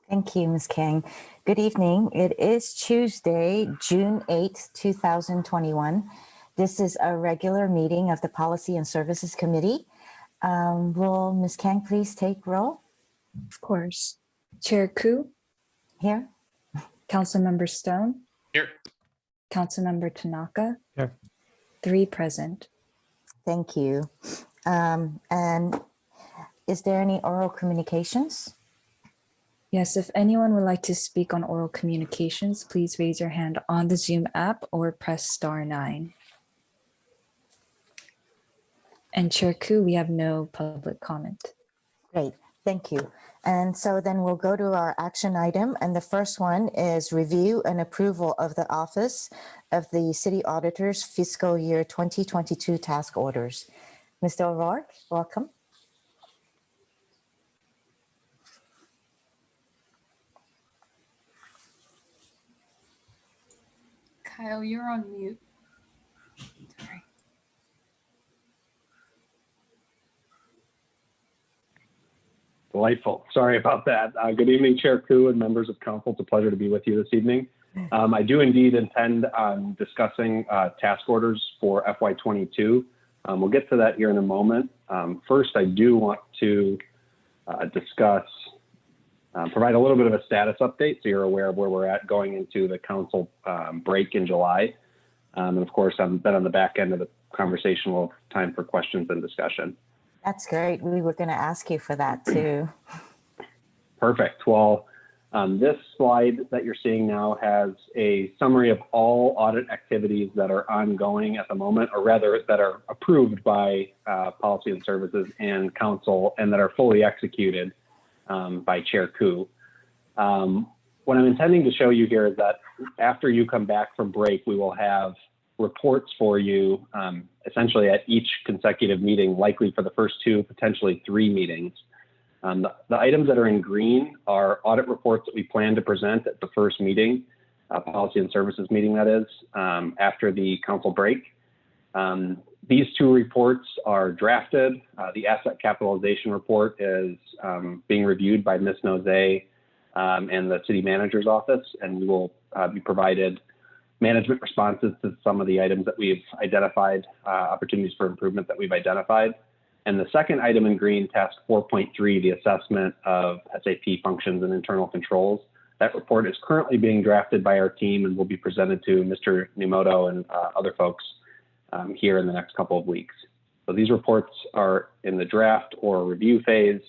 Thank you, Ms. King. Good evening. It is Tuesday, June 8th, 2021. This is a regular meeting of the Policy and Services Committee. Will Ms. Kang please take roll? Of course. Chair Koo, Here. Councilmember Stone, Here. Councilmember Tanaka. Here. 3 present. Thank you. And is there any oral communications? Yes, if anyone would like to speak on oral communications, please raise your hand on the Zoom app or press *9. And Chair Koo, we have no public comment. Great, thank you. And so then we'll go to our action item. And the first one is review and approval of the Office of the City Auditor's Fiscal Year 2022 task orders. Mr. O'Rourke, welcome. Kyle, you're on mute. Sorry. Delightful. Sorry about that. Good evening, Chair Koo and members of council. It's a pleasure to be with you this evening. I do indeed intend on discussing task orders for FY22. We'll get to that here in a moment. First, I do want to provide a little bit of a status update so you're aware of where we're at going into the council break in July. And of course, then on the back end of the conversation, we'll have time for questions and discussion. That's great. We were going to ask you for that too. Perfect. Well, this slide that you're seeing now has a summary of all audit activities that are ongoing at the moment, or rather that are approved by Policy and Services and Council and that are fully executed by Chair Koo. What I'm intending to show you here is that after you come back from break, we will have reports for you essentially at each consecutive meeting, likely for the first 2, potentially 3 meetings. The items that are in green are audit reports that we plan to present at the first meeting, Policy and Services meeting that is, after the council break. These 2 reports are drafted. The asset capitalization report is being reviewed by Ms. Nose and the city manager's office, and we will be provided management responses to some of the items that we've identified, opportunities for improvement that we've identified. And the second item in green, task 4.3, the assessment of SAP functions and internal controls. That report is currently being drafted by our team and will be presented to Mr. Nimoto and other folks here in the next couple of weeks. So these reports are in the draft or review phase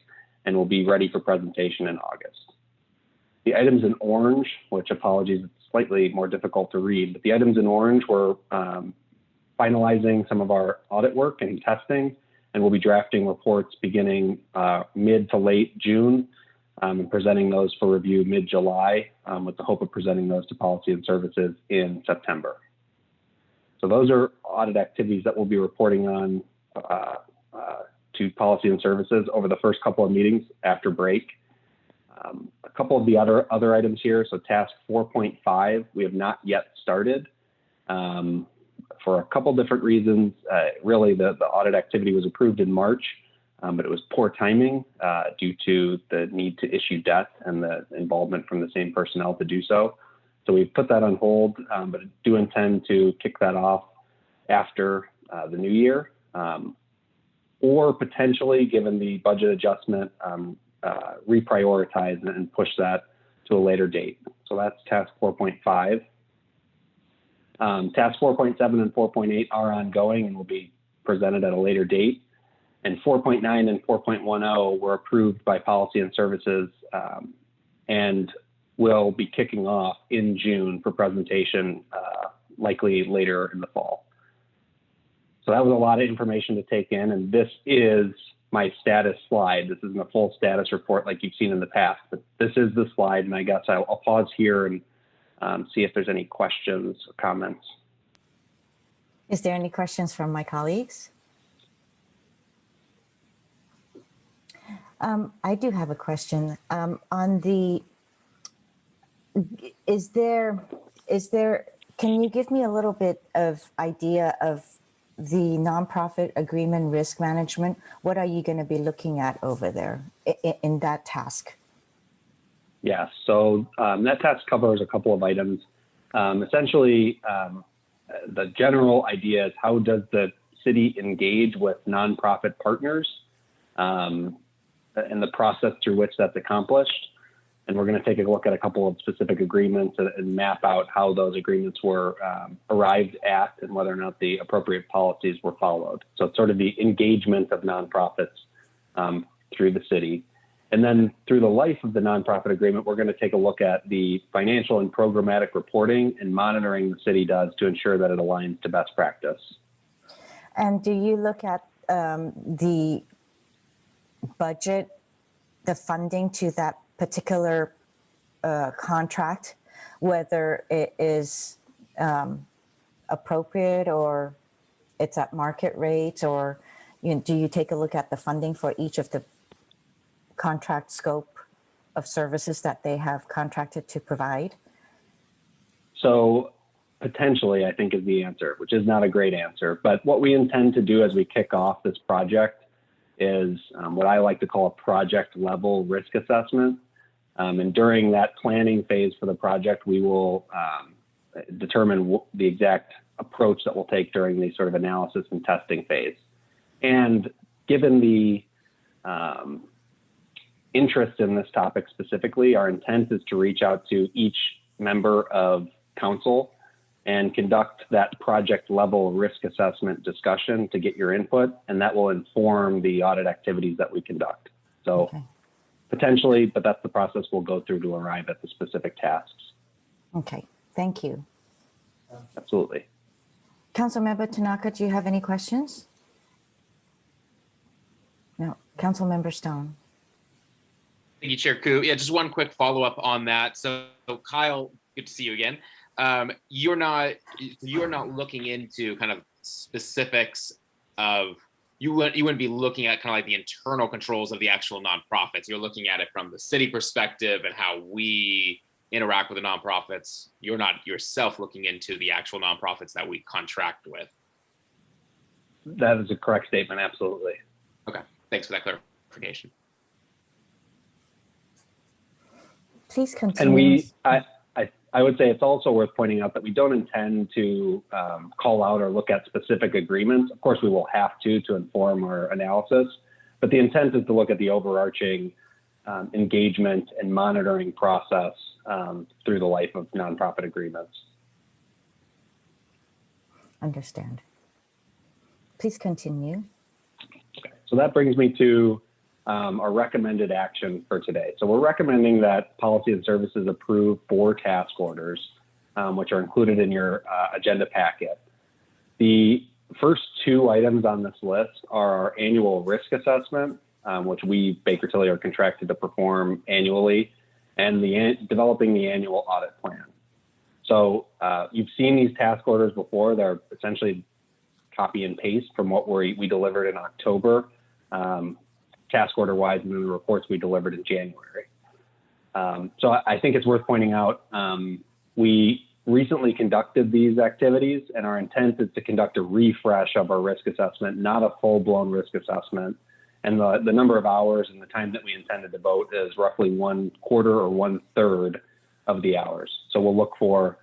and will be ready for presentation in August. The items in orange, which apologies, it's slightly more difficult to read, but the items in orange were finalizing some of our audit work and testing, and we'll be drafting reports beginning mid to late June and presenting those for review mid-July with the hope of presenting those to Policy and Services in September. So those are audit activities that we'll be reporting on to Policy and Services over the first couple of meetings after break. A couple of the other items here. So task 4.5, we have not yet started for a couple different reasons. Really, the audit activity was approved in March, but it was poor timing due to the need to issue debt and the involvement from the same personnel to do so. So we've put that on hold, but do intend to kick that off after the new year, or potentially, given the budget adjustment, reprioritize and push that to a later date. So that's task 4.5. Task 4.7 and 4.8 are ongoing and will be presented at a later date. And 4.9 and 4.10 were approved by Policy and Services and will be kicking off in June for presentation, likely later in the fall. So that was a lot of information to take in, and this is my status slide. This isn't a full status report like you've seen in the past, but this is the slide, and I guess I'll pause here and see if there's any questions or comments. Is there any questions from my colleagues? I do have a question. Can you give me a little bit of idea of the nonprofit agreement risk management? What are you going to be looking at over there in that task? Yes. So that task covers a couple of items. Essentially, the general idea is how does the city engage with nonprofit partners and the process through which that's accomplished. And we're going to take a look at a couple of specific agreements and map out how those agreements were arrived at and whether or not the appropriate policies were followed. So it's sort of the engagement of nonprofits through the city. And then through the life of the nonprofit agreement, we're going to take a look at the financial and programmatic reporting and monitoring the city does to ensure that it aligns to best practice. And do you look at the budget, the funding to that particular contract, whether it is appropriate or it's at market rates, or do you take a look at the funding for each of the contract scope of services that they have contracted to provide? So potentially, I think is the answer, which is not a great answer. But what we intend to do as we kick off this project is what I like to call a project level risk assessment. And during that planning phase for the project, we will determine the exact approach that we'll take during the sort of analysis and testing phase. And given the interest in this topic specifically, our intent is to reach out to each member of council and conduct that project level risk assessment discussion to get your input, and that will inform the audit activities that we conduct. So Okay. potentially, but that's the process we'll go through to arrive at the specific tasks. Okay, thank you. Absolutely. Councilmember Tanaka, do you have any questions? No. Councilmember Stone. Thank you, Chair Koo. Yeah, just one quick follow-up on that. So Kyle, good to see you again. You're not looking into kind of specifics of, you wouldn't be looking at kind of like the internal controls of the actual nonprofits. You're looking at it from the city perspective and how we interact with the nonprofits. You're not yourself looking into the actual nonprofits that we contract with. That is a correct statement. Absolutely. Okay, thanks for that clarification. Please continue. And I would say it's also worth pointing out that we don't intend to call out or look at specific agreements. Of course, we will have to inform our analysis, but the intent is to look at the overarching engagement and monitoring process through the life of nonprofit agreements. Understand. Please continue. Okay. So that brings me to our recommended action for today. So we're recommending that policy and services approve 4 task orders, which are included in your agenda packet. The first 2 items on this list are our annual risk assessment, which we, Baker Tilly, are contracted to perform annually, and developing the annual audit plan. So you've seen these task orders before. They're essentially copy and paste from what we delivered in October. Task order wise, and then the reports we delivered in January. So I think it's worth pointing out, we recently conducted these activities, and our intent is to conduct a refresh of our risk assessment, not a full-blown risk assessment. And the number of hours and the time that we intend to devote is roughly 1/4 or 1/3 of the hours. So we'll look for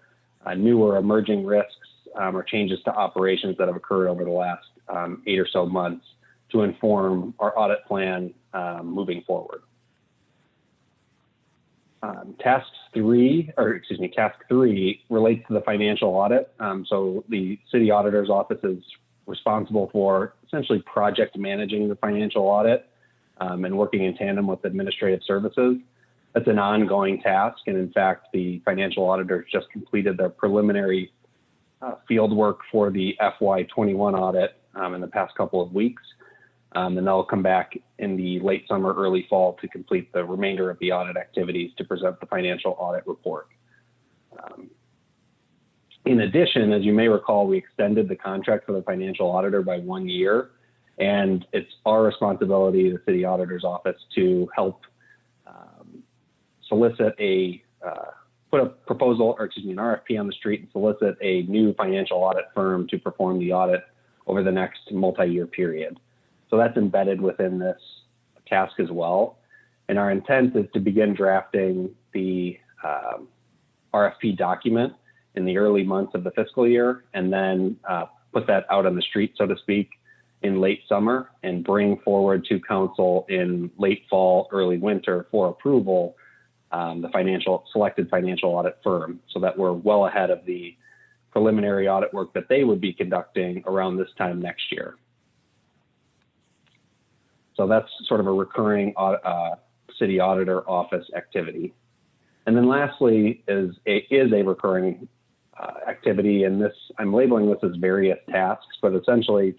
new or emerging risks or changes to operations that have occurred over the last 8 or so months to inform our audit plan moving forward. Task 3 relates to the financial audit. So the city auditor's office is responsible for essentially project managing the financial audit and working in tandem with administrative services. That's an ongoing task. And in fact, the financial auditors just completed their preliminary field work for the FY21 audit in the past couple of weeks. And they'll come back in the late summer, early fall to complete the remainder of the audit activities to present the financial audit report. In addition, as you may recall, we extended the contract for the financial auditor by 1 year, and it's our responsibility, the city auditor's office, to help solicit put a proposal, or an RFP on the street and solicit a new financial audit firm to perform the audit over the next multi-year period. So that's embedded within this task as well. And our intent is to begin drafting the RFP document in the early months of the fiscal year, and then put that out on the street, so to speak, in late summer, and bring forward to council in late fall, early winter for approval the selected financial audit firm, so that we're well ahead of the preliminary audit work that they would be conducting around this time next year. So that's sort of a recurring city auditor office activity. And then lastly is a recurring activity, and this, I'm labeling this as various tasks, but essentially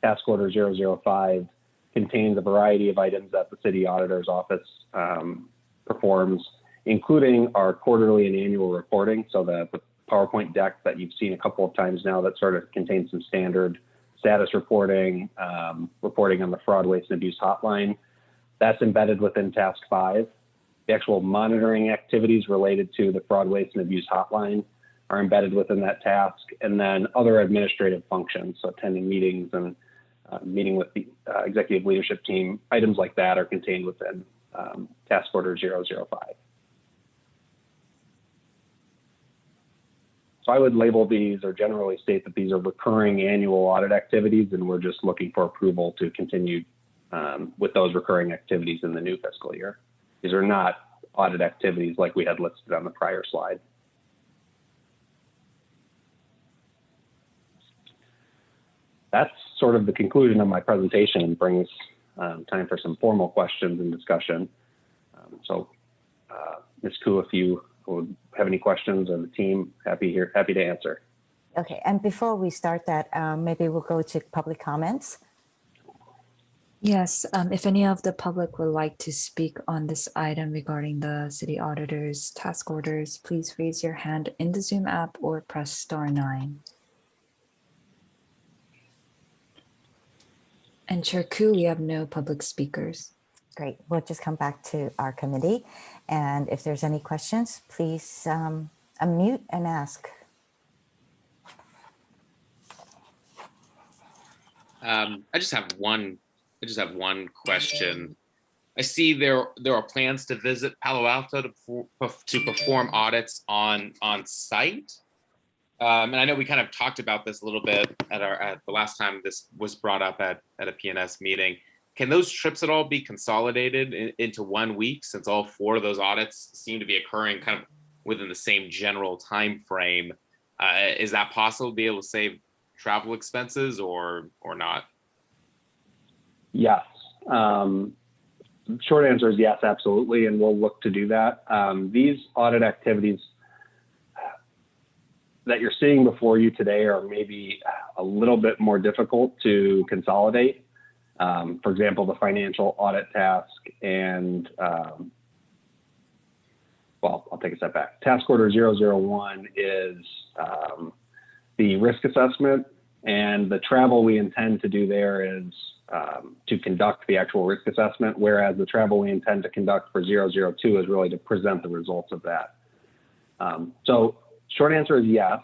task order 005 contains a variety of items that the city auditor's office performs, including our quarterly and annual reporting. So the PowerPoint deck that you've seen a couple of times now that sort of contains some standard status reporting, reporting on the fraud, waste, and abuse hotline. That's embedded within task 5. The actual monitoring activities related to the fraud, waste, and abuse hotline are embedded within that task. And then other administrative functions, so attending meetings and meeting with the executive leadership team, items like that are contained within task order 005. So I would label these, or generally state that these are recurring annual audit activities, and we're just looking for approval to continue with those recurring activities in the new fiscal year. These are not audit activities like we had listed on the prior slide. That's sort of the conclusion of my presentation, and brings time for some formal questions and discussion. Ms. Koo, if you would have any questions, or the team, happy to answer. Okay, and before we start that, maybe we'll go to public comments. Yes, if any of the public would like to speak on this item regarding the city auditor's task orders, please raise your hand in the Zoom app or press star 9. And Chair Koo, we have no public speakers. Great, we'll just come back to our committee. And if there's any questions, please unmute and ask. I just have one question. I see there are plans to visit Palo Alto to perform audits on site. And I know we kind of talked about this a little bit at the last time this was brought up at a PNS meeting. Can those trips at all be consolidated into 1 week, since all 4 of those audits seem to be occurring kind of within the same general time frame? Is that possible to be able to save travel expenses or not? Yes. Short answer is yes, absolutely, and we'll look to do that. These audit activities that you're seeing before you today are maybe a little bit more difficult to consolidate. For example, the financial audit task and, well, I'll take a step back. Task order 001 is the risk assessment, and the travel we intend to do there is to conduct the actual risk assessment, whereas the travel we intend to conduct for 002 is really to present the results of that. So short answer is yes.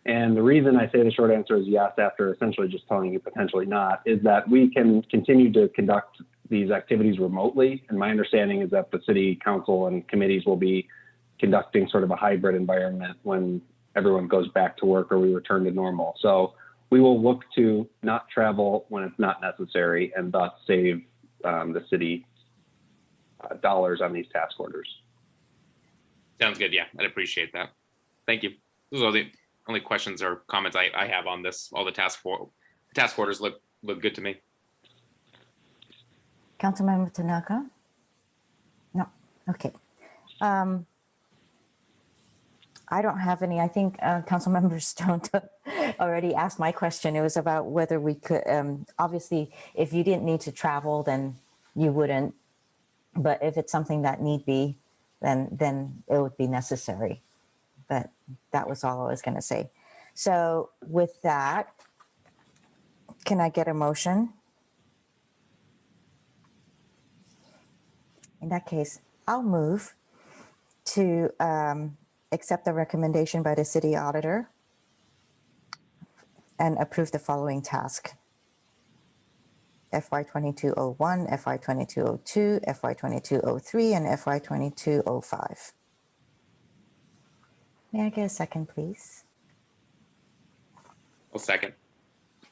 And the reason I say the short answer is yes, after essentially just telling you potentially not, is that we can continue to conduct these activities remotely. And my understanding is that the city council and committees will be conducting sort of a hybrid environment when everyone goes back to work or we return to normal. So we will look to not travel when it's not necessary, and thus save the city dollars on these task orders. Sounds good. Yeah, I'd appreciate that. Thank you. Those are the only questions or comments I have on this. All the task orders look good to me. Councilmember Tanaka? No, okay. I don't have any. I think Councilmember Stone already asked my question. It was about whether we could, obviously, if you didn't need to travel, then you wouldn't. But if it's something that need be, then it would be necessary. But that was all I was going to say. So with that, can I get a motion? In that case, I'll move to accept the recommendation by the city auditor and approve the following task. FY 2201, FY 2202, FY 2203, and FY 2205. May I get a second, please? I'll second.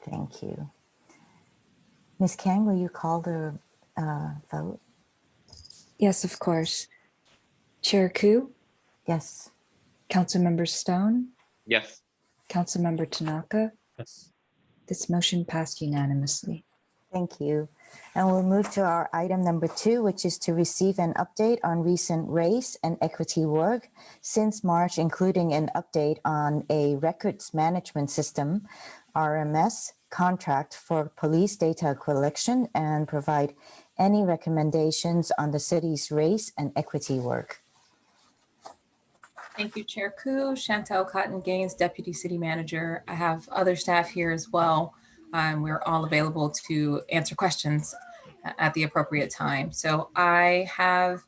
Thank you. Ms. Kang, will you call the vote? Yes, of course. Chair Ku, Yes. Councilmember Stone, Yes. Councilmember Tanaka. Yes. This motion passed unanimously. Thank you. And we'll move to our item number 2, which is to receive an update on recent race and equity work since March, including an update on a records management system, RMS, contract for police data collection and provide any recommendations on the city's race and equity work. Thank you, Chair Ku. Chantel Cotton Gaines, Deputy City Manager. I have other staff here as well. We're all available to answer questions at the appropriate time. So I have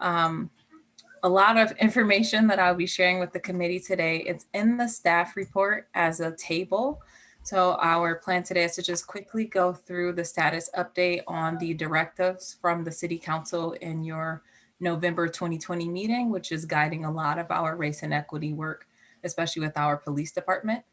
a lot of information that I'll be sharing with the committee today. It's in the staff report as a table. So our plan today is to just quickly go through the status update on the directives from the City Council in your November 2020 meeting, which is guiding a lot of our race and equity work, especially with our police department.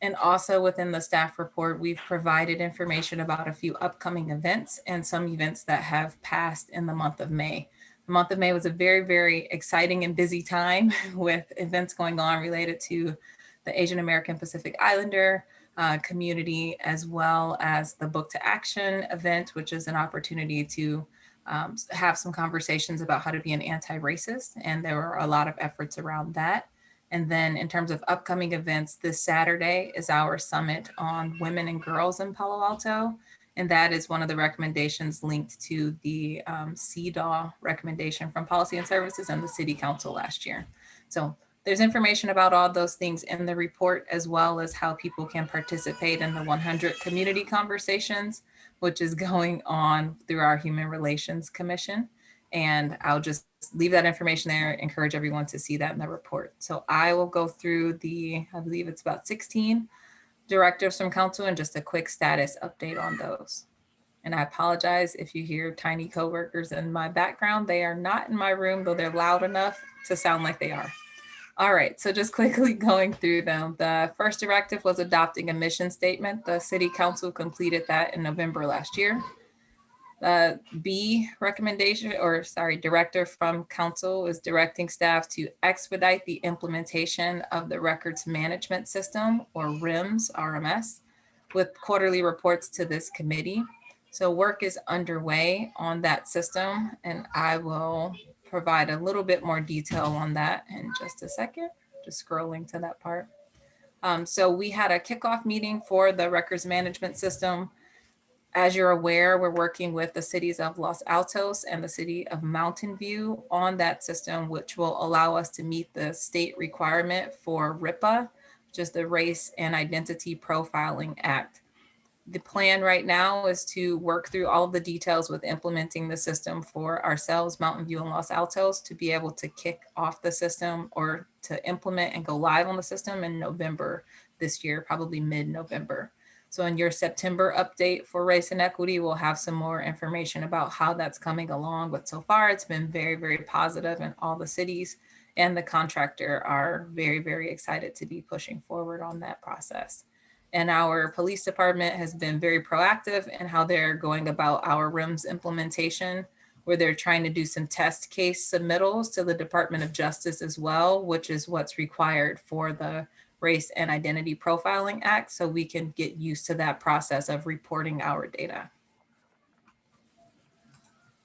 And also within the staff report, we've provided information about a few upcoming events and some events that have passed in the month of May. The month of May was a very, very exciting and busy time with events going on related to the Asian American Pacific Islander community, as well as the Book to Action event, which is an opportunity to have some conversations about how to be an anti-racist. And there were a lot of efforts around that. And then in terms of upcoming events, this Saturday is our summit on women and girls in Palo Alto. And that is one of the recommendations linked to the CDAW recommendation from Policy and Services and the City Council last year. So there's information about all those things in the report, as well as how people can participate in the 100 community conversations, which is going on through our Human Relations Commission. And I'll just leave that information there, encourage everyone to see that in the report. So I will go through I believe it's about 16 directives from council and just a quick status update on those. And I apologize if you hear tiny coworkers in my background. They are not in my room, though they're loud enough to sound like they are. All right, so just quickly going through them. The first directive was adopting a mission statement. The City Council completed that in November last year. The B recommendation, or sorry, director from council is directing staff to expedite the implementation of the records management system, or RMS, with quarterly reports to this committee. So work is underway on that system, and I will provide a little bit more detail on that in just a second, just scrolling to that part. So we had a kickoff meeting for the records management system. As you're aware, we're working with the cities of Los Altos and the city of Mountain View on that system, which will allow us to meet the state requirement for RIPA, which is the Race and Identity Profiling Act. The plan right now is to work through all of the details with implementing the system for ourselves, Mountain View and Los Altos, to be able to kick off the system or to implement and go live on the system in November this year, probably mid-November. So in your September update for race and equity, we'll have some more information about how that's coming along. But so far, it's been very, very positive, and all the cities and the contractor are very, very excited to be pushing forward on that process. And our police department has been very proactive in how they're going about our RIMS implementation, where they're trying to do some test case submittals to the Department of Justice as well, which is what's required for the Race and Identity Profiling Act, so we can get used to that process of reporting our data.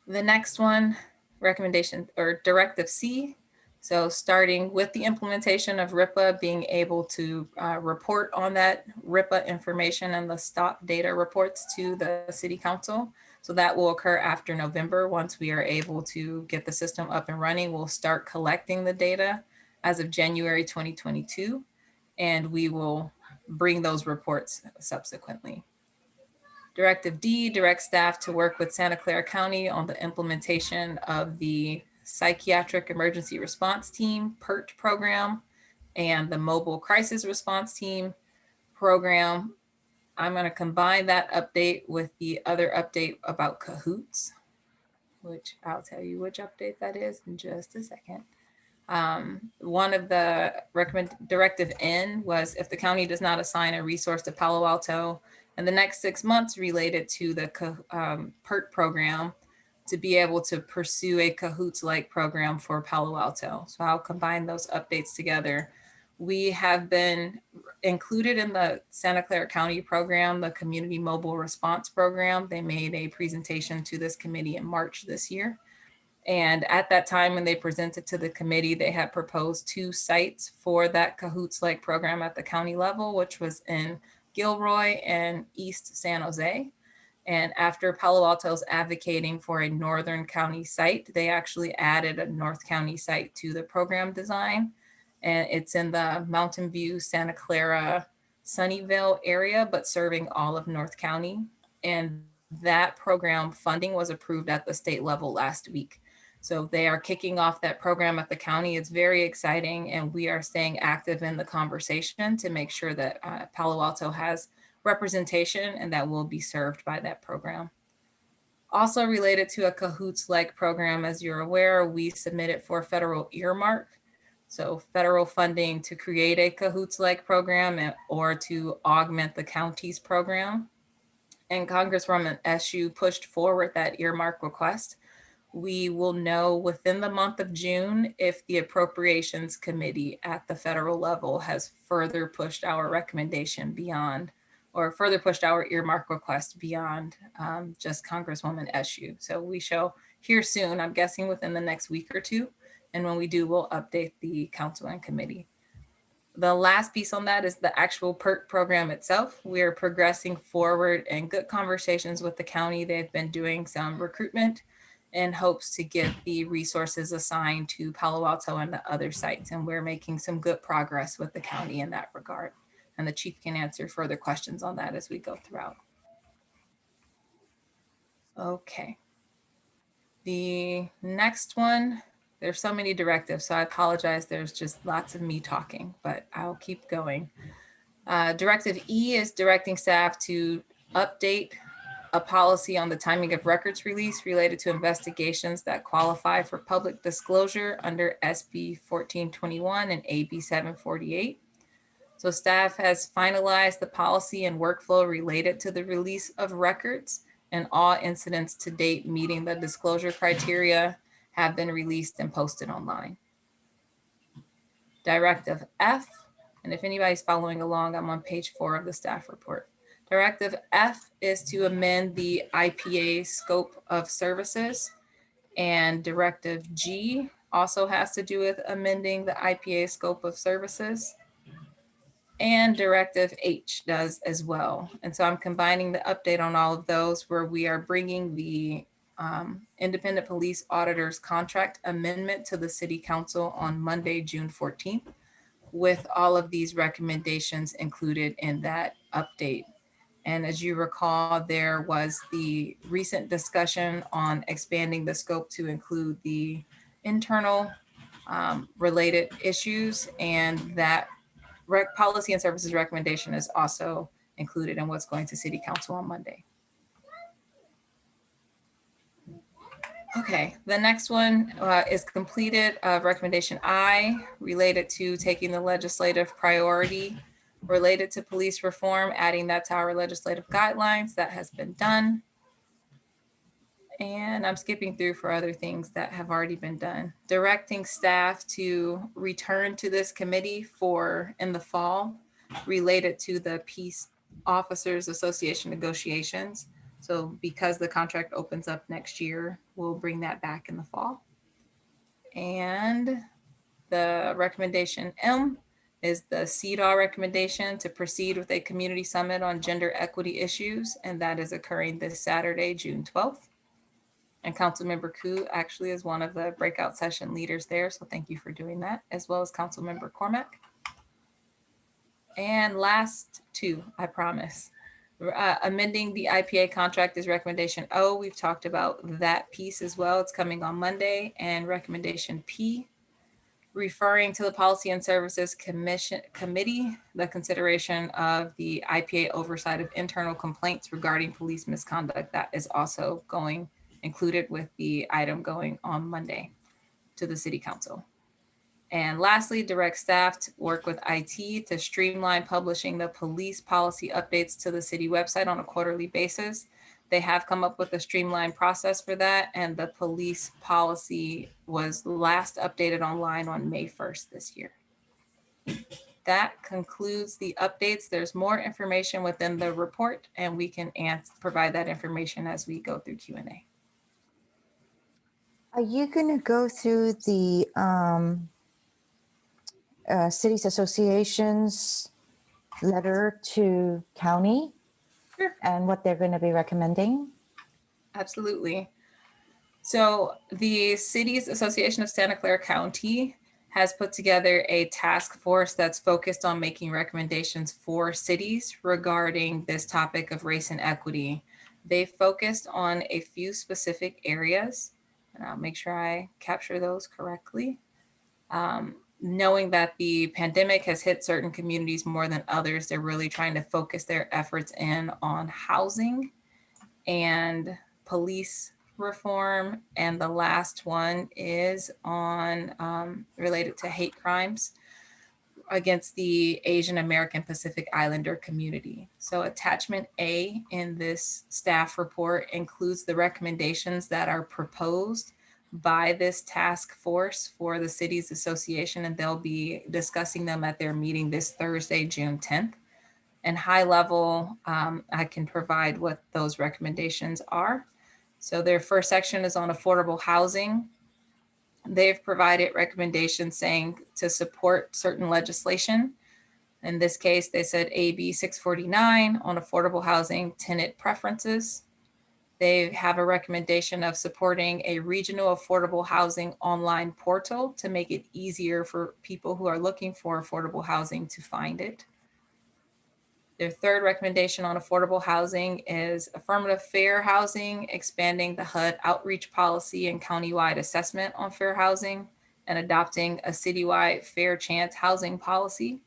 The next one, recommendation or directive C. So starting with the implementation of RIPA, being able to report on that RIPA information and the stop data reports to the City Council. So that will occur after November. Once we are able to get the system up and running, we'll start collecting the data as of January 2022, and we will bring those reports subsequently. Directive D directs staff to work with Santa Clara County on the implementation of the Psychiatric Emergency Response Team, PERT program, and the Mobile Crisis Response Team program. I'm going to combine that update with the other update about CAHOOTS, which I'll tell you which update that is in just a second. one of the directive N was if the county does not assign a resource to Palo Alto in the next 6 months related to the PERT program, to be able to pursue a Cahoots-like program for Palo Alto. So I'll combine those updates together. We have been included in the Santa Clara County program, the Community Mobile Response Program. They made a presentation to this committee in March this year. And at that time, when they presented to the committee, they had proposed 2 sites for that Cahoots-like program at the county level, which was in Gilroy and East San Jose. And after Palo Alto's advocating for a Northern County site, they actually added a North County site to the program design. And it's in the Mountain View, Santa Clara, Sunnyvale area, but serving all of North County. And that program funding was approved at the state level last week. So they are kicking off that program at the county. It's very exciting, and we are staying active in the conversation to make sure that Palo Alto has representation and that will be served by that program. Also related to a Cahoots-like program, as you're aware, we submitted for federal earmark. So federal funding to create a Cahoots-like program or to augment the county's program. And Congresswoman Eshoo pushed forward that earmark request. We will know within the month of June if the Appropriations Committee at the federal level has further pushed our recommendation beyond, or further pushed our earmark request beyond just Congresswoman Eshoo. So we shall hear soon, I'm guessing within the next week or two. And when we do, we'll update the council and committee. The last piece on that is the actual PERT program itself. We are progressing forward in good conversations with the county. They've been doing some recruitment in hopes to get the resources assigned to Palo Alto and the other sites. And we're making some good progress with the county in that regard. And the chief can answer further questions on that as we go throughout. Okay. The next one, there's so many directives, so I apologize. There's just lots of me talking, but I'll keep going. Directive E is directing staff to update a policy on the timing of records release related to investigations that qualify for public disclosure under SB 1421 and AB 748. So staff has finalized the policy and workflow related to the release of records, and all incidents to date meeting the disclosure criteria have been released and posted online. Directive F, and if anybody's following along, I'm on page 4 of the staff report. Directive F is to amend the IPA scope of services, and Directive G also has to do with amending the IPA scope of services, and Directive H does as well. And so I'm combining the update on all of those, where we are bringing the independent police auditor's contract amendment to the city council on Monday, June 14th, with all of these recommendations included in that update. And as you recall, there was the recent discussion on expanding the scope to include the internal related issues, and that policy and services recommendation is also included in what's going to city council on Monday. Okay, the next one is completed. Recommendation I, related to taking the legislative priority related to police reform, adding that to our legislative guidelines. That has been done. And I'm skipping through for other things that have already been done. Directing staff to return to this committee in the fall related to the Peace Officers Association negotiations. So because the contract opens up next year, we'll bring that back in the fall. And the recommendation M is the CEDAW recommendation to proceed with a community summit on gender equity issues. And that is occurring this Saturday, June 12th. And Councilmember Koo actually is one of the breakout session leaders there. So thank you for doing that, as well as Councilmember Cormack. And last two, I promise. Amending the IPA contract is recommendation O. We've talked about that piece as well. It's coming on Monday. And recommendation P, referring to the Policy and Services Committee, the consideration of the IPA oversight of internal complaints regarding police misconduct. That is also included with the item going on Monday to the City Council. And lastly, direct staff to work with IT to streamline publishing the police policy updates to the city website on a quarterly basis. They have come up with a streamlined process for that, and the police policy was last updated online on May 1st this year. That concludes the updates. There's more information within the report, and we can provide that information as we go through Q&A. Are you going to go through the cities association's letter to county Sure. and what they're going to be recommending? Absolutely. So the Cities Association of Santa Clara County has put together a task force that's focused on making recommendations for cities regarding this topic of race and equity. They focused on a few specific areas, and I'll make sure I capture those correctly. Knowing that the pandemic has hit certain communities more than others, they're really trying to focus their efforts in on housing and police reform. And the last one is on related to hate crimes against the Asian American Pacific Islander community. So attachment A in this staff report includes the recommendations that are proposed by this task force for the Cities Association, and they'll be discussing them at their meeting this Thursday, June 10th. And high level, I can provide what those recommendations are. So their first section is on affordable housing. They've provided recommendations saying to support certain legislation. In this case, they said AB 649 on affordable housing tenant preferences. They have a recommendation of supporting a regional affordable housing online portal to make it easier for people who are looking for affordable housing to find it. Their third recommendation on affordable housing is affirmative fair housing, expanding the HUD outreach policy and countywide assessment on fair housing, and adopting a citywide fair chance housing policy,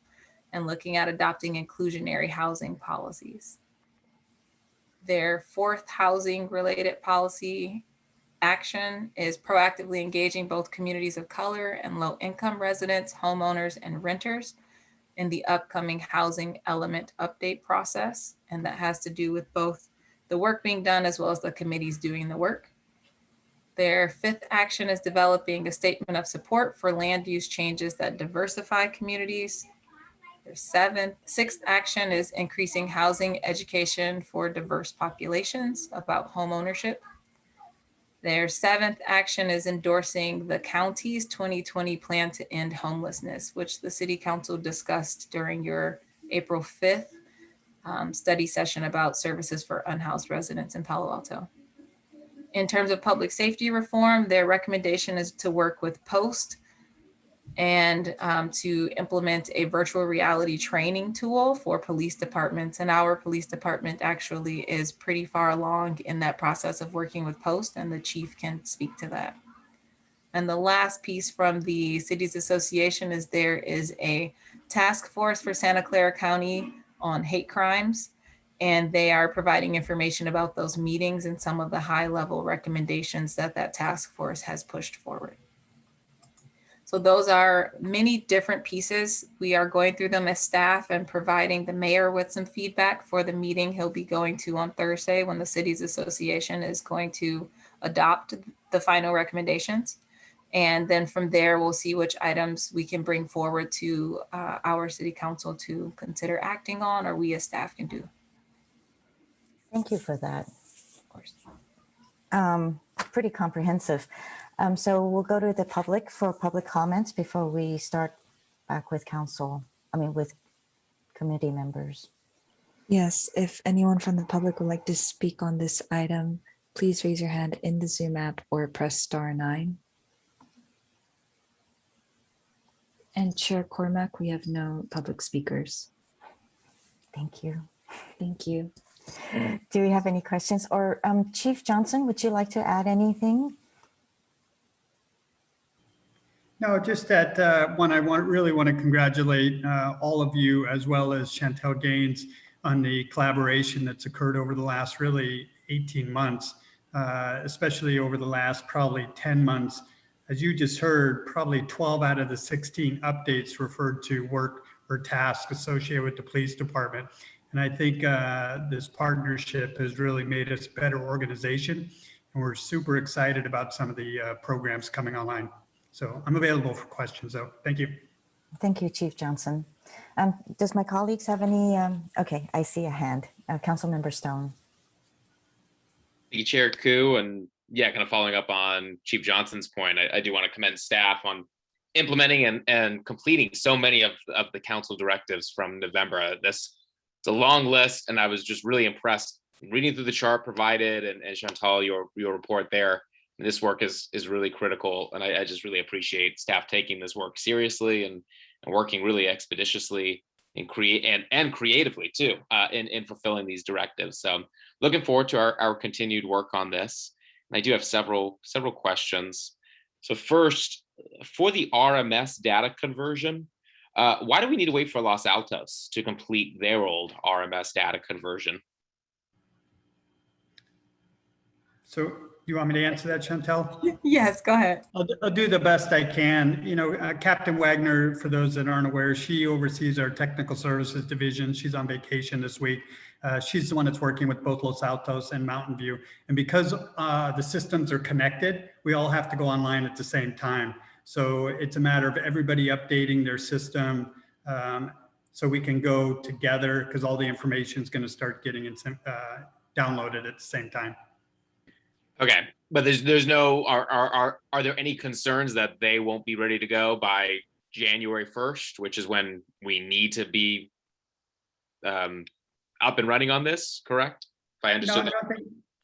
and looking at adopting inclusionary housing policies. Their fourth housing related policy action is proactively engaging both communities of color and low income residents, homeowners, and renters in the upcoming housing element update process. And that has to do with both the work being done as well as the committees doing the work. Their fifth action is developing a statement of support for land use changes that diversify communities. Their sixth action is increasing housing education for diverse populations about home ownership. Their seventh action is endorsing the county's 2020 plan to end homelessness, which the City Council discussed during your April 5th study session about services for unhoused residents in Palo Alto. In terms of public safety reform, their recommendation is to work with POST and to implement a virtual reality training tool for police departments. And our police department actually is pretty far along in that process of working with POST, and the chief can speak to that. And the last piece from the Cities Association is there is a task force for Santa Clara County on hate crimes, and they are providing information about those meetings and some of the high-level recommendations that that task force has pushed forward. So those are many different pieces. We are going through them as staff and providing the mayor with some feedback for the meeting he'll be going to on Thursday when the Cities Association is going to adopt the final recommendations. And then from there, we'll see which items we can bring forward to our city council to consider acting on, or we as staff can do. Thank you for that. Of course. Pretty comprehensive. So we'll go to the public for public comments before we start back with with committee members. Yes, if anyone from the public would like to speak on this item, please raise your hand in the Zoom app or press *9. And Chair Cormack, we have no public speakers. Thank you. Thank you. Do we have any questions? Or Chief Johnson, would you like to add anything? No, just that I really want to congratulate all of you, as well as Chantel Gaines, on the collaboration that's occurred over the last really 18 months, especially over the last probably 10 months. as you just heard, probably 12 out of the 16 updates referred to work or tasks associated with the police department. And I think this partnership has really made us a better organization. And we're super excited about some of the programs coming online. So I'm available for questions, though. Thank you. Thank you, Chief Johnson. Does my colleagues have any? Okay, I see a hand. Councilmember Stone. Thank you, Chair Koo. And yeah, kind of following up on Chief Johnson's point, I do want to commend staff on implementing and completing so many of the council directives from November. It's a long list, and I was just really impressed reading through the chart provided, and Chantal, your report there. This work is really critical, and I just really appreciate staff taking this work seriously and working really expeditiously and creatively too in fulfilling these directives. So looking forward to our continued work on this. And I do have several questions. So first, for the RMS data conversion, why do we need to wait for Los Altos to complete their old RMS data conversion? So you want me to answer that, Chantel? Yes, go ahead. I'll do the best I can. You know, Captain Wagner, for those that aren't aware, she oversees our technical services division. She's on vacation this week. She's the one that's working with both Los Altos and Mountain View. And because the systems are connected, we all have to go online at the same time. So it's a matter of everybody updating their system so we can go together, because all the information is going to start getting downloaded at the same time. Okay, but there's no, are there any concerns that they won't be ready to go by January 1st, which is when we need to be up and running on this, correct? If I understood No,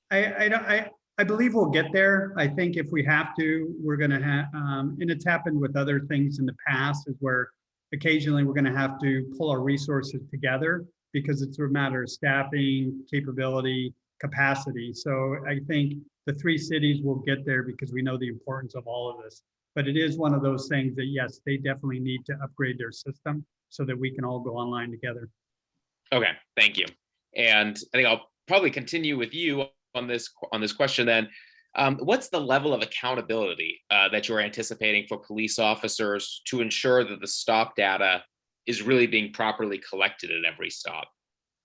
that. I believe we'll get there. I think if we have to, we're going to have, and it's happened with other things in the past, is where occasionally we're going to have to pull our resources together because it's a matter of staffing, capability, capacity. So I think the three cities will get there because we know the importance of all of this. But it is one of those things that, yes, they definitely need to upgrade their system so that we can all go online together. Okay, thank you. And I think I'll probably continue with you on this question then. What's the level of accountability that you're anticipating for police officers to ensure that the stop data is really being properly collected at every stop?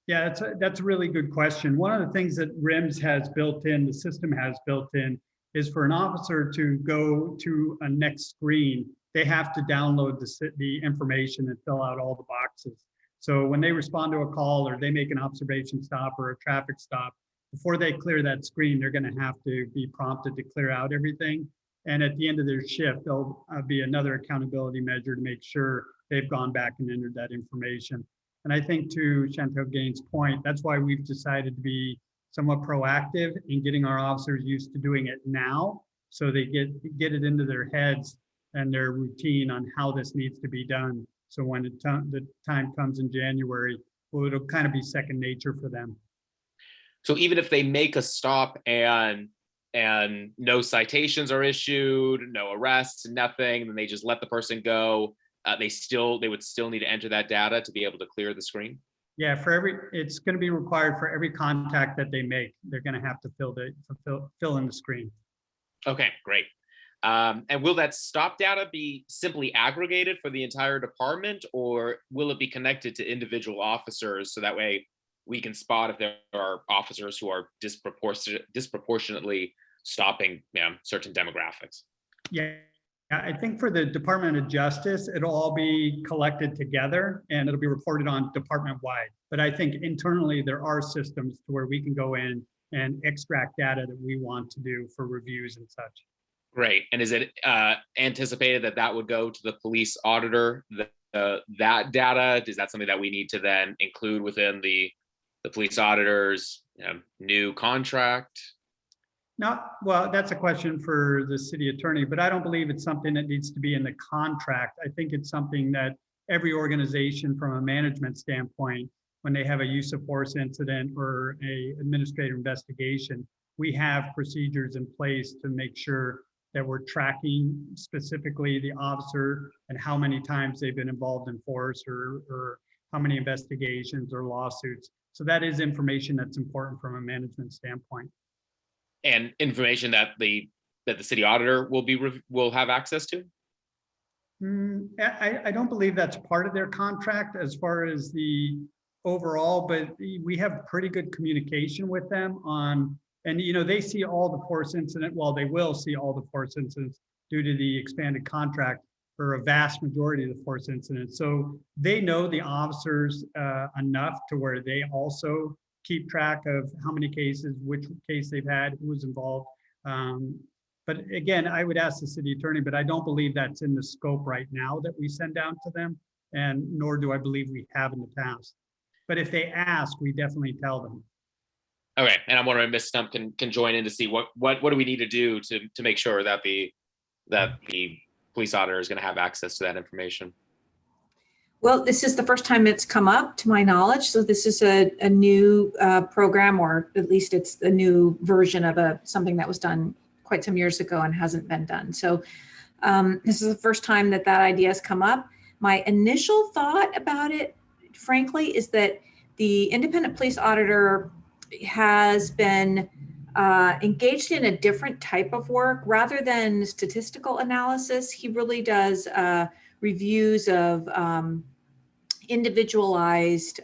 Yeah, that's a really good question. One of the things that RIMS has built in, the system has built in, is for an officer to go to a next screen, they have to download the information and fill out all the boxes. So when they respond to a call or they make an observation stop or a traffic stop, before they clear that screen, they're going to have to be prompted to clear out everything. And at the end of their shift, there'll be another accountability measure to make sure they've gone back and entered that information. And I think to Chantal Gaines' point, that's why we've decided to be somewhat proactive in getting our officers used to doing it now, so they get it into their heads and their routine on how this needs to be done. So when the time comes in January, well, it'll kind of be second nature for them. So even if they make a stop and no citations are issued, no arrests, nothing, then they just let the person go, they would still need to enter that data to be able to clear the screen? Yeah, it's going to be required for every contact that they make. They're going to have to fill in the screen. Okay, great. And will that stop data be simply aggregated for the entire department, or will it be connected to individual officers so that way we can spot if there are officers who are disproportionately stopping certain demographics? Yeah, I think for the Department of Justice, it'll all be collected together and it'll be reported on department-wide. But I think internally there are systems to where we can go in and extract data that we want to do for reviews and such. Great. And is it anticipated that would go to the police auditor, that data? Is that something that we need to then include within the police auditor's new contract? No, well, that's a question for the city attorney, but I don't believe it's something that needs to be in the contract. I think it's something that every organization from a management standpoint, when they have a use of force incident or a administrative investigation, we have procedures in place to make sure that we're tracking specifically the officer and how many times they've been involved in force or how many investigations or lawsuits. So that is information that's important from a management standpoint. And information that the that the city auditor will have access to? I don't believe that's part of their contract as far as the overall, but we have pretty good communication with them on, and they see all the force incident, well, they will see all the force incidents due to the expanded contract for a vast majority of the force incidents. So they know the officers enough to where they also keep track of how many cases, which case they've had, who was involved. But again, I would ask the city attorney, but I don't believe that's in the scope right now that we send down to them, and nor do I believe we have in the past. But if they ask, we definitely tell them. Okay, and I'm wondering if Ms. Stump can join in to see what do we need to do to make sure that the police auditor is going to have access to that information. Well, this is the first time it's come up to my knowledge. So this is a new program, or at least it's a new version of something that was done quite some years ago and hasn't been done. So this is the first time that idea has come up. My initial thought about it, frankly, is that the independent police auditor has been engaged in a different type of work rather than statistical analysis. He really does reviews of individualized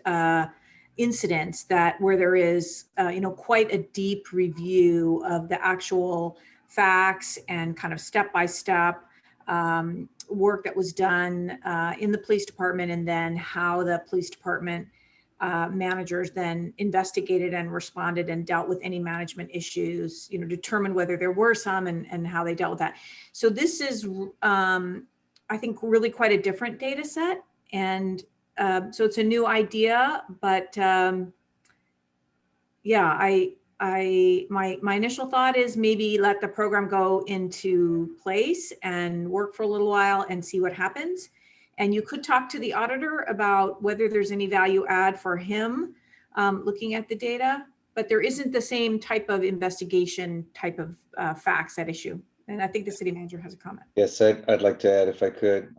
incidents where there is quite a deep review of the actual facts and kind of step-by-step work that was done in the police department, and then how the police department managers then investigated and responded and dealt with any management issues, determined whether there were some and how they dealt with that. So this is, I think, really quite a different data set. And so it's a new idea, but yeah, my initial thought is maybe let the program go into place and work for a little while and see what happens. And you could talk to the auditor about whether there's any value add for him looking at the data, but there isn't the same type of investigation type of facts at issue. And I think the city manager has a comment. Yes, I'd like to add, if I could.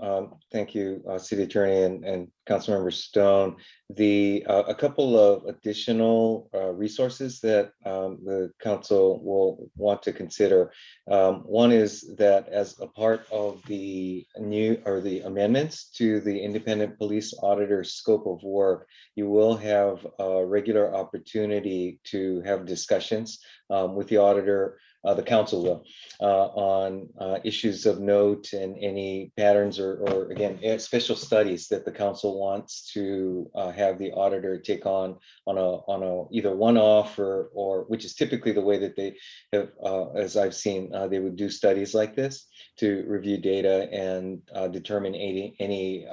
Thank you, City Attorney and Councilmember Stone. A couple of additional resources that the council will want to consider. One is that as a part of the the amendments to the independent police auditor scope of work, you will have a regular opportunity to have discussions with the auditor. The council will on issues of note and any patterns or again special studies that the council wants to have the auditor take on a either one-off or which is typically the way that they have, as I've seen, they would do studies like this to review data and determine any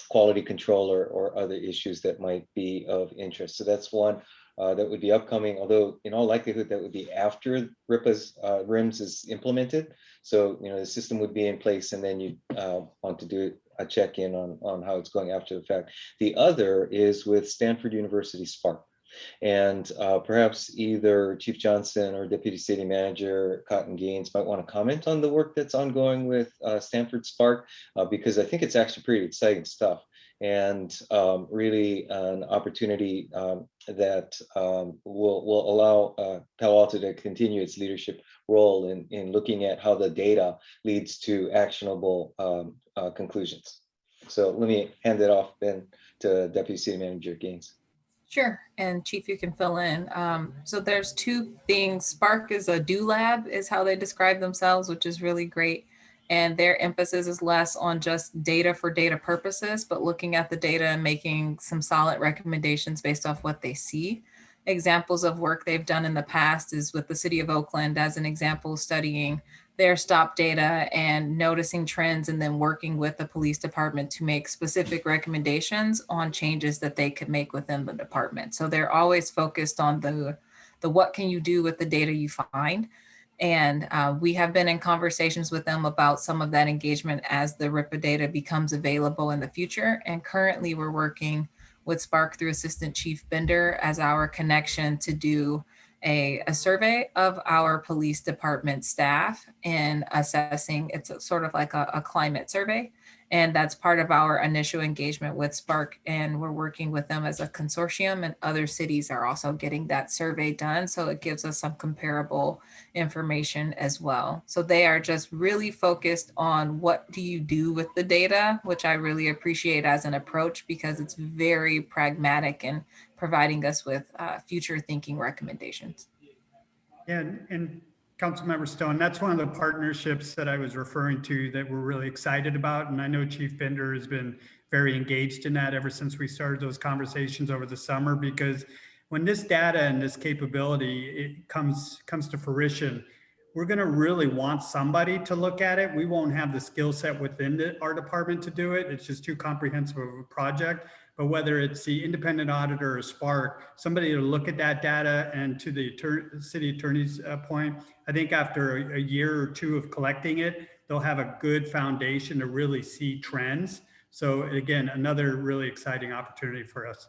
quality control or other issues that might be of interest. So that's one. That would be upcoming, although in all likelihood that would be after RIMS is implemented. So the system would be in place, and then you want to do a check-in on how it's going after the fact. The other is with Stanford University Spark, and perhaps either Chief Johnson or Deputy City Manager Cotton Gaines might want to comment on the work that's ongoing with Stanford Spark, because I think it's actually pretty exciting stuff. And really an opportunity that will allow Palo Alto to continue its leadership role in looking at how the data leads to actionable conclusions. So let me hand it off then to Deputy City Manager Gaines. Sure, and Chief, you can fill in. So there's two things. Spark is a do lab, is how they describe themselves, which is really great. And their emphasis is less on just data for data purposes, but looking at the data and making some solid recommendations based off what they see. Examples of work they've done in the past is with the city of Oakland, as an example, studying their stop data and noticing trends, and then working with the police department to make specific recommendations on changes that they could make within the department. So they're always focused on the what can you do with the data you find. And we have been in conversations with them about some of that engagement as the RIPA data becomes available in the future. And currently we're working with Spark through Assistant Chief Bender as our connection to do a survey of our police department staff and assessing, it's sort of like a climate survey, And that's part of our initial engagement with Spark. And we're working with them as a consortium, and other cities are also getting that survey done. So it gives us some comparable information as well. So they are just really focused on what do you do with the data, which I really appreciate as an approach, because it's very pragmatic and providing us with future thinking recommendations. And Councilmember Stone, that's one of the partnerships that I was referring to that we're really excited about. And I know Chief Bender has been very engaged in that ever since we started those conversations over the summer, because when this data and this capability it comes to fruition, we're going to really want somebody to look at it. We won't have the skill set within our department to do it. It's just too comprehensive of a project. But whether it's the independent auditor or Spark, somebody to look at that data, and to the city attorney's point, I think after a year or two of collecting it, they'll have a good foundation to really see trends. So again, another really exciting opportunity for us.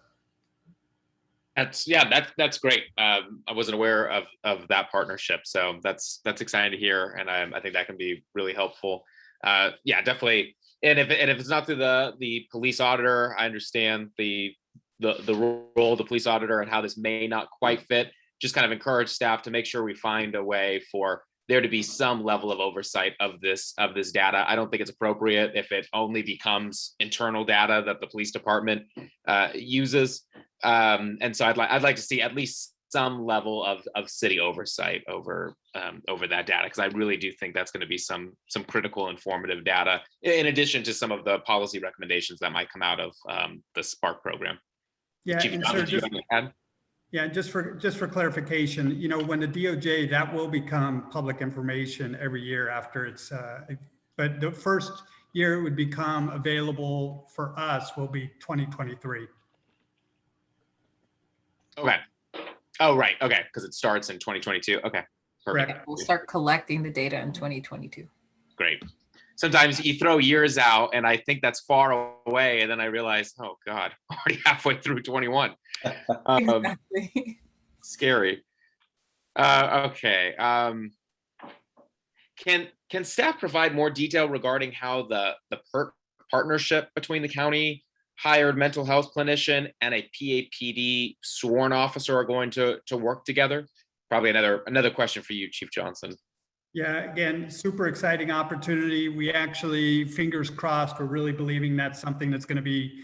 That's great. I wasn't aware of that partnership, so that's exciting to hear, and I think that can be really helpful. Yeah, definitely. And if it's not through the police auditor, I understand the role of the police auditor and how this may not quite fit. Just kind of encourage staff to make sure we find a way for there to be some level of oversight of this data. I don't think it's appropriate if it only becomes internal data that the police department uses. And so I'd like to see at least some level of city oversight over that data, because I really do think that's going to be some critical informative data, in addition to some of the policy recommendations that might come out of the Spark program. Yeah, Chief and Johnson, sir, do you have anything to add? yeah, just for clarification, you know, when the DOJ, that will become public information every year after it's, but the first year it would become available for us will be 2023. Okay. Oh, right. Okay. Because it starts in 2022. Okay. Perfect. Correct. We'll start collecting the data in 2022. Great. Sometimes you throw years out and I think that's far away. And then I realize, oh God, already halfway through 21. Exactly. Scary. Okay. Can staff provide more detail regarding how the PERT partnership between the county hired mental health clinician and a PAPD sworn officer are going to work together? Probably another question for you, Chief Johnson. Yeah, again, super exciting opportunity. We actually, fingers crossed, we're really believing that's something that's going to be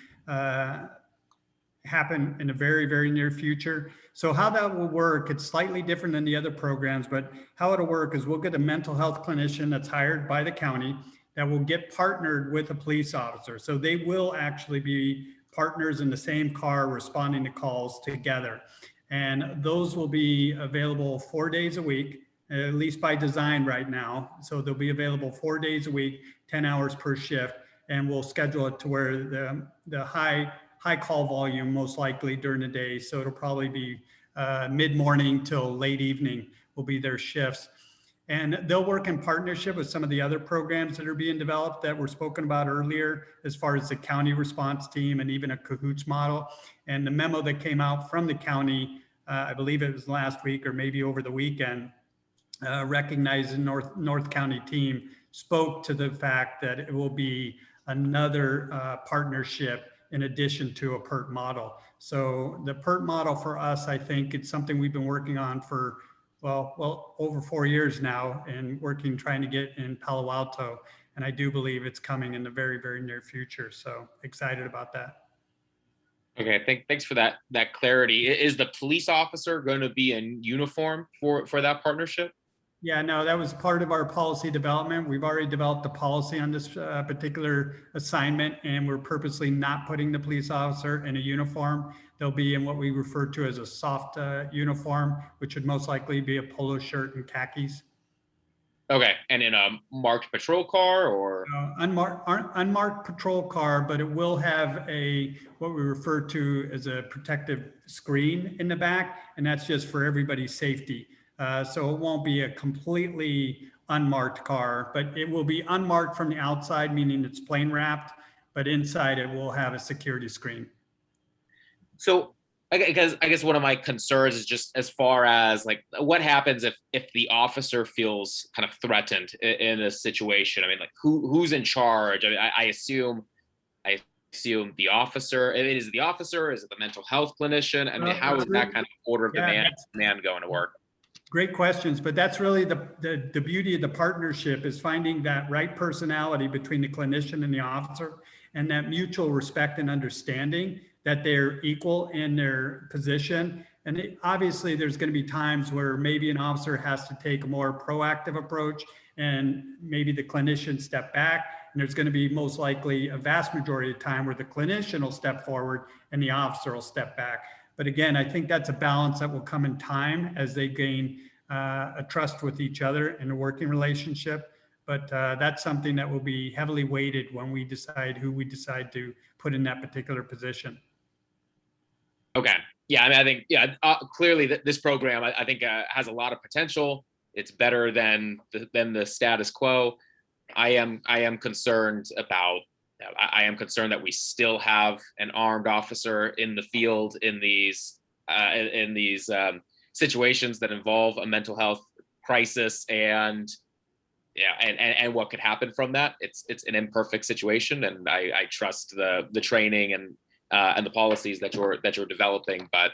happen in a very, very near future. So how that will work, it's slightly different than the other programs, but how it'll work is we'll get a mental health clinician that's hired by the county that will get partnered with a police officer. So they will actually be partners in the same car responding to calls together. And those will be available 4 days a week, at least by design right now. So they'll be available 4 days a week, 10 hours per shift, and we'll schedule it to where the high call volume most likely during the day. So it'll probably be mid-morning till late evening will be their shifts. And they'll work in partnership with some of the other programs that are being developed that were spoken about earlier, as far as the county response team and even a CAHOOTS model. And the memo that came out from the county, I believe it was last week or maybe over the weekend, recognizing North County team spoke to the fact that it will be another partnership in addition to a PERT model. So the PERT model for us, I think it's something we've been working on for well over 4 years now, and trying to get in Palo Alto. And I do believe it's coming in the very, very near future. So excited about that. Okay, thanks for that clarity. Is the police officer going to be in uniform for that partnership? Yeah, no, that was part of our policy development. We've already developed a policy on this particular assignment, and we're purposely not putting the police officer in a uniform. They'll be in what we refer to as a soft uniform, which would most likely be a polo shirt and khakis. Okay, and in a marked patrol car or? Unmarked patrol car, but it will have what we refer to as a protective screen in the back, and that's just for everybody's safety. So it won't be a completely unmarked car, but it will be unmarked from the outside, meaning it's plain wrapped, but inside it will have a security screen. So Because I guess one of my concerns is just as far as like what happens if the officer feels kind of threatened in a situation. I mean, like who's in charge? I mean, I assume the officer. I mean, is it the officer? Is it the mental health clinician? I mean, how is that kind of order of demand going to work? Great questions, but that's really the beauty of the partnership, is finding that right personality between the clinician and the officer, and that mutual respect and understanding that they're equal in their position. And obviously there's going to be times where maybe an officer has to take a more proactive approach and maybe the clinician step back. And there's going to be most likely a vast majority of the time where the clinician will step forward and the officer will step back. But again, I think that's a balance that will come in time as they gain a trust with each other in a working relationship. But that's something that will be heavily weighted when we decide who we decide to put in that particular position. Okay. Yeah. I mean, I think, clearly this program, I think has a lot of potential. It's better than the status quo. I am concerned that we still have an armed officer in the field in these situations that involve a mental health crisis, and what could happen from that. It's an imperfect situation, and I trust the training and the policies that you're developing, but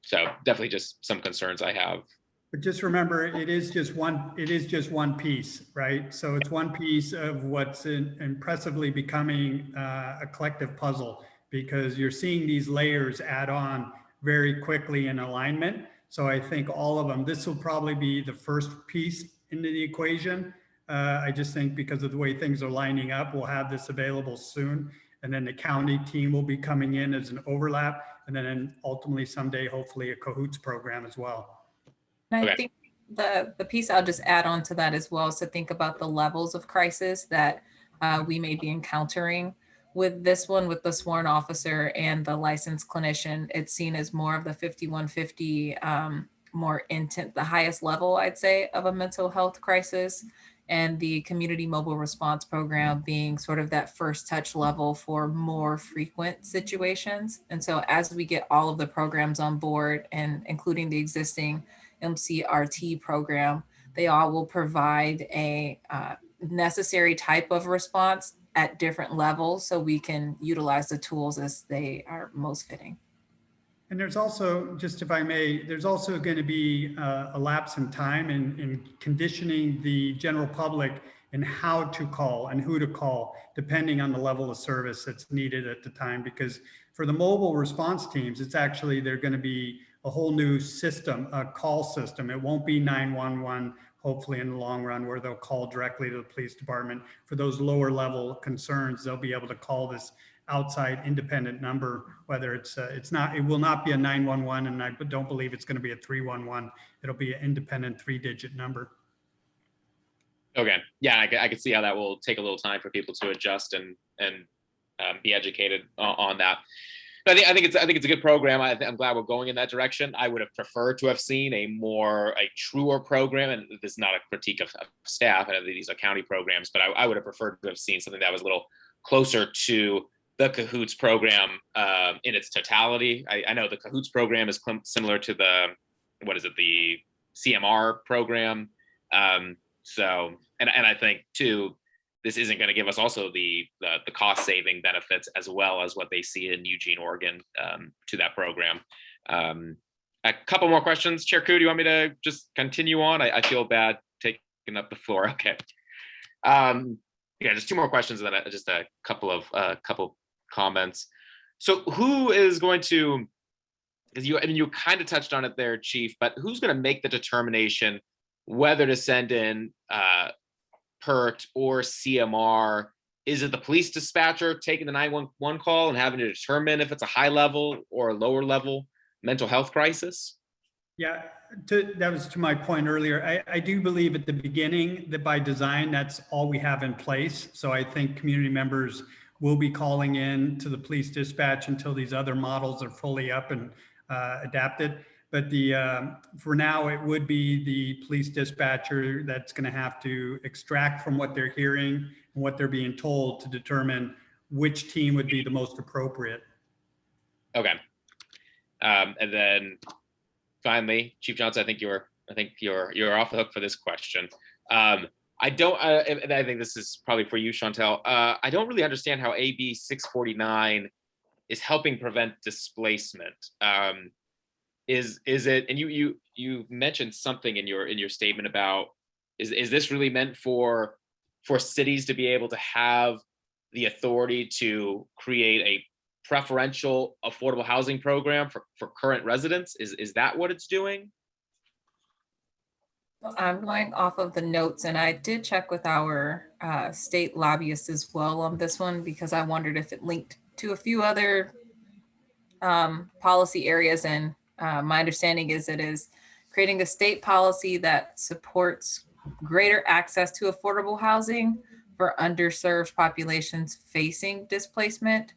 so definitely just some concerns I have. But just remember, it is just one piece, right? So it's one piece of what's impressively becoming a collective puzzle, because you're seeing these layers add on very quickly in alignment. So I think all of them, this will probably be the first piece into the equation. I just think because of the way things are lining up, we'll have this available soon. And then the county team will be coming in as an overlap. And then ultimately someday, hopefully a CAHOOTS program as well. And I think the piece I'll just add on to that as well is to think about the levels of crisis that we may be encountering. With this one, with the sworn officer and the licensed clinician, it's seen as more of the 5150, more intent, the highest level, I'd say, of a mental health crisis, and the community mobile response program being sort of that first touch level for more frequent situations. And so as we get all of the programs on board, and including the existing MCRT program, they all will provide a necessary type of response at different levels, so we can utilize the tools as they are most fitting. And there's also, just if I may, there's also going to be a lapse in time in conditioning the general public in how to call and who to call, depending on the level of service that's needed at the time. Because for the mobile response teams, it's actually, they're going to be a whole new system, a call system. It won't be 911, hopefully in the long run, where they'll call directly to the police department. For those lower level concerns, they'll be able to call this outside independent number, whether it will not be a 911, and I don't believe it's going to be a 311. It'll be an independent 3-digit number. Okay. Yeah, I can see how that will take a little time for people to adjust and be educated on that. But I think it's a good program. I'm glad we're going in that direction. I would have preferred to have seen a truer program, and this is not a critique of staff. I know these are county programs, but I would have preferred to have seen something that was a little closer to the CAHOOTS program in its totality. I know the CAHOOTS program is similar to the CMR program. So, and I think too, this isn't going to give us also the cost saving benefits as well as what they see in Eugene, Oregon, to that program. A couple more questions. Chair Koo, do you want me to just continue on? I feel bad taking up the floor. Okay. Yeah, just two more questions and then just a couple comments. So who is going to, because you kind of touched on it there, Chief, but who's going to make the determination whether to send in PERT or CMR? Is it the police dispatcher taking the 911 call and having to determine if it's a high level or a lower level mental health crisis? Yeah, that was to my point earlier. I do believe at the beginning that by design, that's all we have in place. So I think community members will be calling in to the police dispatch until these other models are fully up and adapted. But for now, it would be the police dispatcher that's going to have to extract from what they're hearing and what they're being told to determine which team would be the most appropriate. Okay. And then finally, Chief Johnson, I think you're off the hook for this question. I don't, and I think this is probably for you, Chantel. I don't really understand how AB 649 is helping prevent displacement. Is it? And you mentioned something in your statement about is this really meant for cities to be able to have the authority to create a preferential affordable housing program for current residents? Is that what it's doing? I'm going off of the notes, and I did check with our state lobbyists as well on this one because I wondered if it linked to a few other policy areas. And my understanding is it is creating a state policy that supports greater access to affordable housing for underserved populations facing displacement.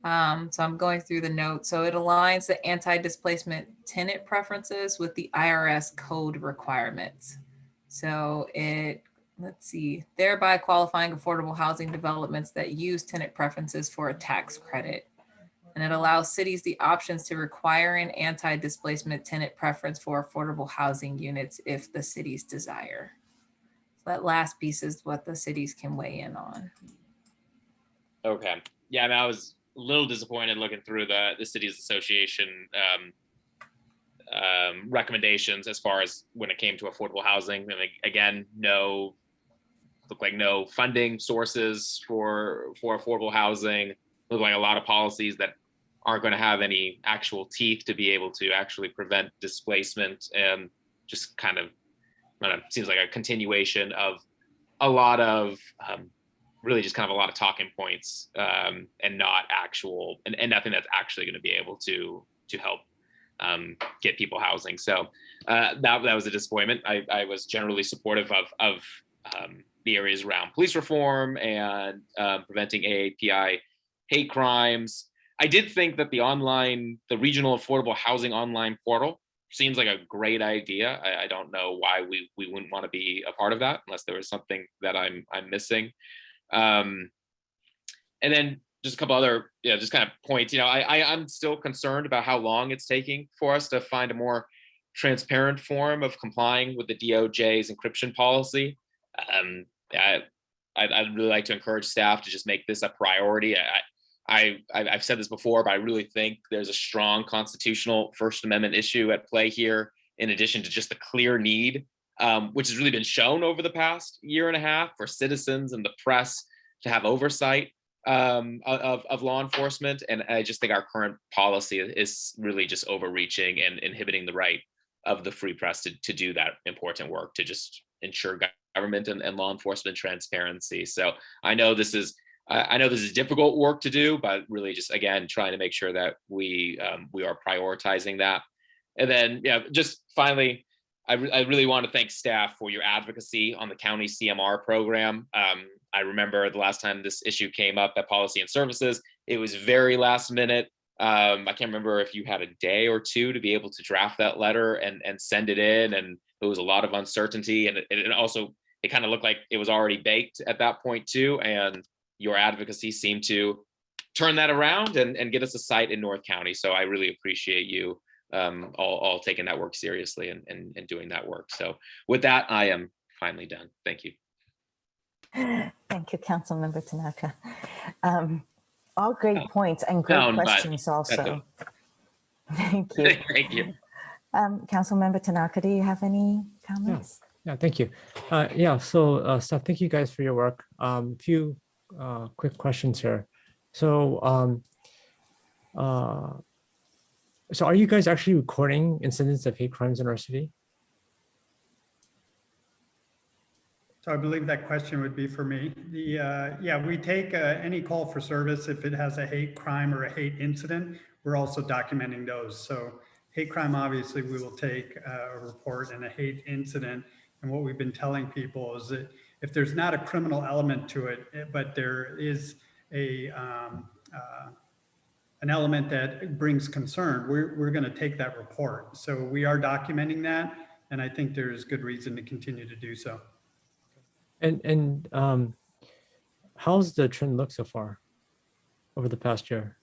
So I'm going through the notes. So it aligns the anti-displacement tenant preferences with the IRS code requirements. So let's see, thereby qualifying affordable housing developments that use tenant preferences for a tax credit. And it allows cities the options to require an anti-displacement tenant preference for affordable housing units if the cities desire. So that last piece is what the cities can weigh in on. Okay. Yeah, I mean, I was a little disappointed looking through the cities association recommendations as far as when it came to affordable housing. I mean, again, no funding sources for affordable housing. Look like a lot of policies that aren't going to have any actual teeth to be able to actually prevent displacement, and just kind of, I don't know, seems like a continuation of a lot of really just kind of a lot of talking points, and not actual and nothing that's actually going to be able to help get people housing. So that was a disappointment. I was generally supportive of the areas around police reform and preventing AAPI hate crimes. I did think that the regional affordable housing online portal seems like a great idea. I don't know why we wouldn't want to be a part of that unless there was something that I'm missing. And then just a couple other, just kind of points. I'm still concerned about how long it's taking for us to find a more transparent form of complying with the DOJ's encryption policy. I'd really like to encourage staff to just make this a priority. I've said this before, but I really think there's a strong constitutional First Amendment issue at play here, in addition to just the clear need, which has really been shown over the past year and a half for citizens and the press to have oversight of law enforcement. And I just think our current policy is really just overreaching and inhibiting the right of the free press to do that important work, to just ensure government and law enforcement transparency. So I know this is difficult work to do, but really just, again, trying to make sure that we are prioritizing that. And then, just finally, I really want to thank staff for your advocacy on the county CMR program. I remember the last time this issue came up at Policy and Services, it was very last minute. I can't remember if you had a day or two to be able to draft that letter and send it in, and there was a lot of uncertainty, and it kind of looked like it was already baked at that point too, and your advocacy seemed to turn that around and get us a site in North County. So I really appreciate you all taking that work seriously and doing that work. So with that, I am finally done. Thank you. Thank you, Councilmember Tanaka. All great points and great questions also. Thank you. Thank you. Councilmember Tanaka, do you have any comments? Yeah, thank you. So Steph, thank you guys for your work. Few quick questions here. So are you guys actually recording incidents of hate crimes in our city? So I believe that question would be for me. We take any call for service if it has a hate crime or a hate incident. We're also documenting those. So hate crime, obviously, we will take a report, and a hate incident. And what we've been telling people is that if there's not a criminal element to it, but there is an element that brings concern, we're going to take that report. So we are documenting that, and I think there's good reason to continue to do so. And how's the trend look so far over the past year?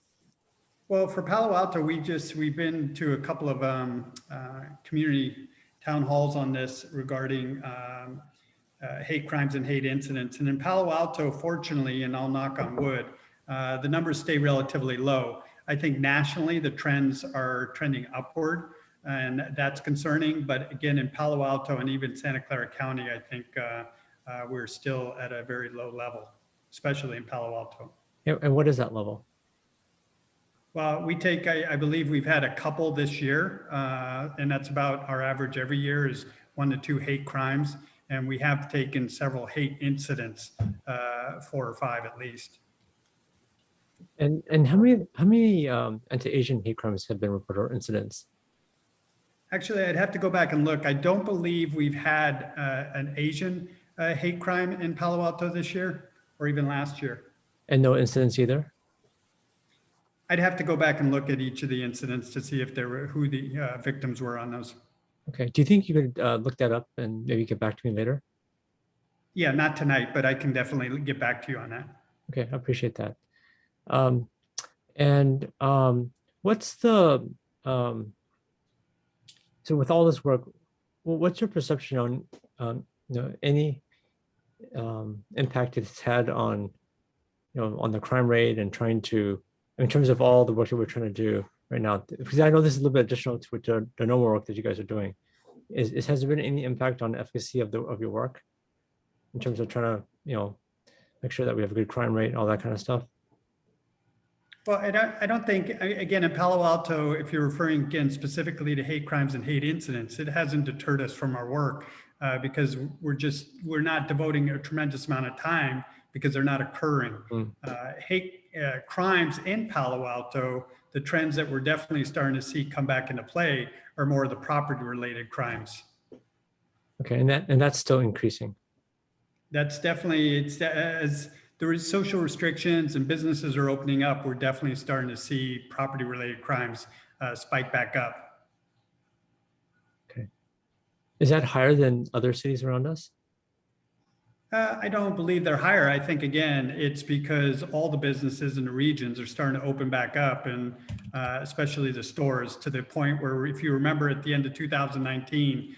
Well, for Palo Alto, we've been to a couple of community town halls on this regarding hate crimes and hate incidents. And in Palo Alto, fortunately, and I'll knock on wood, the numbers stay relatively low. I think nationally, the trends are trending upward, and that's concerning. But again, in Palo Alto and even Santa Clara County, I think we're still at a very low level, especially in Palo Alto. And what is that level? Well, we take, I believe we've had a couple this year, and that's about our average every year is 1 to 2 hate crimes. And we have taken several hate incidents, 4 or 5 at least. And how many anti-Asian hate crimes have been reported or incidents? Actually, I'd have to go back and look. I don't believe we've had an Asian hate crime in Palo Alto this year or even last year. And no incidents either? I'd have to go back and look at each of the incidents to see if there were who the victims were on those. Okay. Do you think you could look that up and maybe get back to me later? Yeah, not tonight, but I can definitely get back to you on that. Okay, I appreciate that. What's the so with all this work, what's your perception on any impact it's had on on the crime rate and trying to, in terms of all the work that we're trying to do right now? Because I know this is a little bit additional to the normal work that you guys are doing. Has there been any impact on the efficacy of your work in terms of trying to make sure that we have a good crime rate, all that kind of stuff? Well, I don't think, again, in Palo Alto, if you're referring again specifically to hate crimes and hate incidents, it hasn't deterred us from our work because we're not devoting a tremendous amount of time because they're not occurring. Hate crimes in Palo Alto, the trends that we're definitely starting to see come back into play are more of the property related crimes. Okay, and that's still increasing. That's definitely, as there is social restrictions and businesses are opening up, we're definitely starting to see property related crimes spike back up. Okay. Is that higher than other cities around us? I don't believe they're higher. I think, again, it's because all the businesses in the regions are starting to open back up, and especially the stores, to the point where, if you remember, at the end of 2019,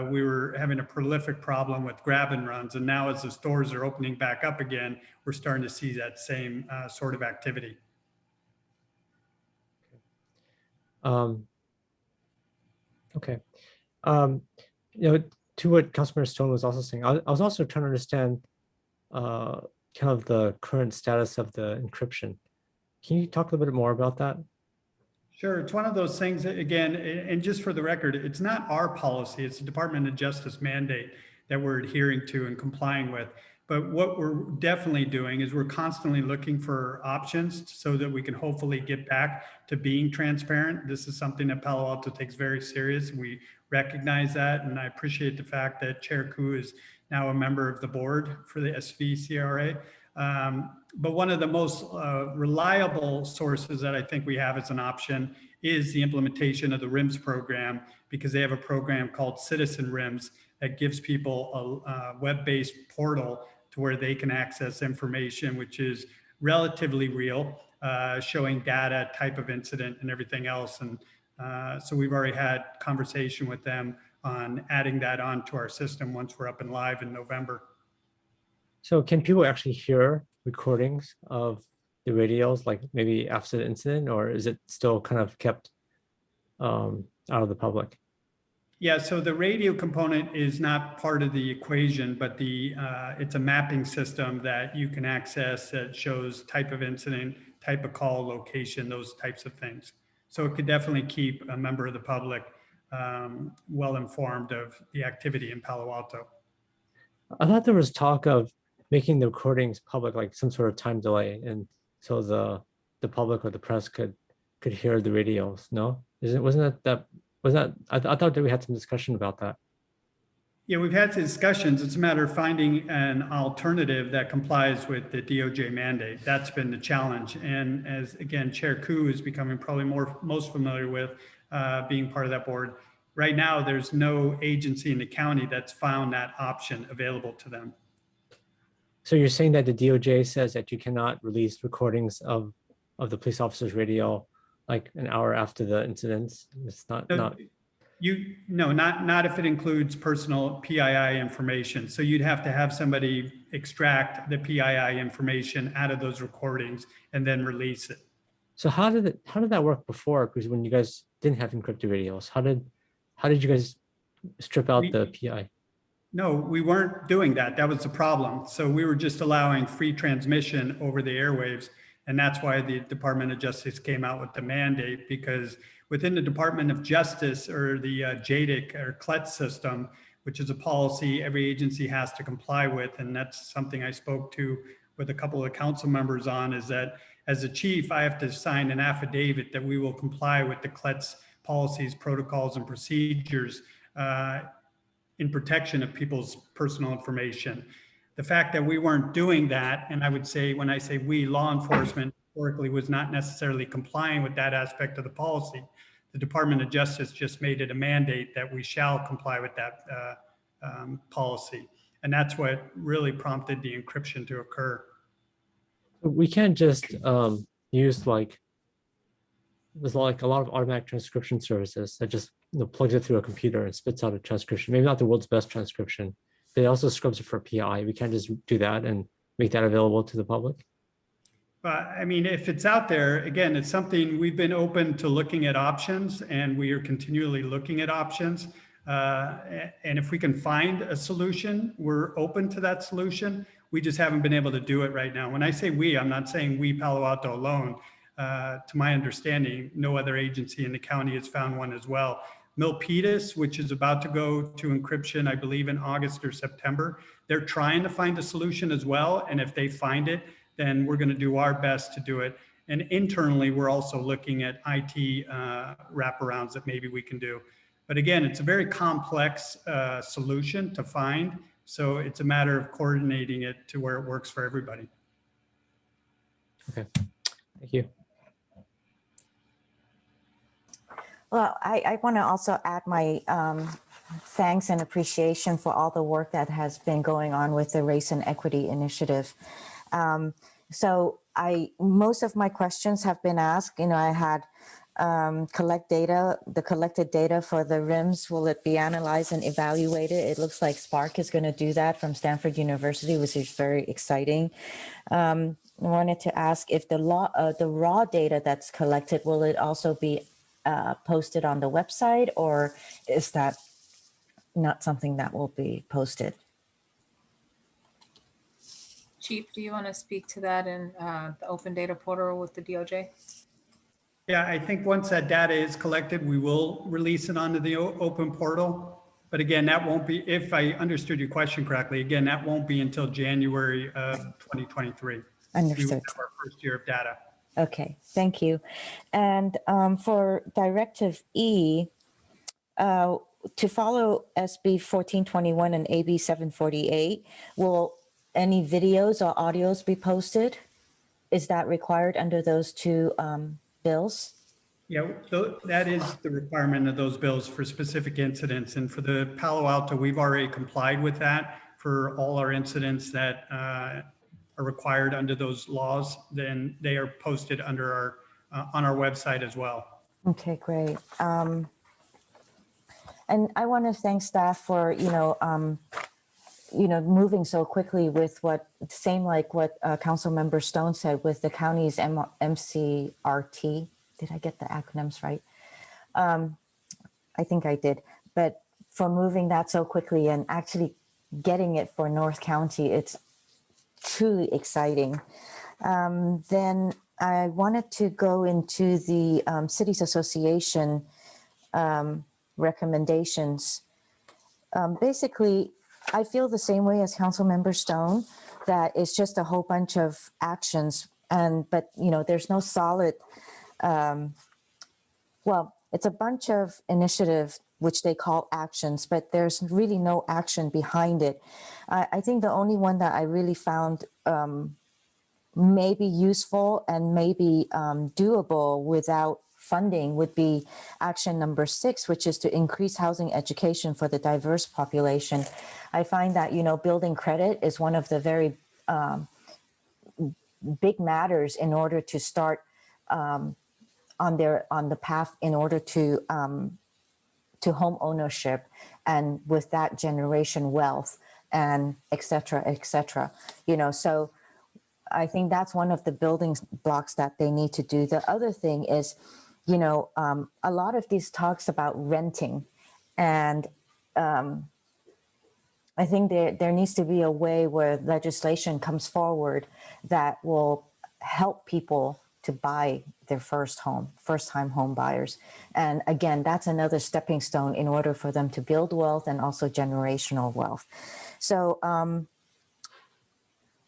we were having a prolific problem with grab and runs. And now as the stores are opening back up again, we're starting to see that same sort of activity. Okay. To what Councilmember Stone was also saying, I was also trying to understand kind of the current status of the encryption. Can you talk a little bit more about that? Sure. It's one of those things that, again, and just for the record, it's not our policy. It's the Department of Justice mandate that we're adhering to and complying with. But what we're definitely doing is we're constantly looking for options so that we can hopefully get back to being transparent. This is something that Palo Alto takes very serious. We recognize that, and I appreciate the fact that Chair Koo is now a member of the board for the SVCRA. But one of the most reliable sources that I think we have as an option is the implementation of the RIMS program, because they have a program called Citizen RIMS that gives people a web-based portal to where they can access information, which is relatively real, showing data, type of incident, and everything else. And so we've already had conversation with them on adding that onto our system once we're up and live in November. So can people actually hear recordings of the radios, like maybe after the incident, or is it still kind of kept out of the public? Yeah, so the radio component is not part of the equation, but it's a mapping system that you can access that shows type of incident, type of call, location, those types of things. So it could definitely keep a member of the public well informed of the activity in Palo Alto. I thought there was talk of making the recordings public, like some sort of time delay, and so the public or the press could hear the radios. No, wasn't that? I thought that we had some discussion about that. Yeah, we've had discussions. It's a matter of finding an alternative that complies with the DOJ mandate. That's been the challenge. And as, again, Chair Koo is becoming probably most familiar with being part of that board. Right now, there's no agency in the county that's found that option available to them. So you're saying that the DOJ says that you cannot release recordings of the police officer's radio like an hour after the incidents? It's not, Not if it includes personal PII information. So you'd have to have somebody extract the PII information out of those recordings and then release it. so how did that work before? Because when you guys didn't have encrypted videos, how did you guys strip out the PI? No, we weren't doing that. That was the problem. So we were just allowing free transmission over the airwaves. And that's why the Department of Justice came out with the mandate, because within the Department of Justice, or the JADIC or CLET system, which is a policy every agency has to comply with, and that's something I spoke to with a couple of council members on, is that as a chief, I have to sign an affidavit that we will comply with the CLET's policies, protocols, and procedures in protection of people's personal information. The fact that we weren't doing that, and I would say, when I say we, law enforcement historically was not necessarily complying with that aspect of the policy. The Department of Justice just made it a mandate that we shall comply with that policy. And that's what really prompted the encryption to occur. We can't just use there's like a lot of automatic transcription services that just plugs it through a computer and spits out a transcription. Maybe not the world's best transcription. But it also scrubs it for PI. We can't just do that and make that available to the public. I mean, if it's out there, again, it's something we've been open to looking at options, and we are continually looking at options. And if we can find a solution, we're open to that solution. We just haven't been able to do it right now. When I say we, I'm not saying we Palo Alto alone. To my understanding, no other agency in the county has found one as well. Milpitas, which is about to go to encryption, I believe in August or September, they're trying to find a solution as well. And if they find it, then we're going to do our best to do it. And internally, we're also looking at IT wraparounds that maybe we can do. But again, it's a very complex solution to find. So it's a matter of coordinating it to where it works for everybody. Okay, thank you. Well, I want to also add my thanks and appreciation for all the work that has been going on with the Race and Equity Initiative. So most of my questions have been asked. I had the collected data for the RIMS. Will it be analyzed and evaluated? It looks like Spark is going to do that from Stanford University, which is very exciting. I wanted to ask if the raw data that's collected, will it also be posted on the website, or is that not something that will be posted? Chief, do you want to speak to that in the open data portal with the DOJ? Yeah, I think once that data is collected, we will release it onto the open portal. But again, that won't be, if I understood your question correctly, again, that won't be until January of 2023. Understood. We will have our first year of data. Okay, thank you. And for Directive E, to follow SB 1421 and AB 748, will any videos or audios be posted? Is that required under those two bills? Yeah, that is the requirement of those bills for specific incidents. And for the Palo Alto, we've already complied with that for all our incidents that are required under those laws. Then they are posted under our on our website as well. Okay, great. And I want to thank staff for moving so quickly with what Council Member Stone said with the county's MCRT. Did I get the acronyms right? I think I did. But for moving that so quickly and actually getting it for North County, it's truly exciting. Then I wanted to go into the Cities Association recommendations. Basically, I feel the same way as Councilmember Stone, that it's just a whole bunch of actions, but there's no solid. It's a bunch of initiatives which they call actions, but there's really no action behind it. I think the only one that I really found maybe useful and maybe doable without funding would be action number 6, which is to increase housing education for the diverse population. I find that, building credit is one of the very big matters in order to start on the path in order to home ownership, and with that generation wealth, and et cetera, et cetera. So I think that's one of the building blocks that they need to do. The other thing is, a lot of these talks about renting, and I think there needs to be a way where legislation comes forward that will help people to buy their first-time home buyers. And again, that's another stepping stone in order for them to build wealth and also generational wealth. So,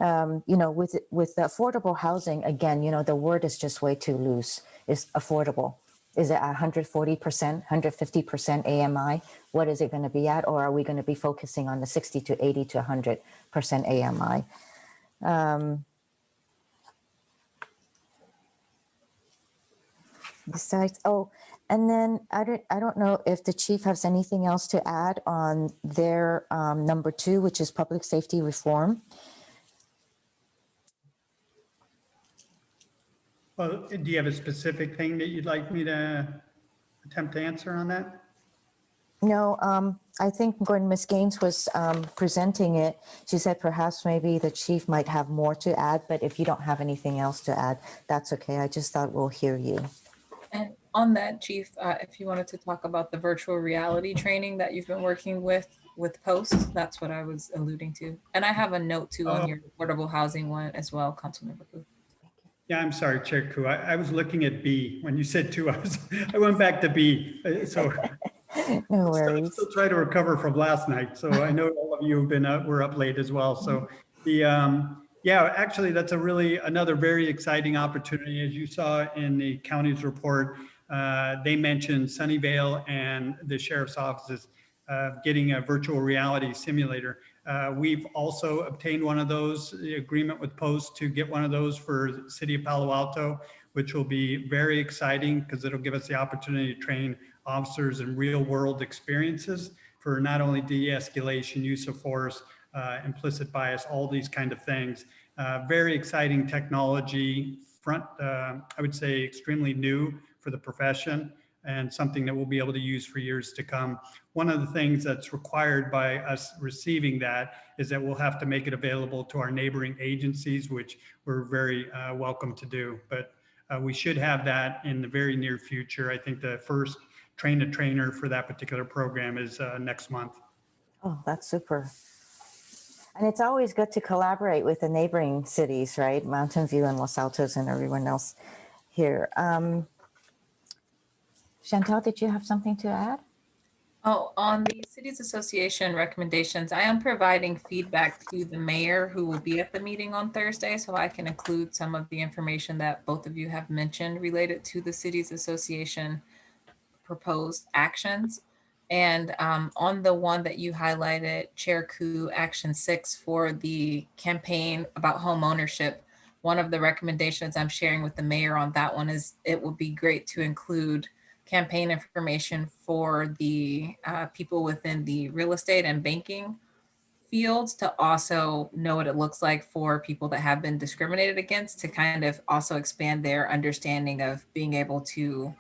with the affordable housing, again, the word is just way too loose. It's affordable. Is it 140%, 150% AMI? What is it going to be at? Or are we going to be focusing on the 60 to 80 to 100% AMI? Besides, and then I don't know if the chief has anything else to add on their number 2, which is public safety reform. Well, do you have a specific thing that you'd like me to attempt to answer on that? No, I think when Ms. Gaines was presenting it, she said perhaps maybe the chief might have more to add, but if you don't have anything else to add, that's okay. I just thought we'll hear you. And on that, Chief, if you wanted to talk about the virtual reality training that you've been working with Post, that's what I was alluding to. And I have a note too on your affordable housing one as well, Councilmember Ku. Yeah, I'm sorry, Chair Ku. I was looking at B. When you said 2, I went back to B. So No I'm worries. still trying to recover from last night. So I know all of you have been were up late as well. So yeah, actually, that's another very exciting opportunity. As you saw in the county's report, they mentioned Sunnyvale and the sheriff's offices getting a virtual reality simulator. We've also obtained one of those, the agreement with Post to get one of those for the city of Palo Alto, which will be very exciting because it'll give us the opportunity to train officers in real world experiences for not only de-escalation, use of force, implicit bias, all these kind of things. Very exciting technology, I would say extremely new for the profession, and something that we'll be able to use for years to come. One of the things that's required by us receiving that is that we'll have to make it available to our neighboring agencies, which we're very welcome to do. But we should have that in the very near future. I think the first train-the-trainer for that particular program is next month. Oh, that's super. And it's always good to collaborate with the neighboring cities, right? Mountain View and Los Altos and everyone else here. Chantal, did you have something to add? Oh, on the Cities Association recommendations, I am providing feedback to the mayor who will be at the meeting on Thursday, so I can include some of the information that both of you have mentioned related to the Cities Association proposed actions. And on the one that you highlighted, Chair Ku, Action 6 for the campaign about home ownership, one of the recommendations I'm sharing with the mayor on that one is it would be great to include campaign information for the people within the real estate and banking fields to also know what it looks like for people that have been discriminated against, to kind of also expand their understanding of being able to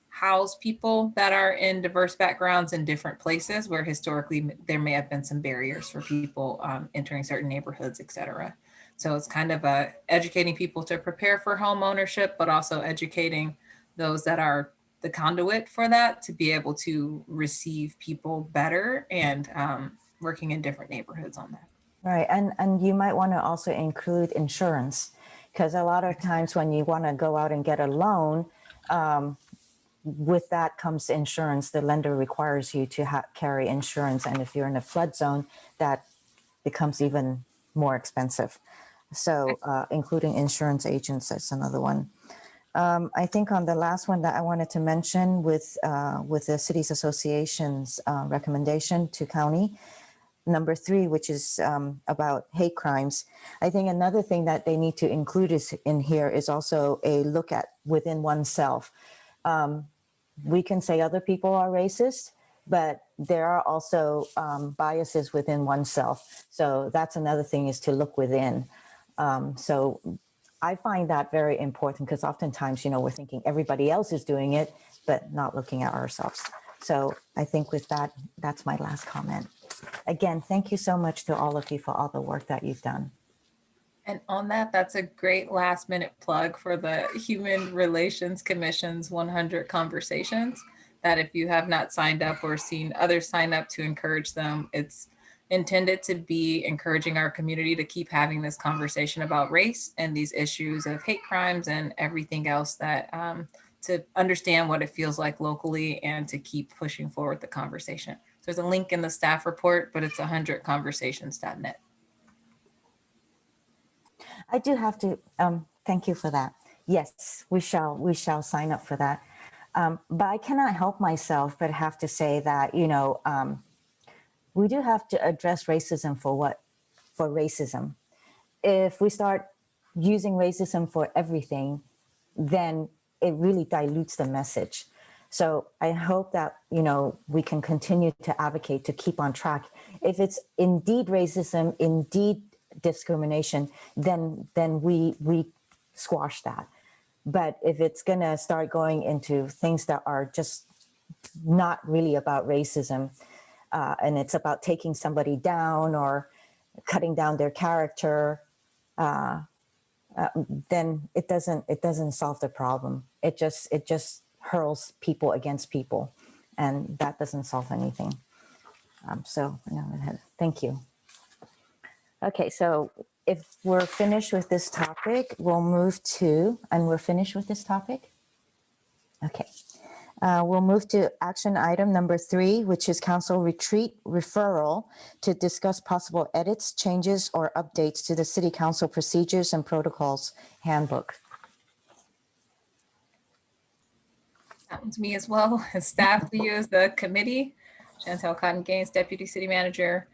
house people that are in diverse backgrounds in different places where historically there may have been some barriers for people entering certain neighborhoods, et cetera. So it's kind of educating people to prepare for home ownership, but also educating those that are the conduit for that to be able to receive people better, and working in different neighborhoods on that. Right, and you might want to also include insurance, because a lot of times when you want to go out and get a loan, with that comes insurance. The lender requires you to carry insurance, and if you're in a flood zone, that becomes even more expensive. So including insurance agents, that's another one. I think on the last one that I wanted to mention with the Cities Association's recommendation to county, number 3, which is about hate crimes. I think another thing that they need to include in here is also a look at within oneself. We can say other people are racist, but there are also biases within oneself. So that's another thing, is to look within. So I find that very important because oftentimes, we're thinking everybody else is doing it, but not looking at ourselves. So I think with that, that's my last comment. Again, thank you so much to all of you for all the work that you've done. And on that, that's a great last minute plug for the Human Relations Commission's 100 Conversations, that if you have not signed up or seen others sign up to encourage them, it's intended to be encouraging our community to keep having this conversation about race and these issues of hate crimes and everything else that to understand what it feels like locally and to keep pushing forward the conversation. So there's a link in the staff report, but it's 100conversations.net. I do have to, thank you for that. Yes, we shall sign up for that. But I cannot help myself but have to say that, we do have to address racism for racism. If we start using racism for everything, then it really dilutes the message. So I hope that, we can continue to advocate to keep on track. If it's indeed racism, indeed discrimination, then we squash that. But if it's gonna start going into things that are just not really about racism, and it's about taking somebody down or cutting down their character, then it doesn't solve the problem. It just hurls people against people, and that doesn't solve anything. So thank you. Okay, so if we're finished with this topic, we'll move to, and we're finished with this topic? Okay. We'll move to action item number 3, which is council retreat referral to discuss possible edits, changes, or updates to the city council procedures and protocols handbook. That one's me as well. As staff, we use the committee. Chantel Cotton Gaines, Deputy City Manager.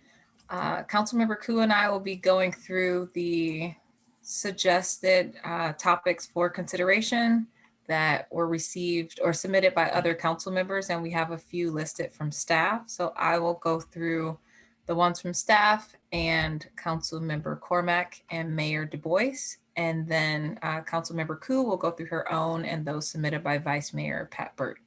Councilmember Koo and I will be going through the suggested topics for consideration that were received or submitted by other council members, and we have a few listed from staff. So I will go through the ones from staff and Councilmember Cormack and Mayor Du Bois, and then Councilmember Koo will go through her own and those submitted by Vice Mayor Pat Burt.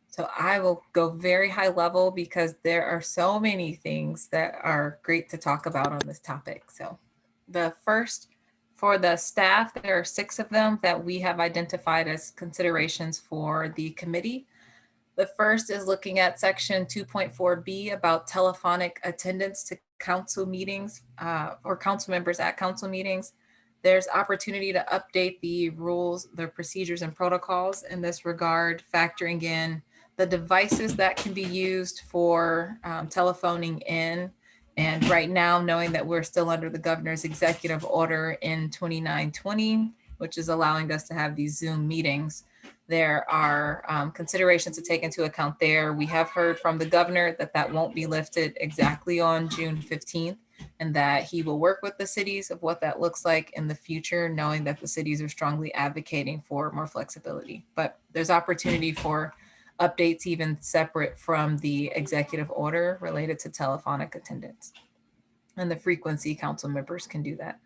So I will go very high level because there are so many things that are great to talk about on this topic. So the first, for the staff, there are 6 of them that we have identified as considerations for the committee. The first is looking at section 2.4B about telephonic attendance to council meetings or council members at council meetings. There's opportunity to update the rules, the procedures and protocols in this regard, factoring in the devices that can be used for telephoning in. And right now, knowing that we're still under the governor's executive order in 2920, which is allowing us to have these Zoom meetings, there are considerations to take into account there. We have heard from the governor that that won't be lifted exactly on June 15th, and that he will work with the cities of what that looks like in the future, knowing that the cities are strongly advocating for more flexibility. But there's opportunity for updates even separate from the executive order related to telephonic attendance. And the frequency council members can do that.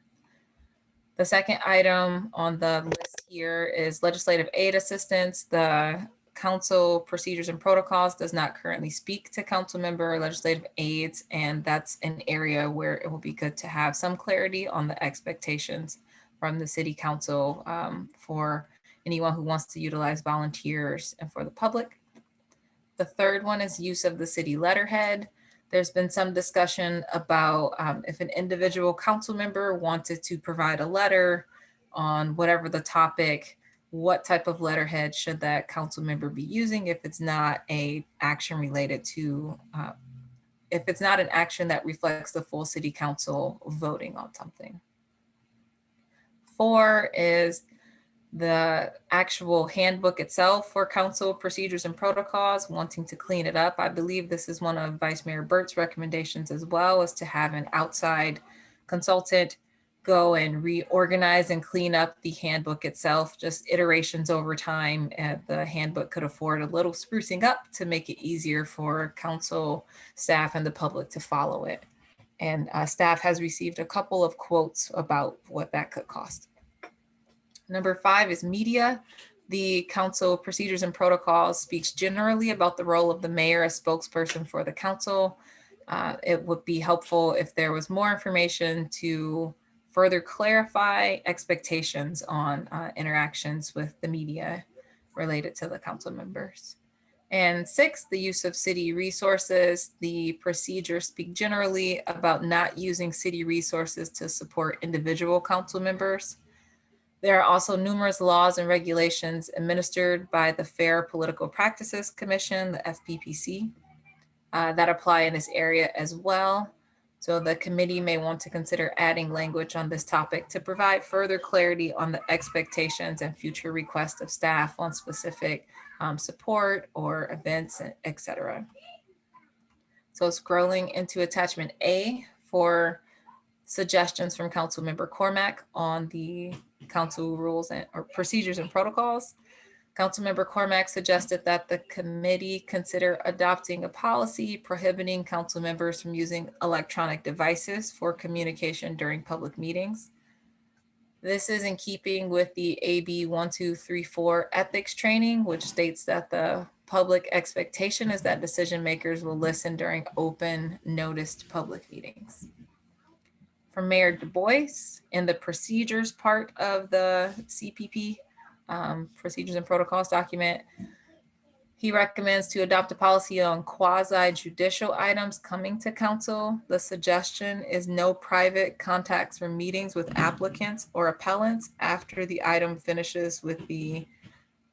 The second item on the list here is legislative aid assistance. The council procedures and protocols does not currently speak to council member legislative aids, and that's an area where it will be good to have some clarity on the expectations from the city council for anyone who wants to utilize volunteers and for the public. The third one is use of the city letterhead. There's been some discussion about if an individual council member wanted to provide a letter on whatever the topic, what type of letterhead should that council member be using if it's not a action related to, if it's not an action that reflects the full city council voting on something. 4 is the actual handbook itself for council procedures and protocols, wanting to clean it up. I believe this is one of Vice Mayor Burt's recommendations as well, is to have an outside consultant go and reorganize and clean up the handbook itself, just iterations over time. The handbook could afford a little sprucing up to make it easier for council staff and the public to follow it. And staff has received a couple of quotes about what that could cost. Number 5 is media. The council procedures and protocols speaks generally about the role of the mayor as spokesperson for the council. It would be helpful if there was more information to further clarify expectations on interactions with the media related to the council members. And 6, the use of city resources. The procedures speak generally about not using city resources to support individual council members. There are also numerous laws and regulations administered by the Fair Political Practices Commission, the FPPC, that apply in this area as well. So the committee may want to consider adding language on this topic to provide further clarity on the expectations and future requests of staff on specific support or events, etc. So scrolling into attachment A for suggestions from Councilmember Cormack on the council rules or procedures and protocols. Councilmember Cormack suggested that the committee consider adopting a policy prohibiting council members from using electronic devices for communication during public meetings. This is in keeping with the AB 1234 ethics training, which states that the public expectation is that decision makers will listen during open noticed public meetings. From Mayor Du Bois, in the procedures part of the CPP, procedures and protocols document, he recommends to adopt a policy on quasi-judicial items coming to council. The suggestion is no private contacts or meetings with applicants or appellants after the item finishes with the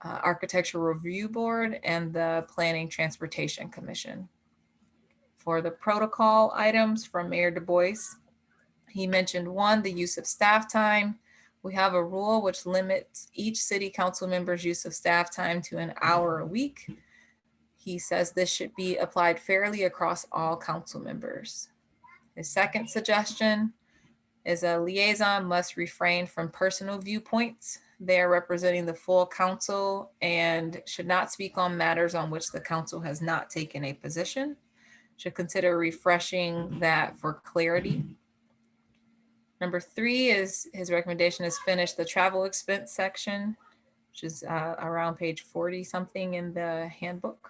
Architectural Review Board and the Planning Transportation Commission. For the protocol items from Mayor Du Bois, he mentioned 1, the use of staff time. We have a rule which limits each city council member's use of staff time to an hour a week. He says this should be applied fairly across all council members. His second suggestion is a liaison must refrain from personal viewpoints. They are representing the full council and should not speak on matters on which the council has not taken a position. Should consider refreshing that for clarity. Number 3 is his recommendation is finish the travel expense section, which is around page 40 something in the handbook.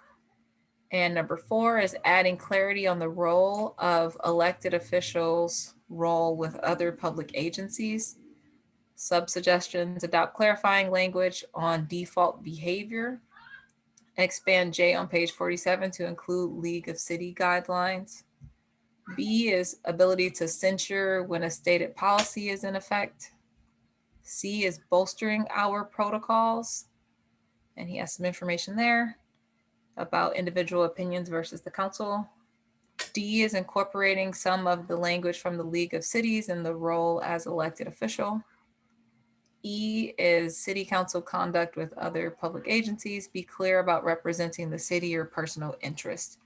And number 4 is adding clarity on the role of elected officials' role with other public agencies. Sub-suggestions, adopt clarifying language on default behavior. Expand J on page 47 to include League of City guidelines. B is ability to censure when a stated policy is in effect. C is bolstering our protocols. And he has some information there about individual opinions versus the council. D is incorporating some of the language from the League of Cities and the role as elected official. E is city council conduct with other public agencies. Be clear about representing the city or personal interest.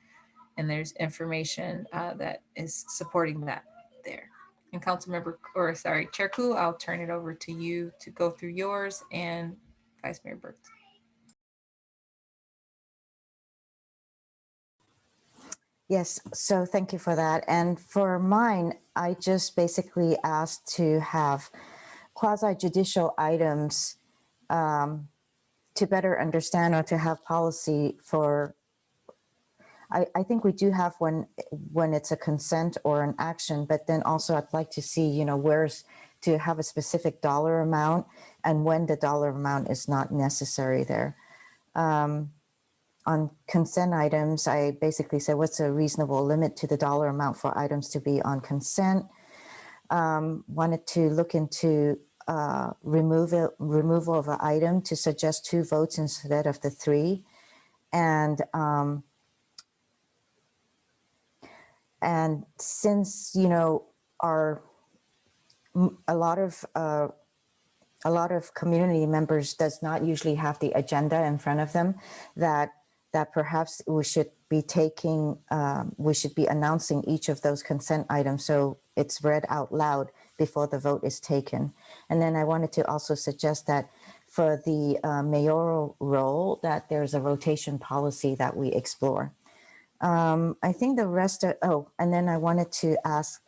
And there's information that is supporting that there. And Chair Koo, I'll turn it over to you to go through yours and Vice Mayor Burt. Yes, so thank you for that. And for mine, I just basically asked to have quasi-judicial items to better understand or to have policy for. I think we do have one when it's a consent or an action, but then also I'd like to see, where's to have a specific dollar amount and when the dollar amount is not necessary there. On consent items, I basically said, what's a reasonable limit to the dollar amount for items to be on consent? Wanted to look into removal of an item to suggest 2 votes instead of the 3. And since, a lot of community members does not usually have the agenda in front of them, that perhaps we should be announcing each of those consent items so it's read out loud before the vote is taken. And then I wanted to also suggest that for the mayoral role, that there's a rotation policy that we explore. I think the rest and then I wanted to ask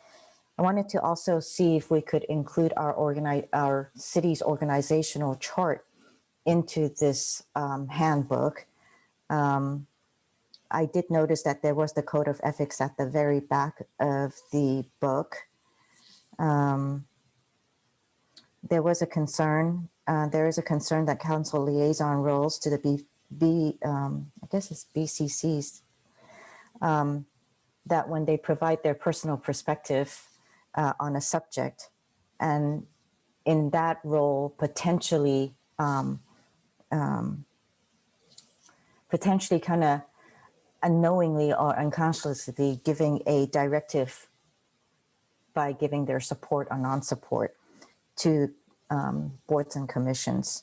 I wanted to also see if we could include our city's organizational chart into this handbook. I did notice that there was the code of ethics at the very back of the book. There was a concern. There is a concern that council liaison roles to the I guess it's BCCs, that when they provide their personal perspective on a subject, and in that role potentially kind of unknowingly or unconsciously giving a directive by giving their support or non-support to boards and commissions.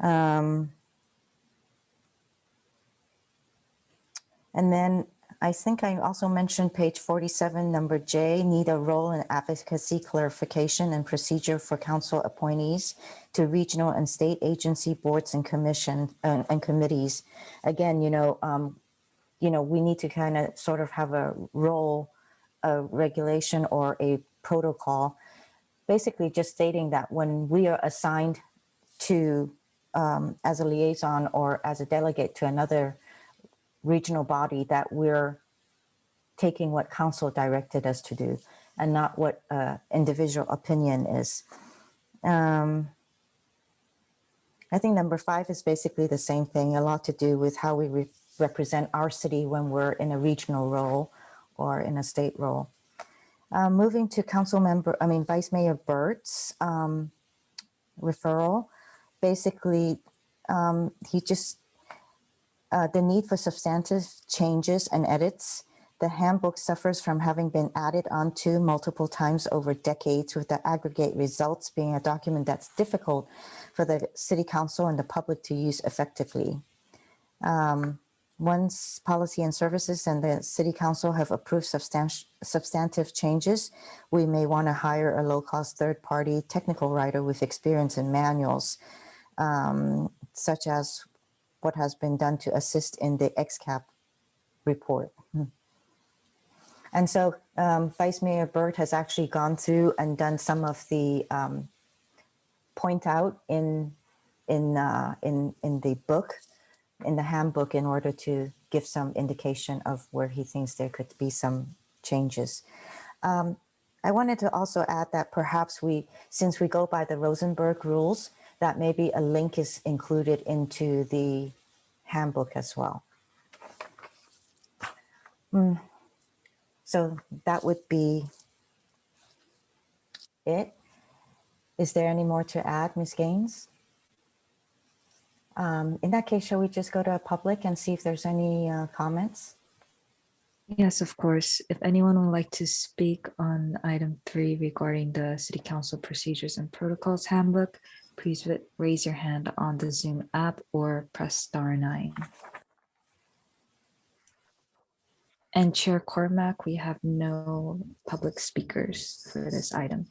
And then I think I also mentioned page 47, number J, need a role in advocacy clarification and procedure for council appointees to regional and state agency boards and commission and committees. Again, we need to kind of sort of have a role, a regulation or a protocol, basically just stating that when we are assigned to, as a liaison or as a delegate to another regional body, that we're taking what council directed us to do and not what individual opinion is. I think number 5 is basically the same thing, a lot to do with how we represent our city when we're in a regional role or in a state role. Moving to Vice Mayor Burt's referral, basically he just, the need for substantive changes and edits. The handbook suffers from having been added onto multiple times over decades, with the aggregate results being a document that's difficult for the city council and the public to use effectively. Once policy and services and the city council have approved substantive changes, we may want to hire a low-cost third-party technical writer with experience in manuals, such as what has been done to assist in the XCAP report. And so Vice Mayor Burt has actually gone through and done some of the point out in the book, in the handbook, in order to give some indication of where he thinks there could be some changes. I wanted to also add that perhaps since we go by the Rosenberg rules, that maybe a link is included into the handbook as well. So that would be it. Is there any more to add, Ms. Gaines? In that case, shall we just go to public and see if there's any comments? Yes, of course. If anyone would like to speak on item 3 regarding the City Council Procedures and Protocols Handbook, please raise your hand on the Zoom app or press star 9. And Chair Cormac, we have no public speakers for this item.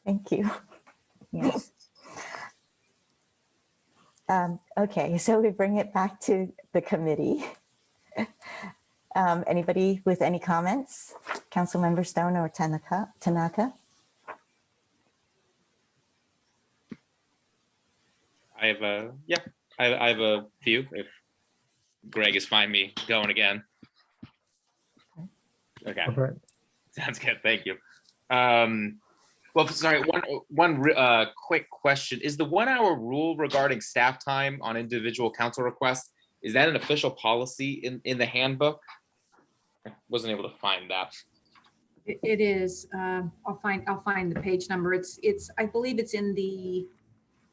Thank you. Yes. Okay, so we bring it back to the committee. Anybody with any comments? Councilmember Stone or Tanaka? I have a few. If Greg is fine me going again. Okay. All right. Sounds good. Thank you. Well, sorry. One quick question: is the 1-hour rule regarding staff time on individual council requests, is that an official policy in the handbook? I wasn't able to find that. It is. I'll find the page number. It's. I believe it's in the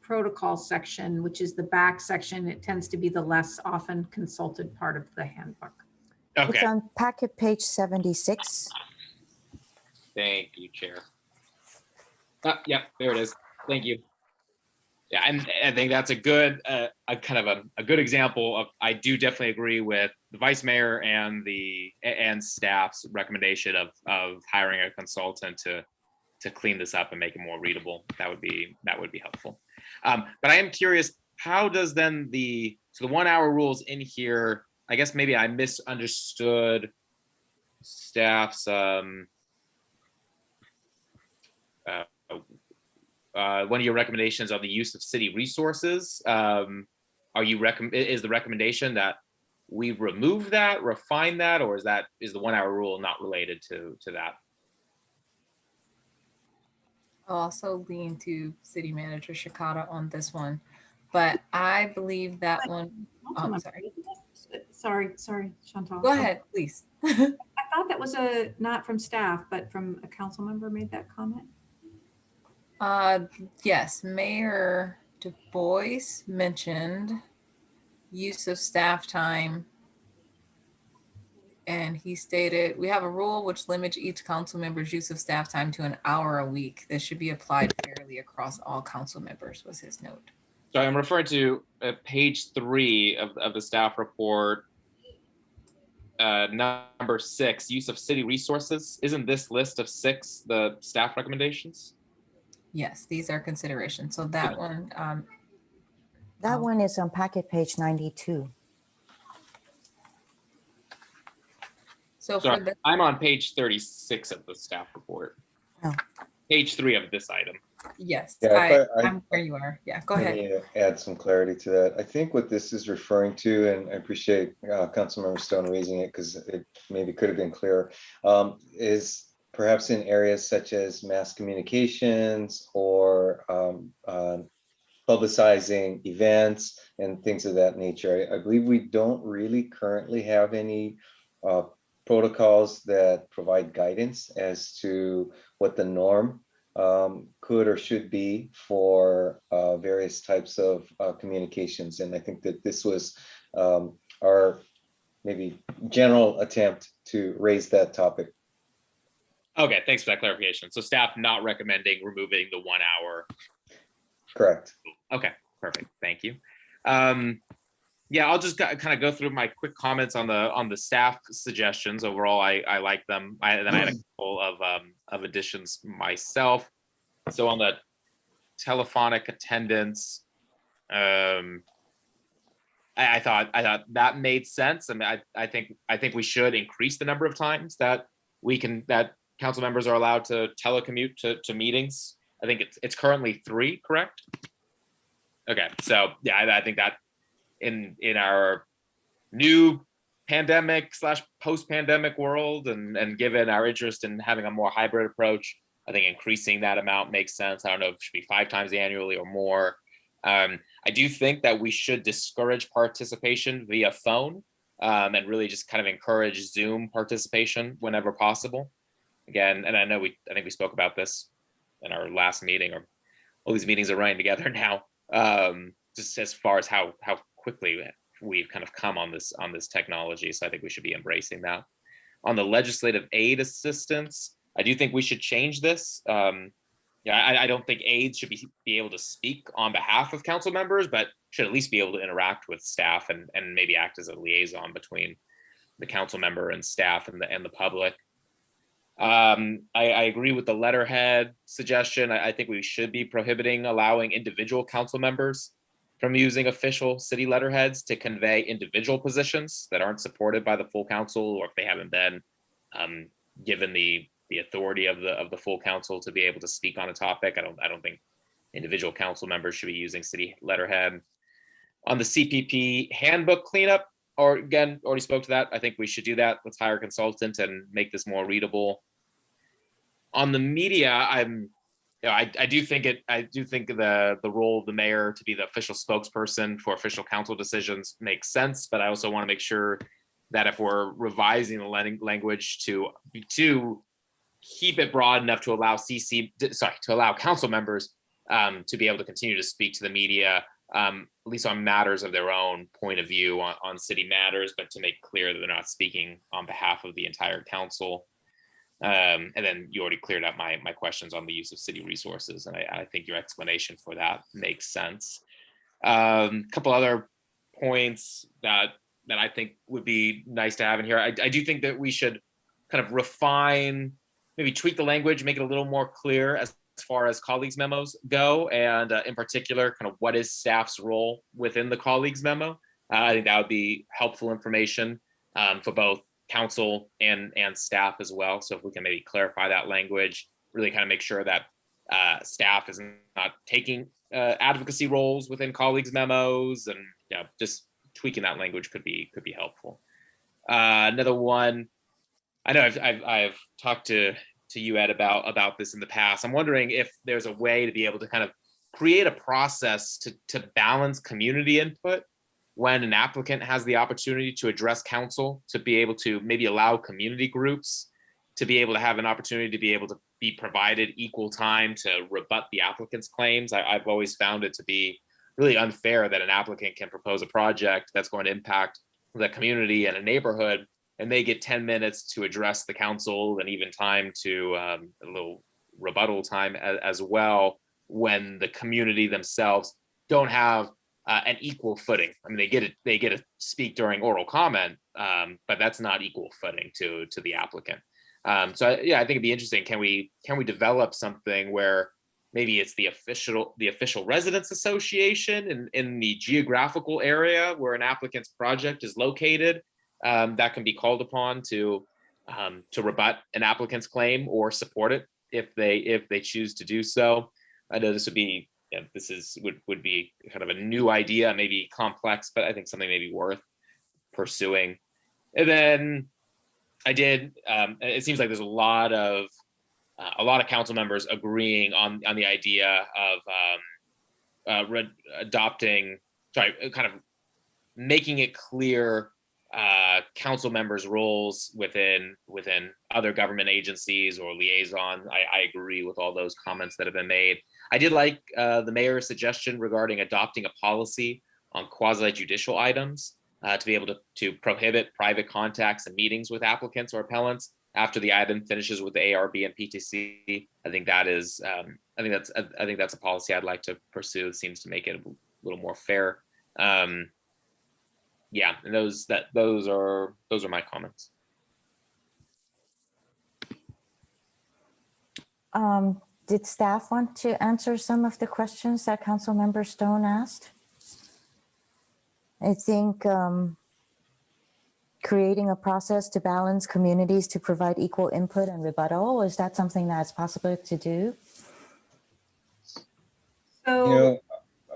protocol section, which is the back section. It tends to be the less often consulted part of the handbook. Okay. It's on packet page 76. Thank you, Chair. Yeah, there it is. Thank you. Yeah, and I think that's a good, a good example of. I do definitely agree with the vice mayor and staff's recommendation of hiring a consultant to clean this up and make it more readable. That would be helpful. But I am curious, how does then the 1-hour rules in here? I guess maybe I misunderstood staff's one of your recommendations on the use of city resources. Is the recommendation that we remove that, refine that, or is the 1 hour rule not related to that? I'll also lean to City Manager Shikata on this one, but I believe that one. Oh, Sorry, Chantal. Go ahead, please. I thought that was not from staff, but from a council member made that comment. Yes, Mayor Du Bois mentioned use of staff time. And he stated, we have a rule which limits each council member's use of staff time to an hour a week. This should be applied fairly across all council members, was his note. So I'm referring to page 3 of the staff report, number 6, use of city resources. Isn't this list of 6 the staff recommendations? Yes, these are considerations. So that one. That one is on packet page 92. So Sorry, for the, I'm on page 36 of the staff report. Oh. Page 3 of this item. yes, Yeah, I'm where you are. Yeah, go Let ahead. me add some clarity to that. I think what this is referring to, and I appreciate Councilmember Stone raising it because it maybe could have been clearer, is perhaps in areas such as mass communications or publicizing events and things of that nature. I believe we don't really currently have any protocols that provide guidance as to what the norm could or should be for various types of communications. And I think that this was our maybe general attempt to raise that topic. Okay, thanks for that clarification. So staff not recommending removing the 1 hour. Correct. Okay, perfect. Thank you. Yeah, I'll just kind of go through my quick comments on the staff suggestions. Overall, I like them. Then I had a couple of additions myself. So on the telephonic attendance, I thought that made sense. I mean, I think we should increase the number of times that council members are allowed to telecommute to meetings. I think it's currently 3, correct? Okay, so yeah, I think that in our new pandemic / post-pandemic world, and given our interest in having a more hybrid approach, I think increasing that amount makes sense. I don't know if it should be 5 times annually or more. I do think that we should discourage participation via phone and really just kind of encourage Zoom participation whenever possible. Again, and I think we spoke about this in our last meeting, or all these meetings are running together now. Just as far as how quickly we've kind of come on this technology. So I think we should be embracing that. On the legislative aid assistance, I do think we should change this. I don't think aides should be able to speak on behalf of council members, but should at least be able to interact with staff and maybe act as a liaison between the council member and staff and the public. I agree with the letterhead suggestion. I think we should be prohibiting allowing individual council members from using official city letterheads to convey individual positions that aren't supported by the full council, or if they haven't been given the authority of the full council to be able to speak on a topic. I don't think individual council members should be using city letterhead. On the CPP handbook cleanup, or again, already spoke to that. I think we should do that. Let's hire a consultant and make this more readable. On the media, I do think the role of the mayor to be the official spokesperson for official council decisions makes sense, but I also want to make sure that if we're revising the language to keep it broad enough to allow council members to be able to continue to speak to the media, at least on matters of their own point of view on city matters, but to make clear that they're not speaking on behalf of the entire council. And then you already cleared up my questions on the use of city resources, and I think your explanation for that makes sense. A couple other points that I think would be nice to have in here. I do think that we should kind of refine, maybe tweak the language, make it a little more clear as far as colleagues memos go, and in particular, kind of what is staff's role within the colleagues memo. I think that would be helpful information for both council and staff as well. So if we can maybe clarify that language, really kind of make sure that staff is not taking advocacy roles within colleagues' memos, and just tweaking that language could be helpful. Another one, I know I've talked to you, Ed, about this in the past. I'm wondering if there's a way to be able to kind of create a process to balance community input when an applicant has the opportunity to address council, to be able to maybe allow community groups to be able to have an opportunity to be able to be provided equal time to rebut the applicant's claims. I've always found it to be really unfair that an applicant can propose a project that's going to impact the community and a neighborhood, and they get 10 minutes to address the council and even time to a little rebuttal time as well, when the community themselves don't have an equal footing. I mean, they get to speak during oral comment, but that's not equal footing to the applicant. So yeah, I think it'd be interesting. Can we develop something where maybe it's the official residents association in the geographical area where an applicant's project is located, that can be called upon to rebut an applicant's claim or support it if they choose to do so. I know this would be would be kind of a new idea, maybe complex, but I think something maybe worth pursuing. And then it seems like there's a lot of council members agreeing on the idea of kind of making it clear council members' roles within other government agencies or liaison. I agree with all those comments that have been made. I did like the mayor's suggestion regarding adopting a policy on quasi-judicial items to be able to prohibit private contacts and meetings with applicants or appellants after the item finishes with the ARB and PTC. I think that's a policy I'd like to pursue. It seems to make it a little more fair. Yeah, and those are my comments. Did staff want to answer some of the questions that Councilmember Stone asked? I think creating a process to balance communities to provide equal input and rebuttal, is that something that's possible to do? So,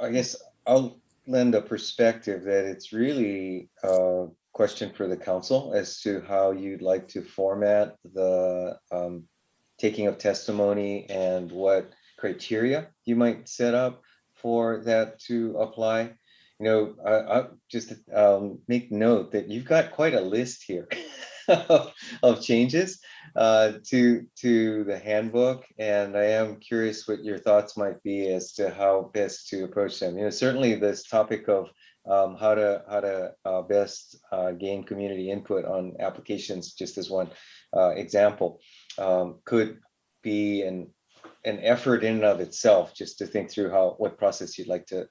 I guess I'll lend a perspective that it's really a question for the council as to how you'd like to format the taking of testimony and what criteria you might set up for that to apply. I'll just make note that you've got quite a list here of changes to the handbook, and I am curious what your thoughts might be as to how best to approach them. Certainly this topic of how to best gain community input on applications, just as one example, could be an effort in and of itself, just to think through what process you'd like to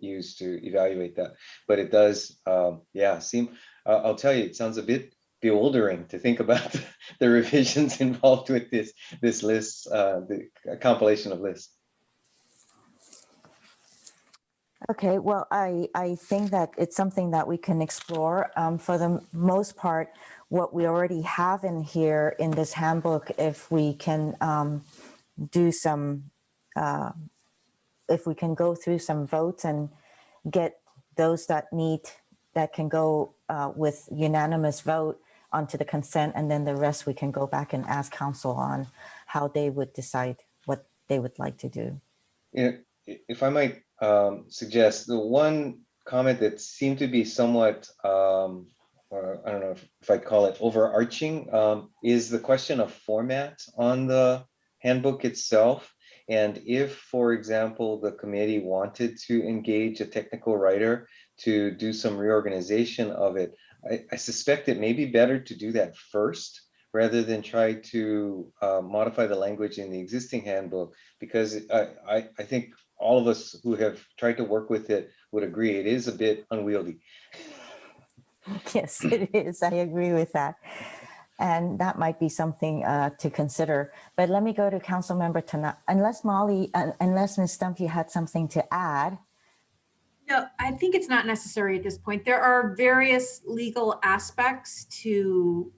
use to evaluate that. But it does, seem. I'll tell you, it sounds a bit bewildering to think about the revisions involved with this list, the compilation of lists. Okay, well, I think that it's something that we can explore. For the most part, what we already have in here in this handbook, if we can do some, if we can go through some votes and get those that can go with unanimous vote onto the consent, and then the rest we can go back and ask council on how they would decide what they would like to do. If I might suggest, the one comment that seemed to be somewhat, or I don't know if I call it overarching, is the question of format on the handbook itself. And if, for example, the committee wanted to engage a technical writer to do some reorganization of it, I suspect it may be better to do that first rather than try to modify the language in the existing handbook, because I think all of us who have tried to work with it would agree it is a bit unwieldy. Yes, it is. I agree with that. And that might be something to consider. But let me go to Councilmember Tanaka. Unless Ms. Stumpf, you had something to add. No, I think it's not necessary at this point. There are various legal aspects to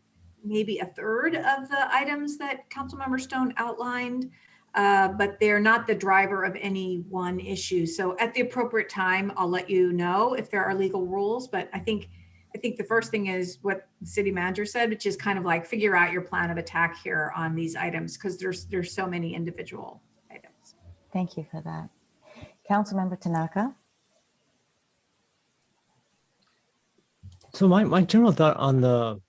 maybe a third of the items that Councilmember Stone outlined, but they're not the driver of any one issue. So at the appropriate time, I'll let you know if there are legal rules. But I think the first thing is what the city manager said, which is kind of like figure out your plan of attack here on these items because there's so many individual items. Thank you for that. Councilmember Tanaka? So my general thought on the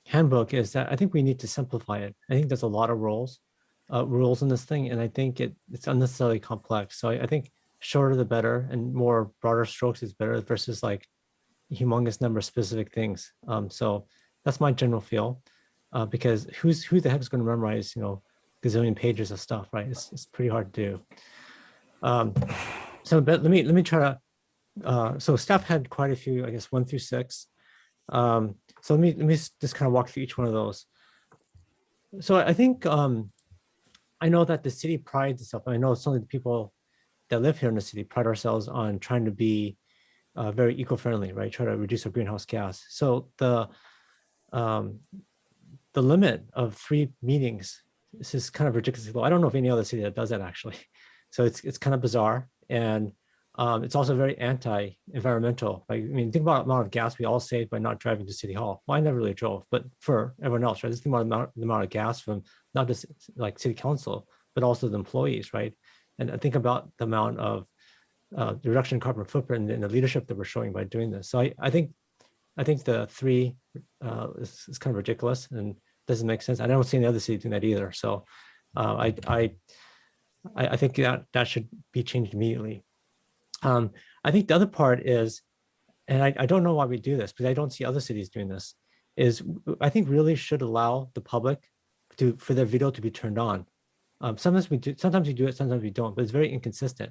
handbook is that I think we need to simplify it. I think there's a lot of rules in this thing, and I think it's unnecessarily complex. So I think shorter the better, and more broader strokes is better versus like humongous number of specific things. So that's my general feel, because who the heck is going to memorize gazillion pages of stuff, right? It's pretty hard to do. So but let me try to. So staff had quite a few, I guess 1 through 6. So let me just kind of walk through each one of those. So I think I know that the city prides itself. I know some of the people that live here in the city pride ourselves on trying to be very eco-friendly, right? Try to reduce our greenhouse gas. So the limit of 3 meetings, this is kind of ridiculously low. I don't know of any other city that does that actually. So it's kind of bizarre, and it's also very anti-environmental. Like, I mean, think about the amount of gas we all save by not driving to City Hall. Well, I never really drove, but for everyone else, right? Just think about the amount of gas from not just like City Council, but also the employees, right? And I think about the amount of the reduction in carbon footprint and the leadership that we're showing by doing this. So I think the 3 is kind of ridiculous and doesn't make sense. I don't see any other city doing that either. So I think that should be changed immediately. I think the other part is, and I don't know why we do this, because I don't see other cities doing this, is I think really should allow the public for their video to be turned on. Sometimes we do it, sometimes we don't, but it's very inconsistent.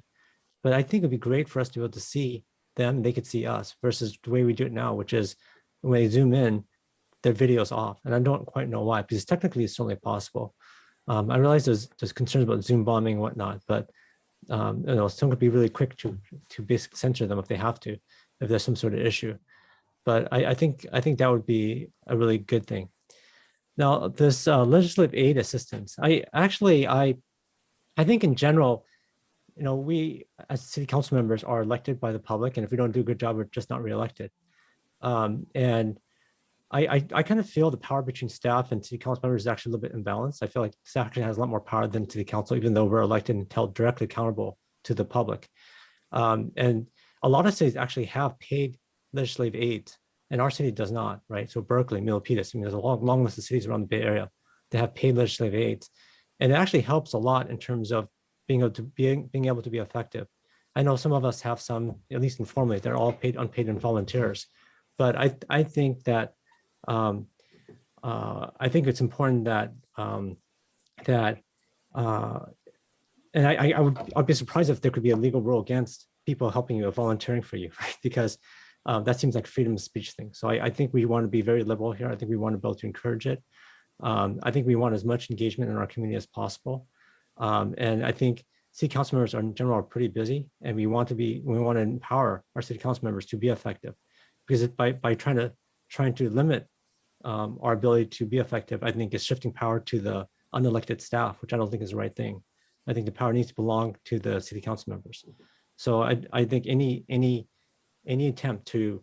But I think it'd be great for us to be able to see them, and they could see us, versus the way we do it now, which is when they zoom in, their video's off. And I don't quite know why, because technically it's certainly possible. I realize there's concerns about Zoom bombing and whatnot, but someone could be really quick to basically censor them if they have to, if there's some sort of issue. But I think that would be a really good thing. Now, this legislative aid assistance, I think in general, we as city council members are elected by the public, and if we don't do a good job, we're just not reelected. And I kind of feel the power between staff and city council members is actually a little bit imbalanced. I feel like staff actually has a lot more power than city council, even though we're elected and held directly accountable to the public. And a lot of cities actually have paid legislative aids, and our city does not, right? So Berkeley, Milpitas, there's a long list of cities around the Bay Area that have paid legislative aids. And it actually helps a lot in terms of being able to be effective. I know some of us have some, at least informally, they're all paid, unpaid, and volunteers. But I think that I think it's important that and I'd be surprised if there could be a legal rule against people helping you or volunteering for you, right? Because that seems like freedom of speech thing. So I think we want to be very liberal here. I think we want to be able to encourage it. I think we want as much engagement in our community as possible. And I think city council members in general are pretty busy, and we want to empower our city council members to be effective, because by trying to limit our ability to be effective, I think is shifting power to the unelected staff, which I don't think is the right thing. I think the power needs to belong to the city council members. So I think any attempt to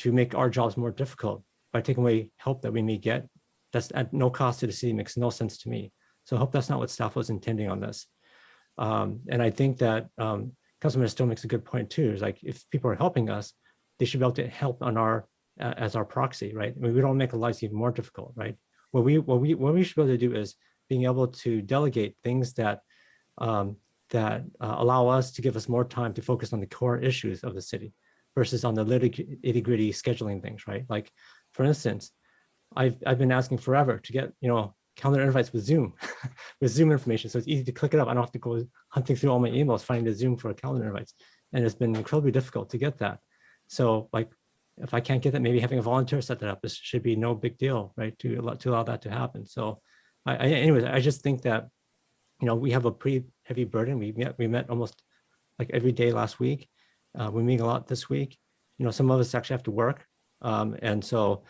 make our jobs more difficult by taking away help that we may get, that's at no cost to the city, makes no sense to me. So I hope that's not what staff was intending on this. And I think that Councilman still makes a good point too, is like, if people are helping us, they should be able to help on as our proxy, right? I mean, we don't make our lives even more difficult, right? What we should be able to do is being able to delegate things that allow us to give us more time to focus on the core issues of the city versus on the nitty-gritty scheduling things, right? Like, for instance, I've been asking forever to get calendar invites with Zoom, with Zoom information, so it's easy to click it up. I don't have to go hunting through all my emails finding the Zoom for calendar invites, and it's been incredibly difficult to get that. So, like, if I can't get that, maybe having a volunteer set that up, this should be no big deal, right? To allow that to happen. So, anyways, I just think that we have a pretty heavy burden. We met almost like every day last week. We're meeting a lot this week. Some of us actually have to work. And so,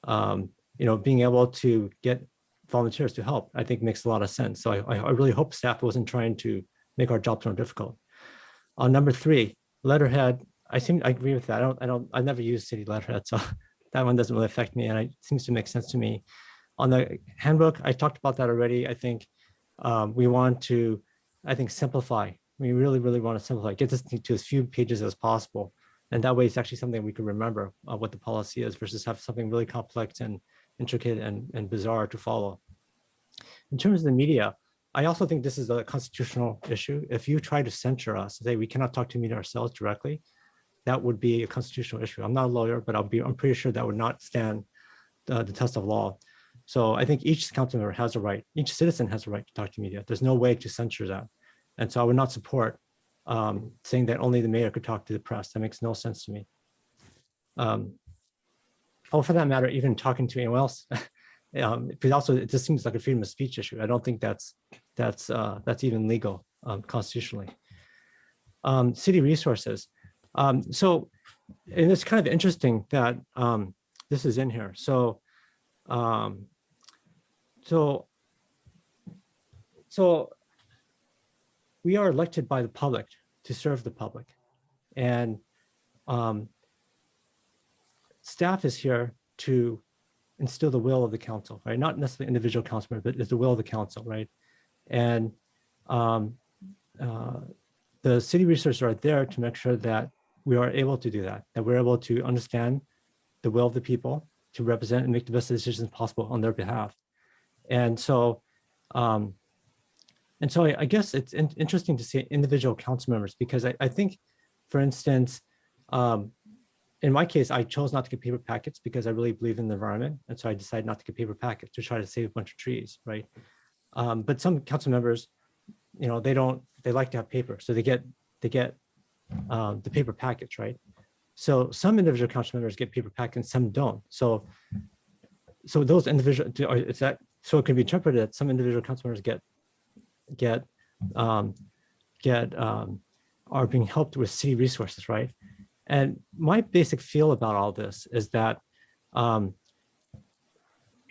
being able to get volunteers to help, I think makes a lot of sense. So I really hope staff wasn't trying to make our jobs more difficult. On number 3, letterhead, I agree with that. I never use city letterhead, so that one doesn't really affect me, and it seems to make sense to me. On the handbook, I talked about that already. I think we want to, simplify. We really, really want to simplify, get this to as few pages as possible. And that way it's actually something we can remember what the policy is versus have something really complex and intricate and bizarre to follow. In terms of the media, I also think this is a constitutional issue. If you try to censure us, say we cannot talk to media ourselves directly, that would be a constitutional issue. I'm not a lawyer, but I'm pretty sure that would not stand the test of law. So I think each council member has a right, each citizen has a right to talk to media. There's no way to censure that. And so I would not support saying that only the mayor could talk to the press. That makes no sense to me. For that matter, even talking to anyone else, because also it just seems like a freedom of speech issue. I don't think that's even legal constitutionally. City resources. And it's kind of interesting that this is in here. So we are elected by the public to serve the public, and staff is here to instill the will of the council, right? Not necessarily individual council member, but it's the will of the council, right? And the city resources are there to make sure that we are able to do that, that we're able to understand the will of the people, to represent and make the best decisions possible on their behalf. And so I guess it's interesting to see individual council members, because I think, for instance, in my case, I chose not to get paper packets because I really believe in the environment. And so I decided not to get paper packets to try to save a bunch of trees, right? But some council members, they like to have paper. So they get the paper packets, right? So some individual council members get paper packets and some don't. So those individual, so it can be interpreted that some individual council members are being helped with city resources, right? And my basic feel about all this is that,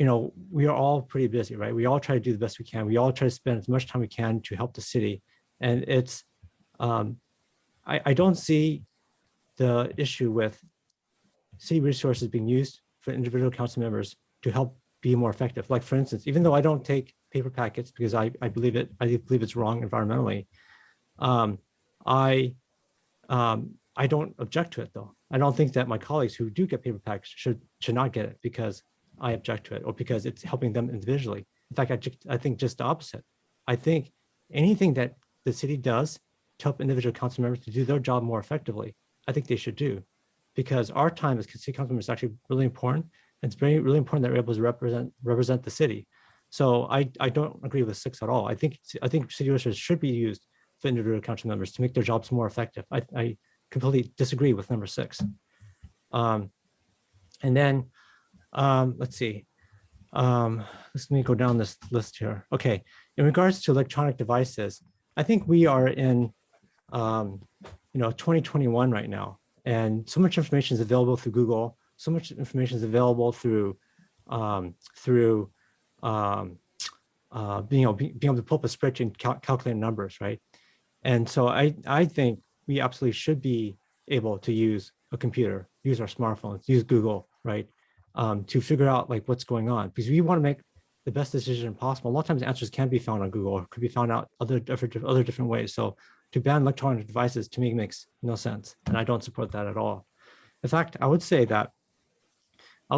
we are all pretty busy, right? We all try to do the best we can. We all try to spend as much time we can to help the city. And it's, I don't see the issue with city resources being used for individual council members to help be more effective. Like, for instance, even though I don't take paper packets because I believe it's wrong environmentally, I don't object to it though. I don't think that my colleagues who do get paper packets should not get it because I object to it or because it's helping them individually. In fact, I think just the opposite. I think anything that the city does to help individual council members to do their job more effectively, I think they should do, because our time as city council members is actually really important. And it's really important that we're able to represent the city. So I don't agree with 6 at all. I think city resources should be used for individual council members to make their jobs more effective. I completely disagree with number 6. And then let's see. Let me go down this list here. Okay, in regards to electronic devices, I think we are in 2021 right now, and so much information is available through Google. So much information is available through being able to pull up a spreadsheet and calculate numbers, right? And so I think we absolutely should be able to use a computer, use our smartphones, use Google, right? To figure out like what's going on, because we want to make the best decision possible. A lot of times answers can be found on Google or could be found out other different ways. So to ban electronic devices to me makes no sense, and I don't support that at all. In fact, I would say that the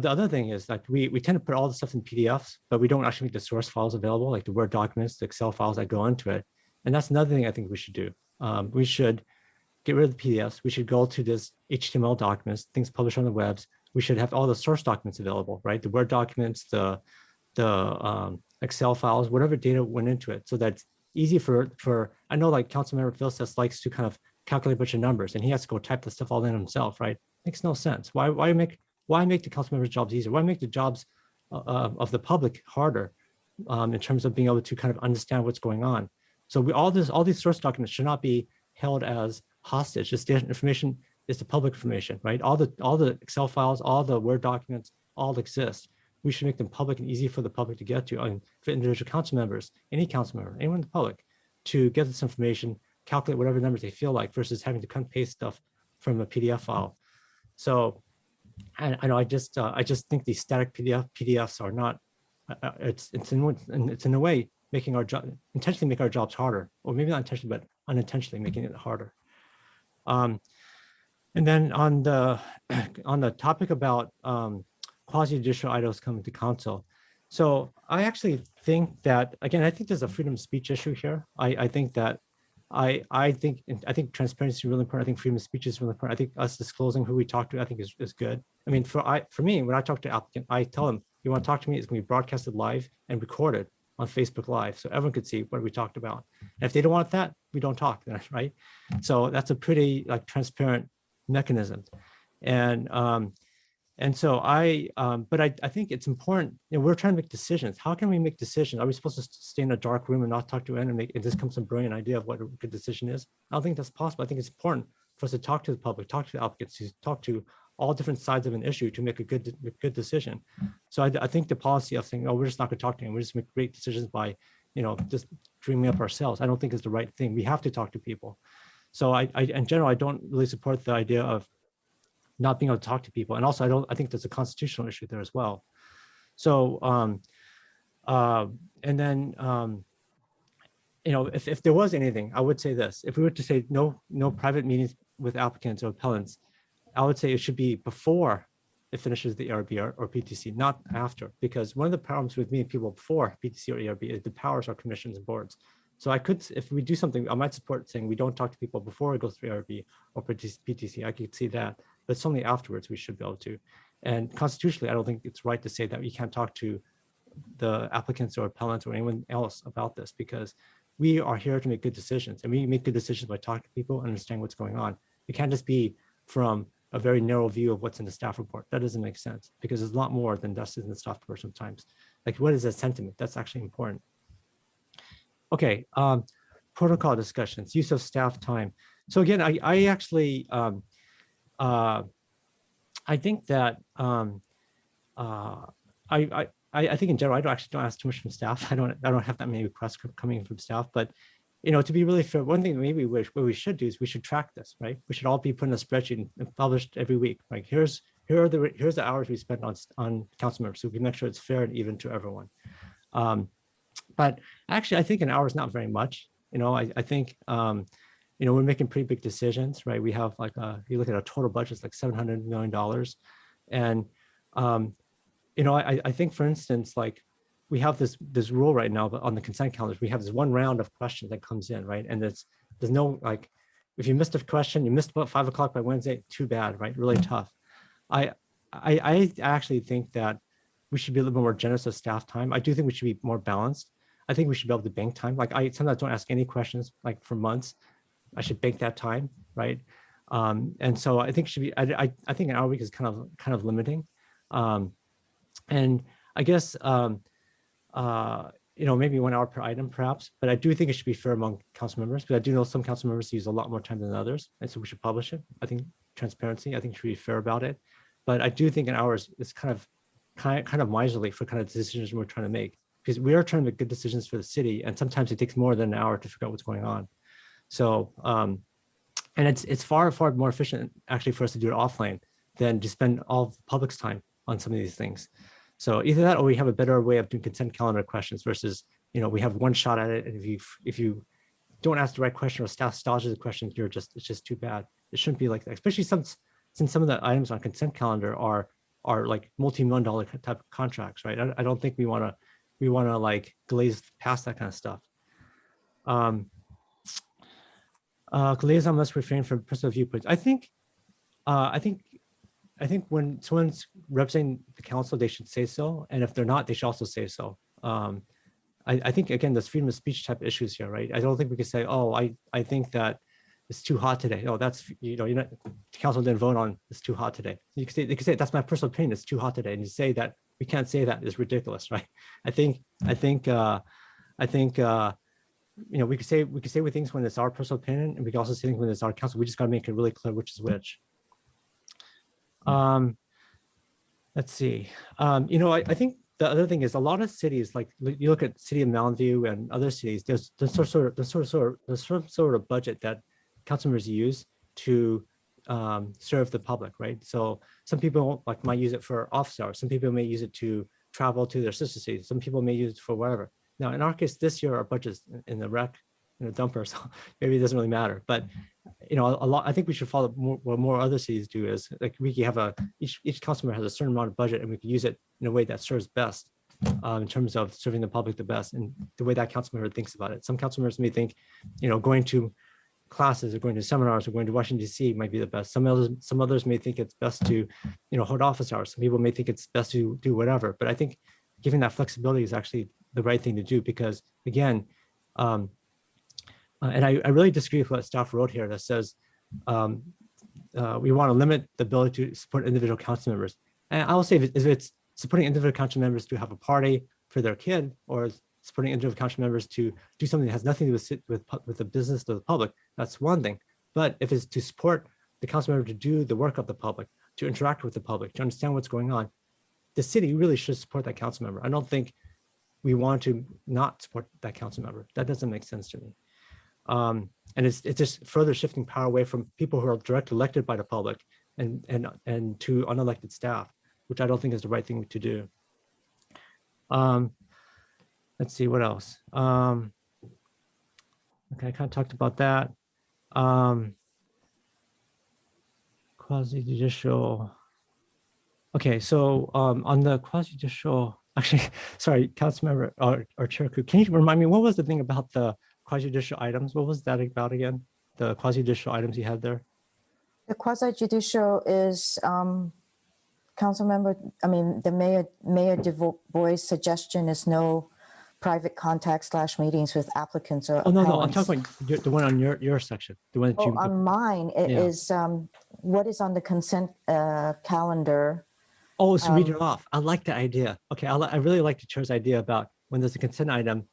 other thing is that we tend to put all the stuff in PDFs, but we don't actually make the source files available, like the Word documents, the Excel files that go into it. And that's another thing I think we should do. We should get rid of the PDFs. We should go to this HTML documents, things published on the webs. We should have all the source documents available, right? The Word documents, the Excel files, whatever data went into it, so that's easy for I know like Councilmember Phil says likes to kind of calculate a bunch of numbers, and he has to go type the stuff all in himself, right? Makes no sense. Why make the council members' jobs easier? Why make the jobs of the public harder in terms of being able to kind of understand what's going on? So all these source documents should not be held as hostage. This information is the public information, right? All the Excel files, all the Word documents, all exist. We should make them public and easy for the public to get to, and for individual council members, any council member, anyone in the public, to get this information, calculate whatever numbers they feel like, versus having to cut and paste stuff from a PDF file. So I know I just think these static PDFs are not. It's in a way making our job, intentionally make our jobs harder, or maybe not intentionally, but unintentionally making it harder. And then on the topic about quasi-judicial items coming to council. So I actually think that, again, I think there's a freedom of speech issue here. I think that I think transparency is really important. I think freedom of speech is really important. I think us disclosing who we talk to, I think is good. I mean, for me, when I talk to applicant, I tell them, you want to talk to me, it's going to be broadcasted live and recorded on Facebook Live, so everyone could see what we talked about. And if they don't want that, we don't talk, right? So that's a pretty transparent mechanism. And so but I think it's important, we're trying to make decisions. How can we make decisions? Are we supposed to stay in a dark room and not talk to anyone and just come some brilliant idea of what a good decision is? I don't think that's possible. I think it's important for us to talk to the public, talk to the applicants, to talk to all different sides of an issue to make a good decision. So I think the policy of saying, oh, we're just not going to talk to him, we're just make great decisions by, just dreaming up ourselves, I don't think is the right thing. We have to talk to people. So I in general, I don't really support the idea of not being able to talk to people. And also, I think there's a constitutional issue there as well. So, and then, if there was anything, I would say this: if we were to say no private meetings with applicants or appellants, I would say it should be before it finishes the ARB or PTC, not after, because one of the problems with meeting people before PTC or ARB is the powers of commissions and boards. So I could, if we do something, I might support saying we don't talk to people before it goes through ARB or PTC. I could see that, but it's only afterwards we should be able to. And constitutionally, I don't think it's right to say that we can't talk to the applicants or appellants or anyone else about this, because we are here to make good decisions, and we make good decisions by talking to people and understanding what's going on. It can't just be from a very narrow view of what's in the staff report. That doesn't make sense, because there's a lot more than just in the staff report sometimes. Like, what is that sentiment? That's actually important. Okay, protocol discussions, use of staff time. So again, I actually, I think that I think in general, I don't ask too much from staff. I don't have that many requests coming from staff, but to be really fair, one thing maybe what we should do is we should track this, right? We should all be put in a spreadsheet and published every week. Like, here's the hours we spent on council members, so we can make sure it's fair and even to everyone. But actually, I think an hour is not very much. I think we're making pretty big decisions, right? We have you look at our total budget, it's like $700 million, and I think, for instance, like, we have this rule right now on the consent calendars. We have this one round of questions that comes in, right? And there's no, like, if you missed a question, you missed about 5 o'clock by Wednesday, too bad, right? Really tough. I actually think that we should be a little bit more generous with staff time. I do think we should be more balanced. I think we should be able to bank time. Like, I sometimes don't ask any questions like for months. I should bank that time, right? And so I think it should be. I think an hour a week is kind of limiting. And I guess maybe 1 hour per item perhaps, but I do think it should be fair among council members, because I do know some council members use a lot more time than others, and so we should publish it. I think transparency, I think should be fair about it, but I do think an hour is kind of miserly for kind of decisions we're trying to make, because we are trying to make good decisions for the city, and sometimes it takes more than an hour to figure out what's going on. So, and it's far more efficient actually for us to do it offline than to spend all the public's time on some of these things. So either that, or we have a better way of doing consent calendar questions versus, we have one shot at it. And if you don't ask the right question or staff dodges the question, it's just too bad. It shouldn't be like that, especially since some of the items on consent calendar are like multi-million-dollar type of contracts, right? I don't think we want to like glaze past that kind of stuff. Liaison must refrain from personal viewpoints. I think when someone's representing the council, they should say so. And if they're not, they should also say so. I think, again, there's freedom of speech type issues here, right? I don't think we could say, oh, I think that it's too hot today. Oh, that's, the council didn't vote on it's too hot today. They could say, that's my personal opinion, it's too hot today. And you say that we can't say that is ridiculous, right? I think you know, we could say things when it's our personal opinion, and we can also say things when it's our council. We just got to make it really clear which is which. Let's see. You know, I think the other thing is a lot of cities, like you look at city of Mountain View and other cities, there's some sort of budget that council members use to serve the public, right? So some people like might use it for office hours. Some people may use it to travel to their sister cities. Some people may use it for whatever. Now, in our case, this year our budget's in the rec, dumper, so maybe it doesn't really matter. But you know, a lot. I think we should follow what more other cities do is like we can have each customer has a certain amount of budget, and we can use it in a way that serves best in terms of serving the public the best, and the way that council member thinks about it. Some council members may think, you know, going to classes or going to seminars or going to Washington D.C. might be the best. Some others may think it's best to, you know, hold office hours. Some people may think it's best to do whatever. But I think giving that flexibility is actually the right thing to do because, again, and I really disagree with what staff wrote here that says we want to limit the ability to support individual council members. And I will say if it's supporting individual council members to have a party for their kid or supporting individual council members to do something that has nothing to do with the business of the public, that's one thing. But if it's to support the council member to do the work of the public, to interact with the public, to understand what's going on, the city really should support that council member. I don't think we want to not support that council member. That doesn't make sense to me. And it's just further shifting power away from people who are directly elected by the public and to unelected staff, which I don't think is the right thing to do. Let's see what else. Okay, I kind of talked about that. Quasi-judicial. Okay, so on the quasi-judicial, actually, sorry, Councilmember or Chair Koo, can you remind me what was the thing about the quasi-judicial items? What was that about again? The quasi-judicial items you had there? The quasi-judicial is the Mayor DuBois' suggestion is no private contact / meetings with applicants or Oh, no, I'm appellants. talking about the one on your section, the one that you. On mine, it Yeah. is what is on the consent calendar. Oh, so read it off. I like the idea. Okay, I really like the chair's idea about when there's a consent item,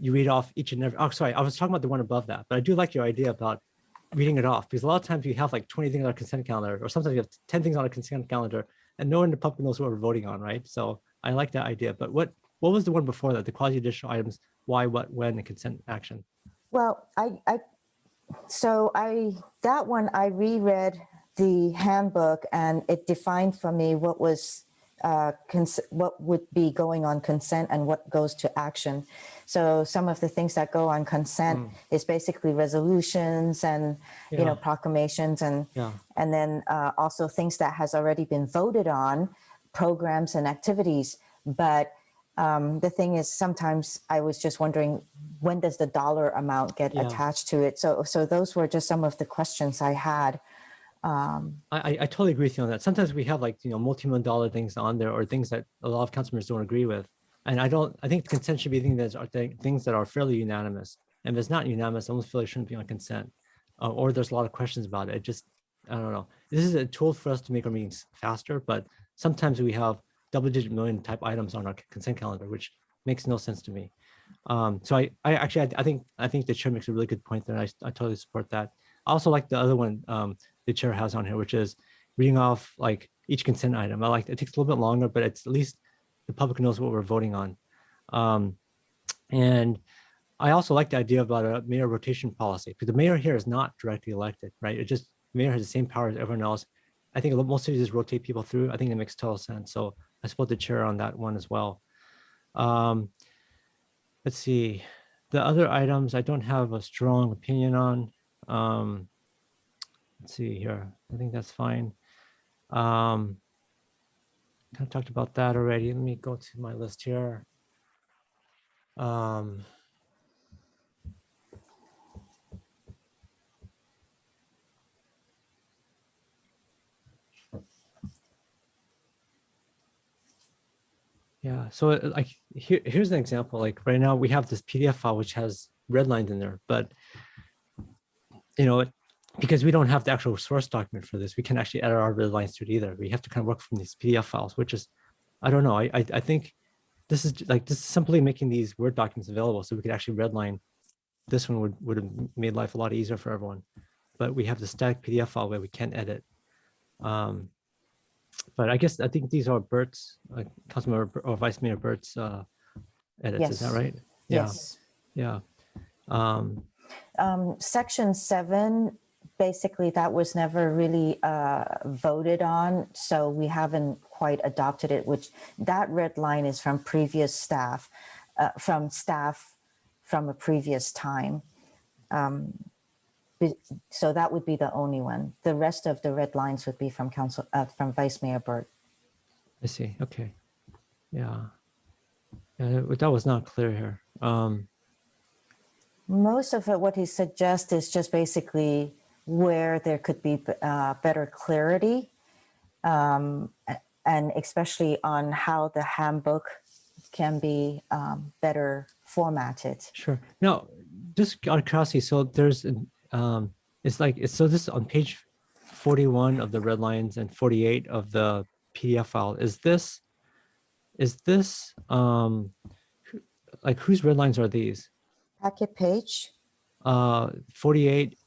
you read off each and every. Oh, sorry, I was talking about the one above that, but I do like your idea about reading it off because a lot of times you have like 20 things on a consent calendar, or sometimes you have 10 things on a consent calendar, and no one in the public knows what we're voting on, right? So I like that idea. But what was the one before that? The quasi-judicial items, why, what, when, and consent action. Well, that one I reread the handbook and it defined for me what was what would be going on consent and what goes to action. So some of the things that go on consent is basically resolutions and proclamations and then also things that has already been voted on, programs and activities. But the thing is, sometimes I was just wondering, when does the dollar amount get attached to it? So those were just some of the questions I had. I totally agree with you on that. Sometimes we have like, multi-million dollar things on there or things that a lot of councilors don't agree with. And I think consent should be things that are fairly unanimous. And if it's not unanimous, I almost feel it shouldn't be on consent. Or there's a lot of questions about it. I don't know. This is a tool for us to make our meetings faster, but sometimes we have double-digit million type items on our consent calendar, which makes no sense to me. So I think the chair makes a really good point there. I totally support that. I also like the other one the chair has on here, which is reading off like each consent item. I like it. It takes a little bit longer, but it's at least the public knows what we're voting on. And I also like the idea about a mayor rotation policy because the mayor here is not directly elected, right? The mayor has the same power as everyone else. I think most cities just rotate people through. I think it makes total sense. So I support the chair on that one as well. Let's see. The other items I don't have a strong opinion on. Let's see here. I think that's fine. Kind of talked about that already. Let me go to my list here. Yeah, so like here's an example. Like right now we have this PDF file which has red lines in there, but because we don't have the actual source document for this, we can actually edit our red lines to it either. We have to kind of work from these PDF files, which is, I don't know. I think this is simply making these Word documents available so we could actually redline this one would have made life a lot easier for everyone. But we have the static PDF file where we can't edit. But I think these are Bert's, Councilmember or Vice Mayor Bert's edits. Is that Yes. right? Yes. Yeah. Section 7, basically that was never really voted on, so we haven't quite adopted it, which that red line is from previous staff, from a previous time. So that would be the only one. The rest of the red lines would be from from Vice Mayor Burt. I see. Okay. Yeah. Yeah, that was not clear here. Most of it, what he suggests is just basically where there could be better clarity, and especially on how the handbook can be better formatted. Sure. Now, just out of curiosity, so there's so this is on page 41 of the red lines and 48 of the PDF file. Is this like whose red lines are these? Packet page. 48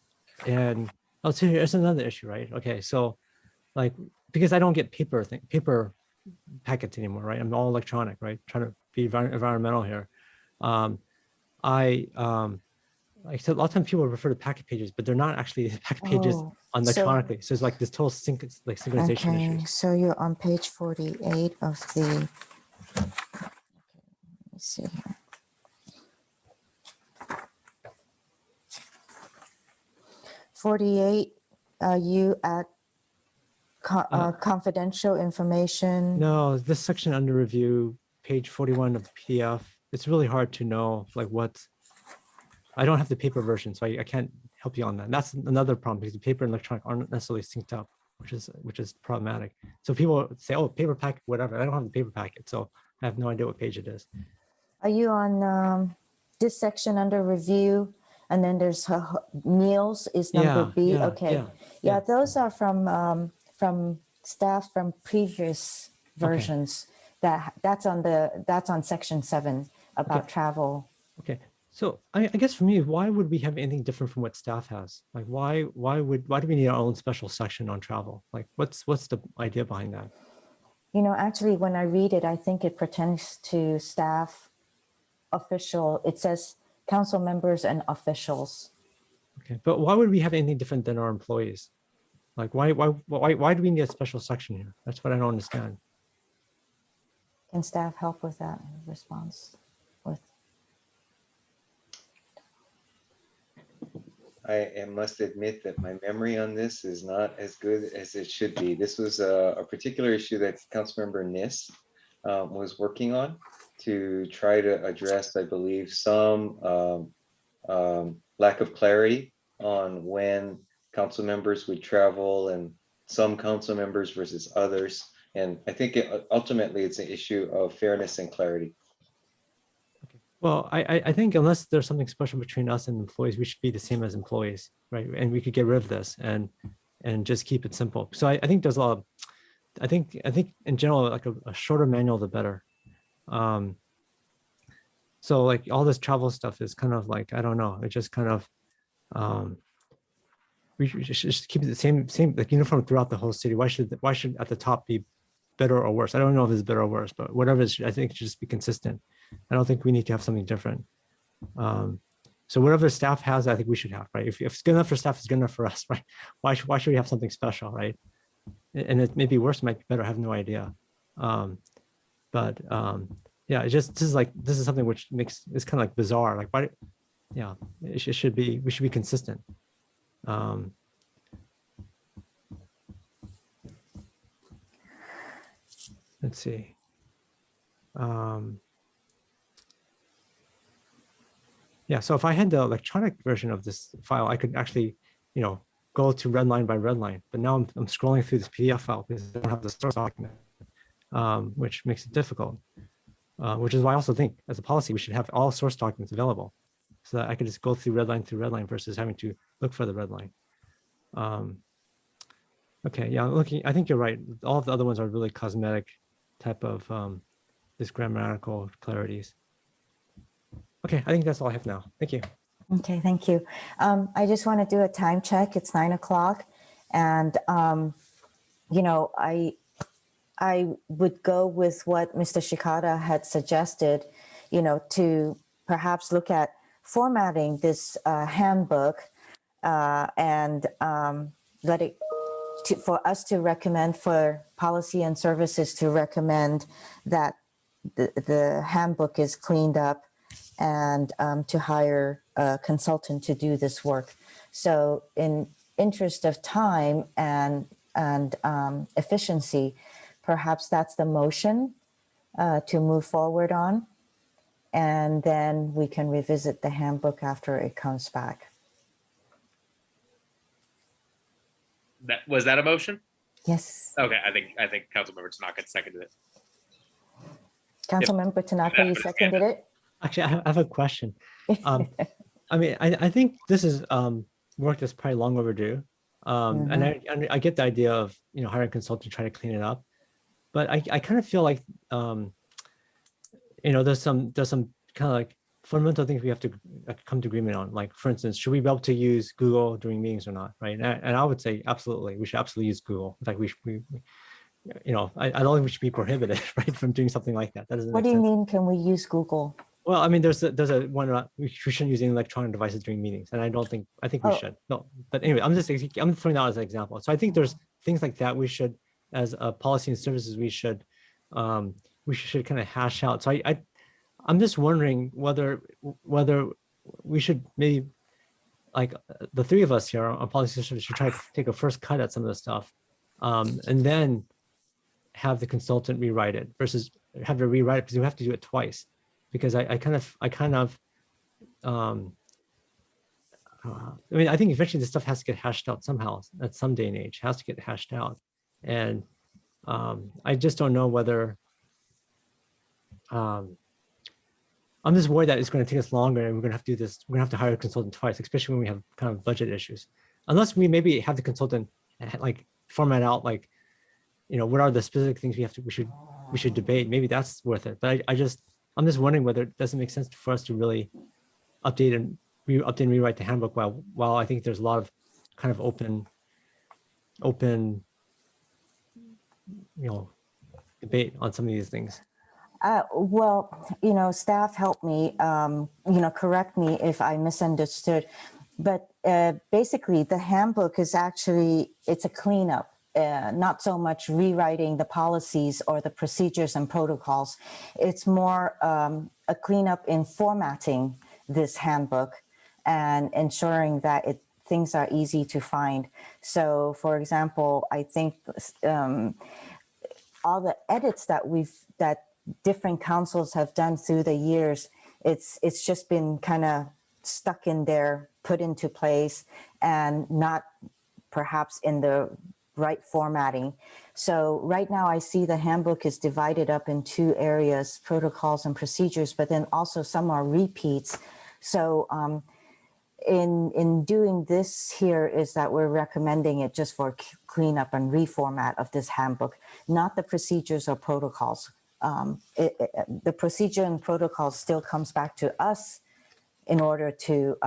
and so here's another issue, right? Okay, so like because I don't get paper packets anymore, right? I'm all electronic, right? Trying to be environmental here. Like so a lot of times people refer to packet pages, but they're not actually packet pages on electronically. So it's like this total synchronization Okay, issue. so you're on page 48 of the. Okay, let me see here. You at confidential information. No, this section under review, page 41 of the PDF. It's really hard to know like what's. I don't have the paper version, so I can't help you on that. That's another problem because the paper and electronic aren't necessarily synced up, which is problematic. So people say, "Oh, paper packet, whatever." I don't have the paper packet, so I have no idea what page it is. Are you on this section under review? And then there's meals is number B. Okay, yeah, those are from staff from previous versions. That's on section 7 about travel. Okay. So I guess for me, why would we have anything different from what staff has? Like, why do we need our own special section on travel? Like, what's the idea behind that? You know, actually, when I read it, I think it pertains to staff, official. It says council members and officials. Okay, but why would we have anything different than our employees? Like, why do we need a special section here? That's what I don't understand. Can staff help with that response? I must admit that my memory on this is not as good as it should be. This was a particular issue that Councilmember Nis was working on to try to address, I believe, some lack of clarity on when council members would travel and some council members versus others. And I think ultimately it's an issue of fairness and clarity. Well, I think unless there's something special between us and employees, we should be the same as employees, right? And we could get rid of this and just keep it simple. So I think there's a lot of, I think in general, like a shorter manual, the better. So like all this travel stuff is kind of like, I don't know, it just kind of, we should just keep it the same like uniform throughout the whole city. Why should at the top be better or worse? I don't know if it's better or worse, but whatever it is, I think it should just be consistent. I don't think we need to have something different. So whatever staff has, I think we should have, right? If it's good enough for staff, it's good enough for us, right? Why should we have something special, right? And it may be worse, it might be better, I have no idea. Yeah, this is something which it's kind of like bizarre. Like why? Yeah, we should be consistent. Let's see. Yeah, so if I had the electronic version of this file, I could actually, go to red line by red line. But now I'm scrolling through this PDF file because I don't have the source document, which makes it difficult. Which is why I also think as a policy, we should have all source documents available so that I could just go through red line versus having to look for the red line. Okay, yeah, I think you're right. All of the other ones are really cosmetic type of this grammatical clarities. Okay, I think that's all I have now. Thank you. Okay, thank you. I just want to do a time check. It's 9 o'clock. And, you know, I would go with what Mr. Shikata had suggested, you know, to perhaps look at formatting this handbook and let it, for us to recommend, for policy and services to recommend that the handbook is cleaned up and to hire a consultant to do this work. So in interest of time and efficiency, perhaps that's the motion to move forward on. And then we can revisit the handbook after it comes back. Was that a motion? Yes. Okay, I think Councilmember Tanaka seconded it. Councilmember Tanaka, you seconded it? Actually, I have a question. I mean, I think this is work that's probably long overdue. And I get the idea of, you know, hiring a consultant to try to clean it up. But I kind of feel like, you know, there's some kind of like fundamental things we have to come to agreement on. Like, for instance, should we be able to use Google during meetings or not, right? And I would say absolutely, we should absolutely use Google. In fact, we you know, I don't think we should be prohibited, right, from doing something like that. That doesn't What make do you sense. mean, can we use Google? Well, I mean, there's a one about we shouldn't use any electronic devices during meetings, and I think we should. No, but anyway, I'm throwing that as an example. So I think there's things like that we should, as a policy and services, we should kind of hash out. So I'm just wondering whether we should maybe, like, the three of us here on policy and services should try to take a first cut at some of the stuff, and then have the consultant rewrite it versus have to rewrite it because we have to do it twice. Because I mean, I think eventually this stuff has to get hashed out somehow at some day and age, has to get hashed out. And I just don't know whether, I'm just worried that it's going to take us longer and we're going to have to do this. We're going to have to hire a consultant twice, especially when we have kind of budget issues. Unless we maybe have the consultant like format out, like, you know, what are the specific things we should debate. Maybe that's worth it. But I'm just wondering whether it doesn't make sense for us to really update and rewrite the handbook while I think there's a lot of kind of open, you know, debate on some of these things. Well, you know, staff help me, you know, correct me if I misunderstood, but basically the handbook is actually, it's a cleanup. Not so much rewriting the policies or the procedures and protocols. It's more a cleanup in formatting this handbook and ensuring that things are easy to find. So, for example, I think all the edits that different councils have done through the years, it's just been kind of stuck in there, put into place, and not perhaps in the right formatting. So right now I see the handbook is divided up in two areas, protocols and procedures, but then also some are repeats. So in doing this here is that we're recommending it just for cleanup and reformat of this handbook, not the procedures or protocols. The procedure and protocol still comes back to us in order to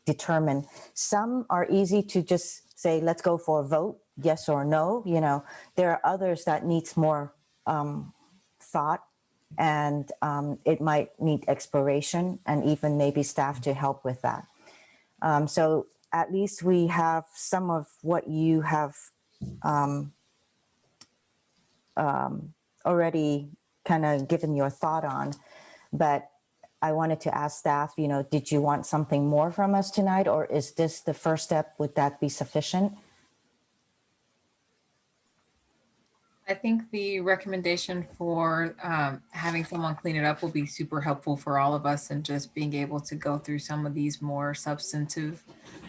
determine. Some are easy to just say, let's go for a vote, yes or no. You know, there are others that needs more thought, and it might need exploration and even maybe staff to help with that. So at least we have some of what you have already kind of given your thought on, but I wanted to ask staff, you know, did you want something more from us tonight, or is this the first step? Would that be sufficient? I think the recommendation for having someone clean it up will be super helpful for all of us, and just being able to go through some of these more substantive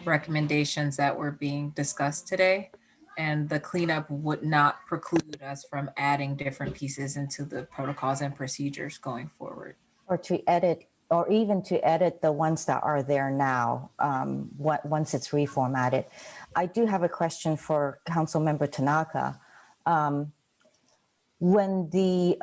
recommendations that were being discussed today. And the cleanup would not preclude us from adding different pieces into the protocols and procedures going forward. Or to edit, or even to edit the ones that are there now, once it's reformatted. I do have a question for Councilmember Tanaka. When the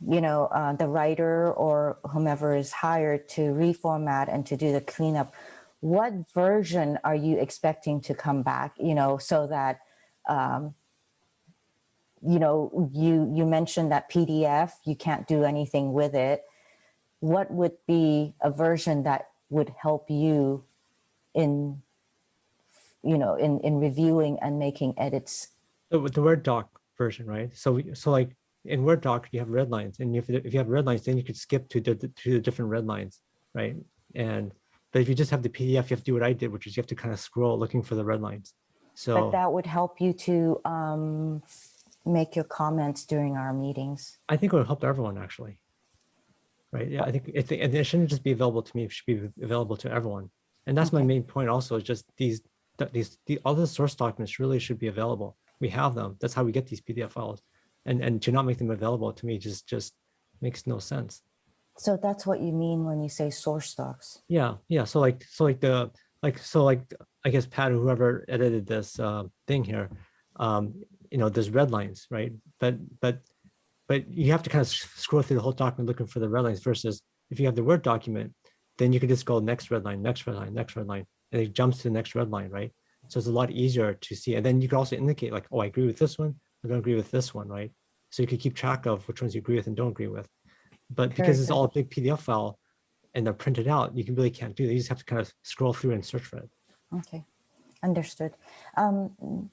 the writer or whomever is hired to reformat and to do the cleanup, what version are you expecting to come back, so that, you mentioned that PDF, you can't do anything with it. What would be a version that would help you in, in reviewing and making edits? So with the Word doc version, right? So like in Word doc, you have red lines, and if you have red lines, then you could skip to the different red lines, right? But if you just have the PDF, you have to do what I did, which is you have to kind of scroll looking for the red lines. But So that would help you to make your comments during our meetings. I think it would help everyone actually, right? Yeah, I think and it shouldn't just be available to me; it should be available to everyone. And that's my Okay. main point. Also, is just all the source documents really should be available. We have them. That's how we get these PDF files, and to not make them available to me just makes no sense. So that's what you mean when you say source docs. Yeah. So I guess Pat or whoever edited this thing here, there's red lines, right? But you have to kind of scroll through the whole document looking for the red lines versus if you have the Word document, then you can just go next red line, next red line, next red line, and it jumps to the next red line, right? So it's a lot easier to see. And then you can also indicate like, oh, I agree with this one, I don't agree with this one, right? So you can keep track of which ones you agree with and don't agree with. But because it's Very all a big PDF file and they're printed out, you really can't do that. You just have to kind of scroll through and search for it. Okay, understood.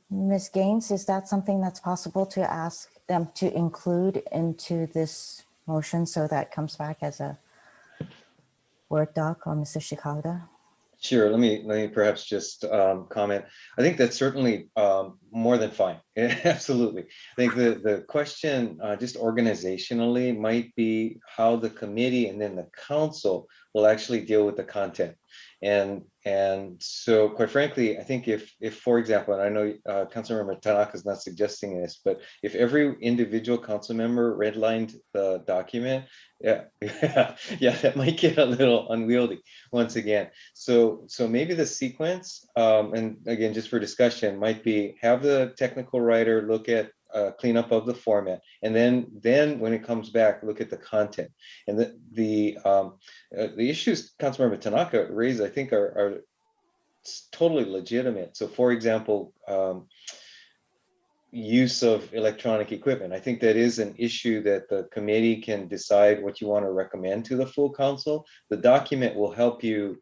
Ms. Gaines, is that something that's possible to ask them to include into this motion so that comes back as a Word doc, or Mr. Shikada? Sure, let me perhaps just comment. I think that's certainly more than fine. Absolutely. I think the question just organizationally might be how the committee and then the council will actually deal with the content. And so quite frankly, I think if for example, and I know Councilmember Tanaka is not suggesting this, but if every individual council member redlined the document, yeah, that might get a little unwieldy once again. So maybe the sequence, and again, just for discussion, might be have the technical writer look at cleanup of the format, and then when it comes back, look at the content. And the issues Councilmember Tanaka raised, I think, are totally legitimate. So, for example, use of electronic equipment. I think that is an issue that the committee can decide what you want to recommend to the full council. The document will help you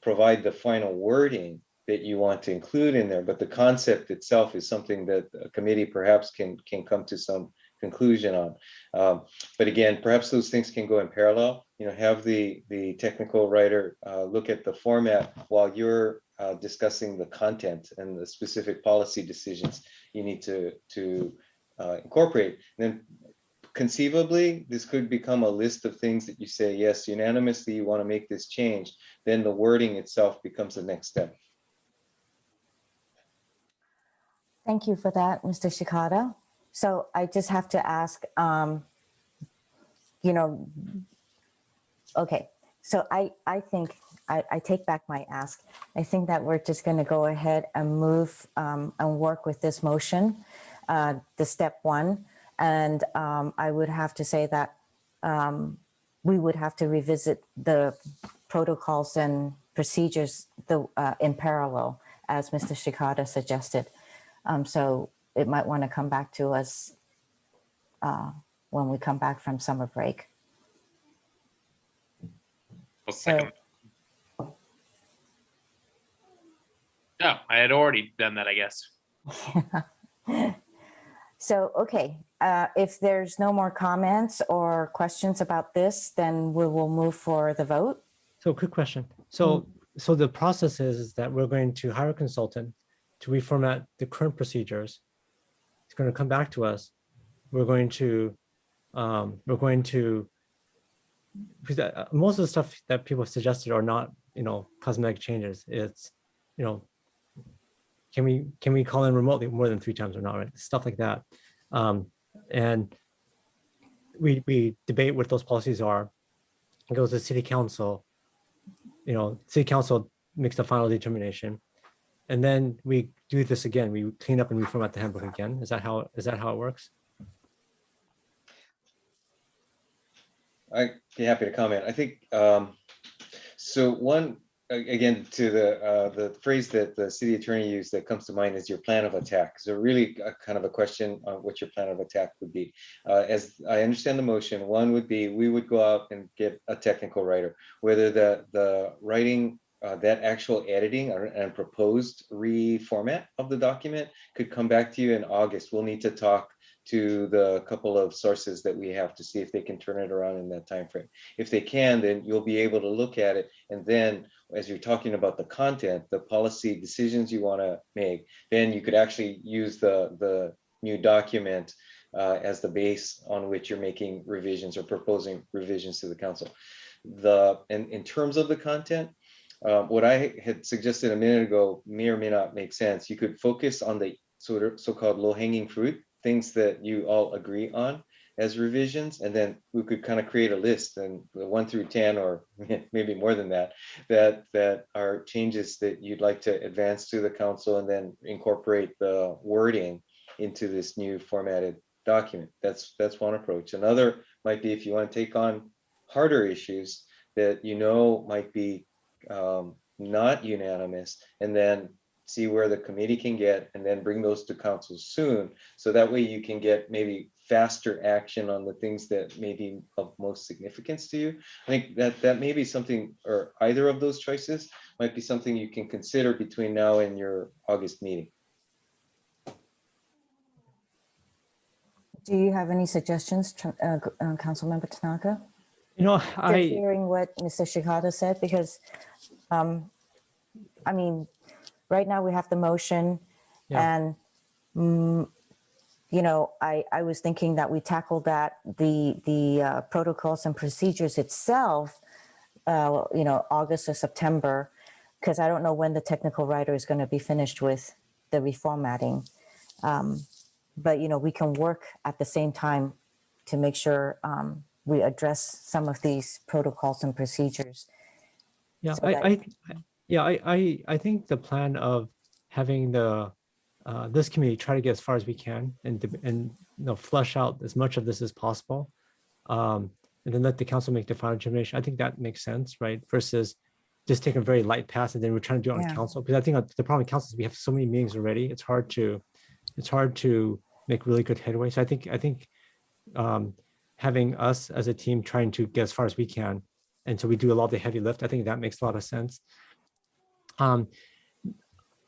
provide the final wording that you want to include in there, but the concept itself is something that a committee perhaps can come to some conclusion on. But again, perhaps those things can go in parallel. Have the technical writer look at the format while you're discussing the content and the specific policy decisions you need to incorporate. And then conceivably, this could become a list of things that you say, yes, unanimously you want to make this change. Then the wording itself becomes the next step. Thank you for that, Mr. Shikada. So I just have to ask, okay, so I think I take back my ask. I think that we're just going to go ahead and move and work with this motion, the step one. And I would have to say that we would have to revisit the protocols and procedures in parallel, as Mr. Shikada suggested. So it might want to come back to us when we come back from summer break. I'll second. No, I had already done that, I guess. So, okay, if there's no more comments or questions about this, then we will move for the vote. So quick question. So the process is that we're going to hire a consultant to reformat the current procedures. It's going to come back to us. We're going to because most of the stuff that people suggested are not, cosmetic changes. It's, can we call in remotely more than 3 times or not, right? Stuff like that. And we debate what those policies are. It goes to city council. City council makes the final determination. And then we do this again. We clean up and reformat the handbook again. Is that how it works? I'd be happy to comment. I think, so one, again, to the phrase that the city attorney used that comes to mind is your plan of attack. So really kind of a question on what your plan of attack would be. As I understand the motion, one would be, we would go out and get a technical writer, whether the writing, that actual editing and proposed reformat of the document could come back to you in August. We'll need to talk to the couple of sources that we have to see if they can turn it around in that time frame. If they can, then you'll be able to look at it. And then as you're talking about the content, the policy decisions you want to make, then you could actually use the new document as the base on which you're making revisions or proposing revisions to the council. In terms of the content, what I had suggested a minute ago may or may not make sense. You could focus on the so-called low-hanging fruit, things that you all agree on as revisions, and then we could kind of create a list, and 1 through 10, or maybe more than that, that are changes that you'd like to advance to the council, and then incorporate the wording into this new formatted document. That's one approach. Another might be if you want to take on harder issues that you know might be not unanimous, and then see where the committee can get, and then bring those to council soon. So that way you can get maybe faster action on the things that may be of most significance to you. I think that may be something, or either of those choices might be something you can consider between now and your August meeting. Do you have any suggestions, Councilmember Tanaka? Just I hearing what Mr. Shihata said, because, I mean, right now we have the motion, Yeah. and I was thinking that we tackled that the protocols and procedures itself, August or September, because I don't know when the technical writer is going to be finished with the reformatting. But we can work at the same time to make sure we address some of these protocols and procedures. Yeah, So that- I think the plan of having this committee try to get as far as we can and flush out as much of this as possible, and then let the council make the final determination. I think that makes sense, right? Versus just taking a very light pass and then we're trying to do it on Yeah. council. Because I think the problem with council is we have so many meetings already. It's hard to make really good headway. So I think having us as a team trying to get as far as we can, and so we do a lot of the heavy lift, I think that makes a lot of sense. I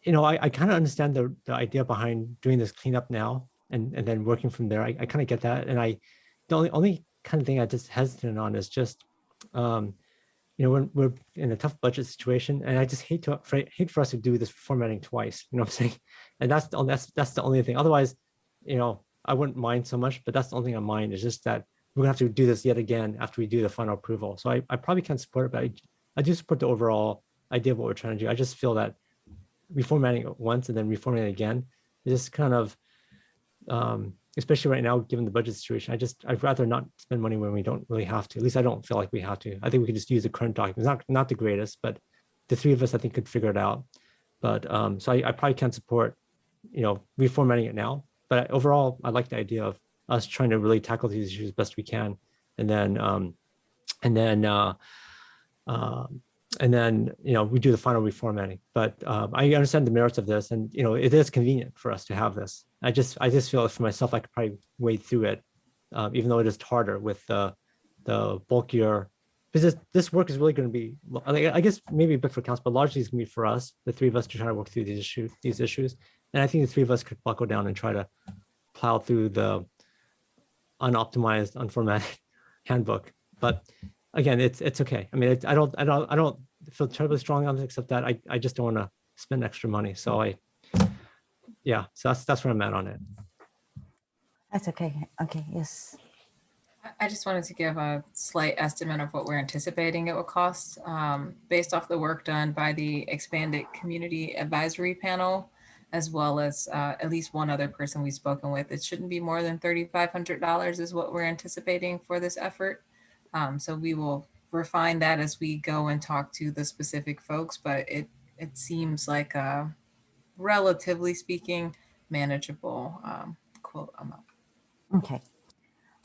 kind of understand the idea behind doing this cleanup now and then working from there. I kind of get that. And the only kind of thing I just hesitant on is just, when we're in a tough budget situation, and I just hate for us to do this formatting twice, you know what I'm saying? And that's the only thing. Otherwise, I wouldn't mind so much, but that's the only thing I mind is just that we're gonna have to do this yet again after we do the final approval. So I probably can't support it, but I do support the overall idea of what we're trying to do. I just feel that reformatting it once and then reformatting it again is just kind of, especially right now, given the budget situation, I'd rather not spend money when we don't really have to. At least I don't feel like we have to. I think we could just use the current document. It's not the greatest, but the three of us, I think, could figure it out. But so I probably can't support, reformatting it now. But overall, I like the idea of us trying to really tackle these issues as best we can, and then we do the final reformatting. But I understand the merits of this, and it is convenient for us to have this. I just feel for myself I could probably wade through it, even though it is harder with the bulkier. Because this work is really going to be, I guess maybe a bit for council, but largely it's going to be for us, the three of us, to try to work through these issues. And I think the three of us could buckle down and try to plow through the unoptimized, unformatted handbook. But again, it's okay. I mean, I don't feel terribly strong on this, except that I just don't want to spend extra money. So so that's where I'm at on it. That's okay. Okay, yes. I just wanted to give a slight estimate of what we're anticipating it will cost based off the work done by the expanded community advisory panel, as well as at least one other person we've spoken with. It shouldn't be more than $3,500 is what we're anticipating for this effort. So we will refine that as we go and talk to the specific folks, but it seems like a, relatively speaking, manageable quote amount. Okay.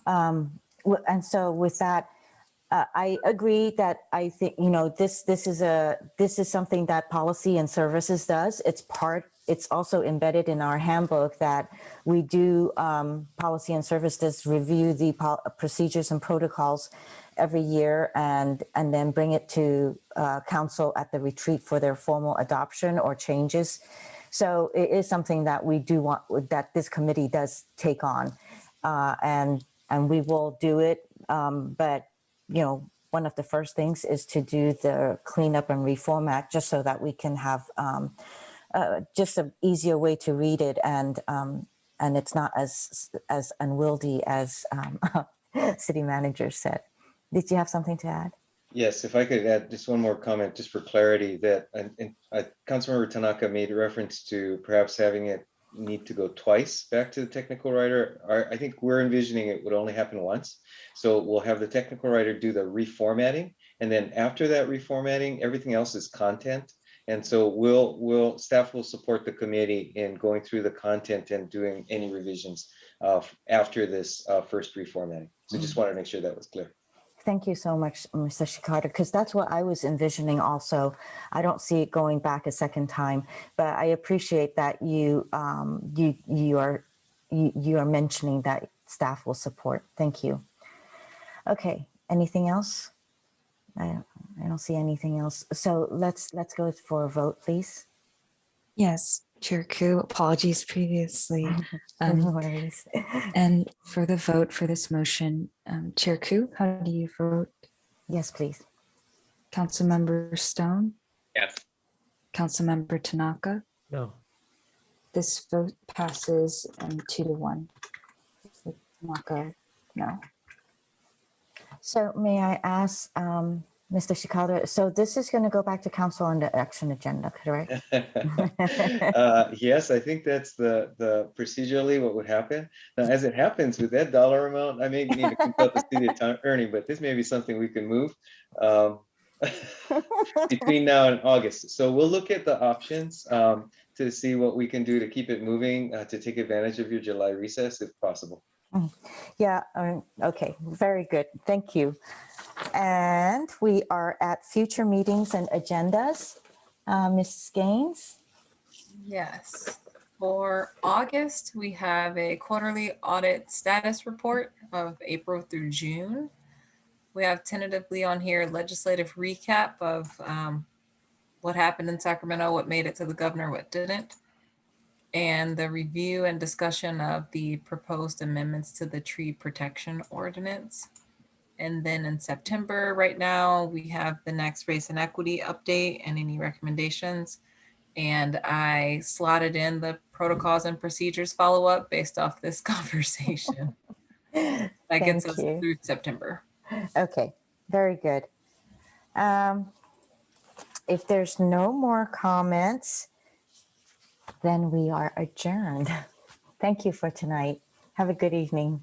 And so with that, I agree that I think, you know, this is something that policy and services does. It's also embedded in our handbook that we do, policy and services review the procedures and protocols every year and then bring it to council at the retreat for their formal adoption or changes. So it is something that we do want, that this committee does take on, and we will do it. But you know, one of the first things is to do the cleanup and reformat, just so that we can have just an easier way to read it, and it's not as unwieldy as city manager said. Did you have something to add? Yes, if I could add just one more comment, just for clarity, that Councilmember Tanaka made reference to perhaps having it need to go twice back to the technical writer. I think we're envisioning it would only happen once. So we'll have the technical writer do the reformatting, and then after that reformatting, everything else is content. And so staff will support the committee in going through the content and doing any revisions after this first reformatting. So just wanted to make sure that was clear. Thank you so much, Mr. Shikata, because that's what I was envisioning also. I don't see it going back a second time, but I appreciate that you are mentioning that staff will support. Thank you. Okay, anything else? I don't see anything else. So let's go for a vote, please. Yes, Chair Ku, apologies previously. No worries. And for the vote for this motion, Chair Ku, how do you vote? Yes, please. Councilmember Stone, Yes. Councilmember Tanaka. No. This vote passes 2-1. So Tanaka, no. So may I ask, Mr. Shikata, so this is going to go back to council on the action agenda, correct? Yes, I think that's the procedurally what would happen. Now, as it happens with that dollar amount, I may need to consult the city attorney, but this may be something we can move between now and August. So we'll look at the options to see what we can do to keep it moving, to take advantage of your July recess if possible. Yeah, okay, very good. Thank you. And we are at future meetings and agendas. Ms. Gaines? Yes. For August, we have a quarterly audit status report of April through June. We have tentatively on here legislative recap of what happened in Sacramento, what made it to the governor, what didn't, and the review and discussion of the proposed amendments to the tree protection ordinance. And then in September, right now, we have the next race and equity update and any recommendations. And I slotted in the protocols and procedures follow-up based off this conversation. That gets us Thank you. through September. Okay, very good. If there's no more comments, then we are adjourned. Thank you for tonight. Have a good evening.